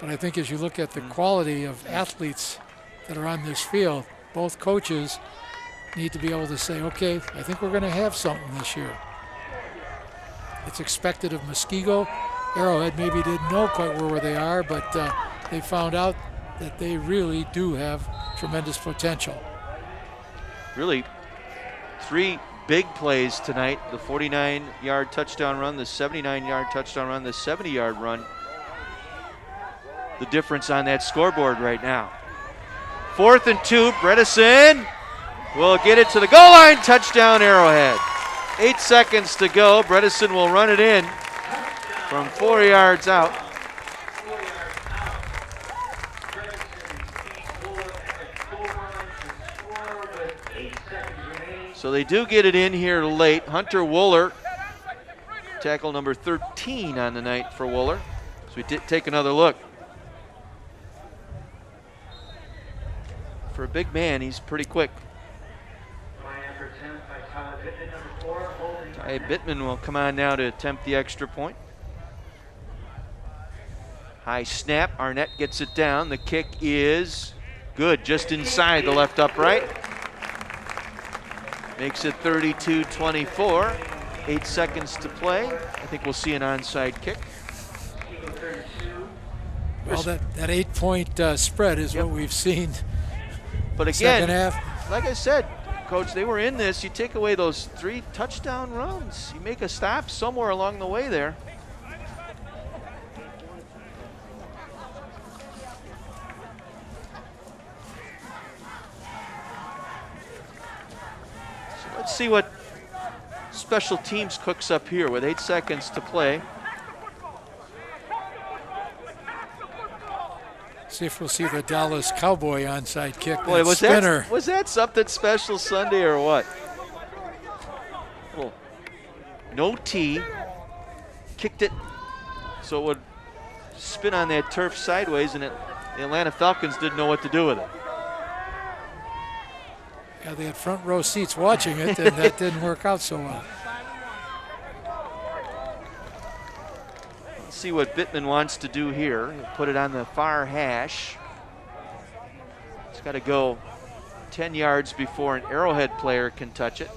But I think as you look at the quality of athletes that are on this field, both coaches need to be able to say, okay, I think we're going to have something this year. It's expected of Muskego. Arrowhead maybe didn't know quite where they are, but they found out that they really do have tremendous potential. Really, 3 big plays tonight. The 49-yard touchdown run, the 79-yard touchdown run, the 70-yard run. The difference on that scoreboard right now. 4th and 2, Bredesen will get it to the goal line. Touchdown, Arrowhead. 8 seconds to go. Bredesen will run it in from 4 yards out. So they do get it in here late. Hunter Wooler, tackle number 13 on the night for Wooler. So we take another look. For a big man, he's pretty quick. Ty Bittman will come on now to attempt the extra point. High snap, Arnett gets it down. The kick is good, just inside the left upright. Makes it 32-24. 8 seconds to play. I think we'll see an onside kick. Well, that 8-point spread is what we've seen. But again, second half. Like I said, Coach, they were in this. You take away those 3 touchdown runs. You make a stop somewhere along the way there. So let's see what special teams cooks up here with 8 seconds to play. See if we'll see the Dallas Cowboy onside kick. Boy, was spinner. that something special Sunday or what? Well, no tee, kicked it so it would spin on that turf sideways, and the Atlanta Falcons didn't know what to do with it. Yeah, they had front row seats watching it, and that didn't work out so well. Let's see what Bittman wants to do here. He'll put it on the far hash. It's got to go 10 yards before an Arrowhead player can touch it.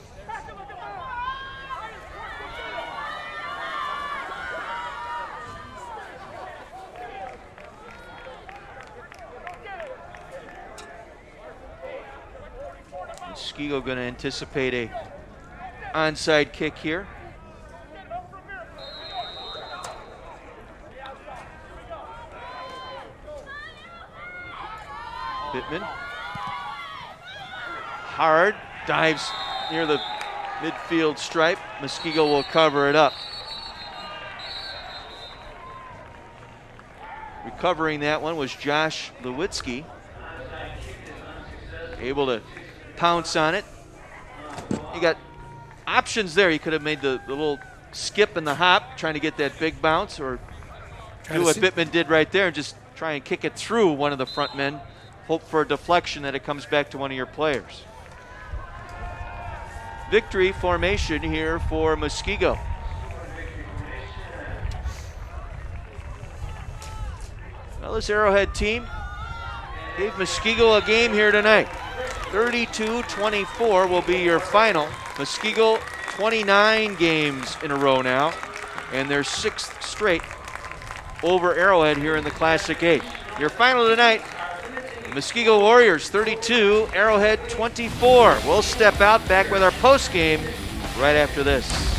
Muskego going to anticipate a onside kick here. Pittman. Hard, dives near the midfield stripe. Muskego will cover it up. Recovering that one was Josh Lewitsky. Able to pounce on it. He got options there. He could have made the little skip and the hop, trying to get that big bounce, or do what Pittman did right there and just try and kick it through one of the front men. Hope for a deflection that it comes back to one of your players. Victory formation here for Muskego. Well, this Arrowhead team gave Muskego a game here tonight. 32-24 will be your final. Muskego 29 games in a row now, and their 6th straight over Arrowhead here in the Classic 8. Your final tonight, Muskego Warriors 32, Arrowhead 24. We'll step out, back with our post game right after this.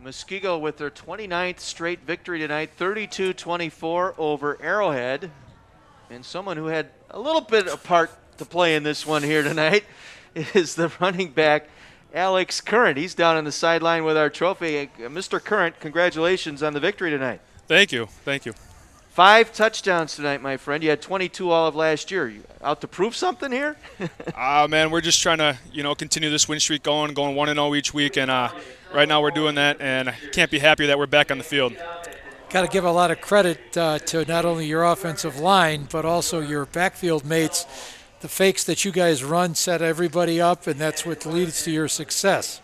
Muskego with their 29th straight victory tonight, 32-24 over Arrowhead. And someone who had a little bit of part to play in this one here tonight is the running back, Alex Current. He's down on the sideline with our trophy. Mr. Current, congratulations on the victory tonight. Thank you. Thank you. 5 touchdowns tonight, my friend. You had 22 all of last year. You out to prove something here? Man, we're just trying to, continue this win streak going 1-0 each week, and right now we're doing that, and I can't be happier that we're back on the field. Got to give a lot of credit to not only your offensive line, but also your backfield mates. The fakes that you guys run set everybody up, and that's what leads to your success.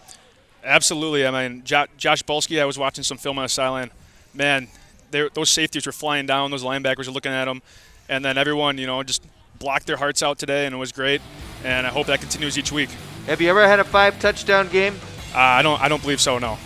Absolutely. I mean, Josh Bulski, I was watching some film on the sideline. Man, those safeties were flying down. Those linebackers were looking at them. And then everyone, just blocked their hearts out today, and it was great. And I hope that continues each week. Have you ever had a 5-touchdown game? I don't believe so, no.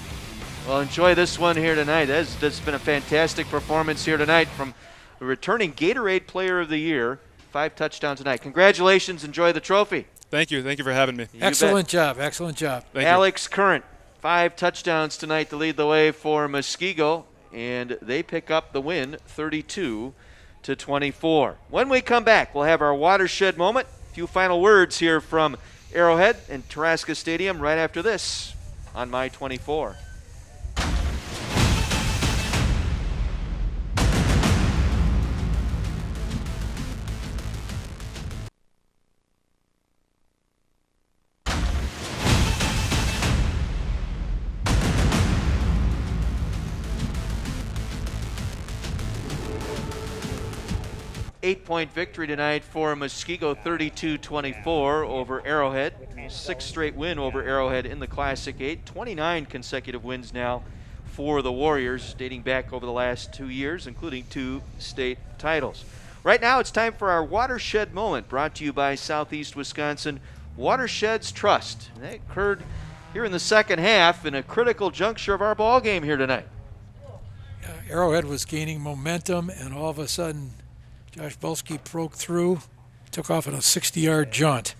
Well, enjoy this one here tonight. That's been a fantastic performance here tonight from the returning Gatorade Player of the Year. 5 touchdowns tonight. Congratulations. Enjoy the trophy. Thank you. Thank you for having me. Excellent job. Excellent job. Alex Current, 5 touchdowns tonight to lead the way for Muskego, and they pick up the win 32-24. When we come back, we'll have our watershed moment. A few final words here from Arrowhead and Taraska Stadium right after this on My 24. 8-point victory tonight for Muskego, 32-24 over Arrowhead. 6th straight win over Arrowhead in the Classic 8. 29 consecutive wins now for the Warriors, dating back over the last 2 years, including 2 state titles. Right now, it's time for our watershed moment, brought to you by Southeast Wisconsin Watersheds Trust. And that occurred here in the second half in a critical juncture of our ball game here tonight. Arrowhead was gaining momentum, and all of a sudden, Josh Bulski broke through, took off on a 60-yard jaunt.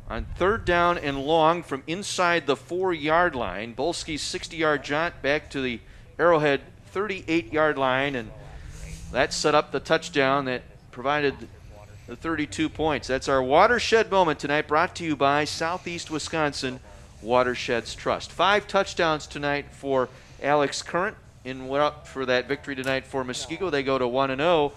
On 3rd down and long from inside the 4-yard line, Bulski's 60-yard jaunt back to the Arrowhead 38-yard line, and that set up the touchdown that provided the 32 points. That's our watershed moment tonight, brought to you by Southeast Wisconsin Watersheds Trust. 5 touchdowns tonight for Alex Current, and we're up for that victory tonight for Muskego. They go to 1-0.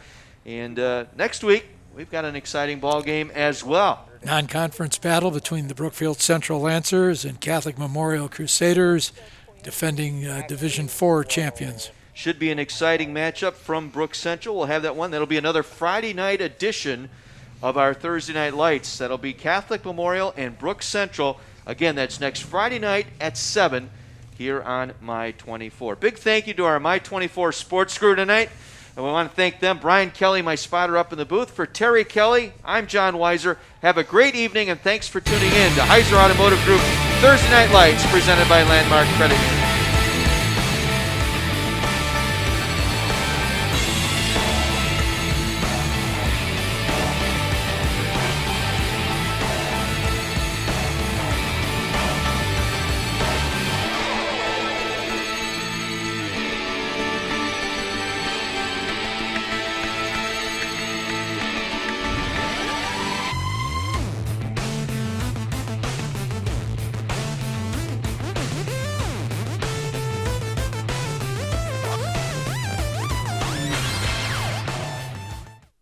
And next week, we've got an exciting ball game as well. Non-conference battle between the Brookfield Central Lancers and Catholic Memorial Crusaders, defending Division IV champions. Should be an exciting matchup from Brook Central. We'll have that one. That'll be another Friday night edition of our Thursday Night Lights. That'll be Catholic Memorial and Brook Central. Again, that's next Friday night at 7 here on My 24. Big thank you to our My 24 sports crew tonight. And we want to thank them. Brian Kelly, my spotter up in the booth. For Terry Kelly, I'm John Weiser. Have a great evening, and thanks for tuning in to Heiser Automotive Group Thursday Night Lights, presented by Landmark Credit Union.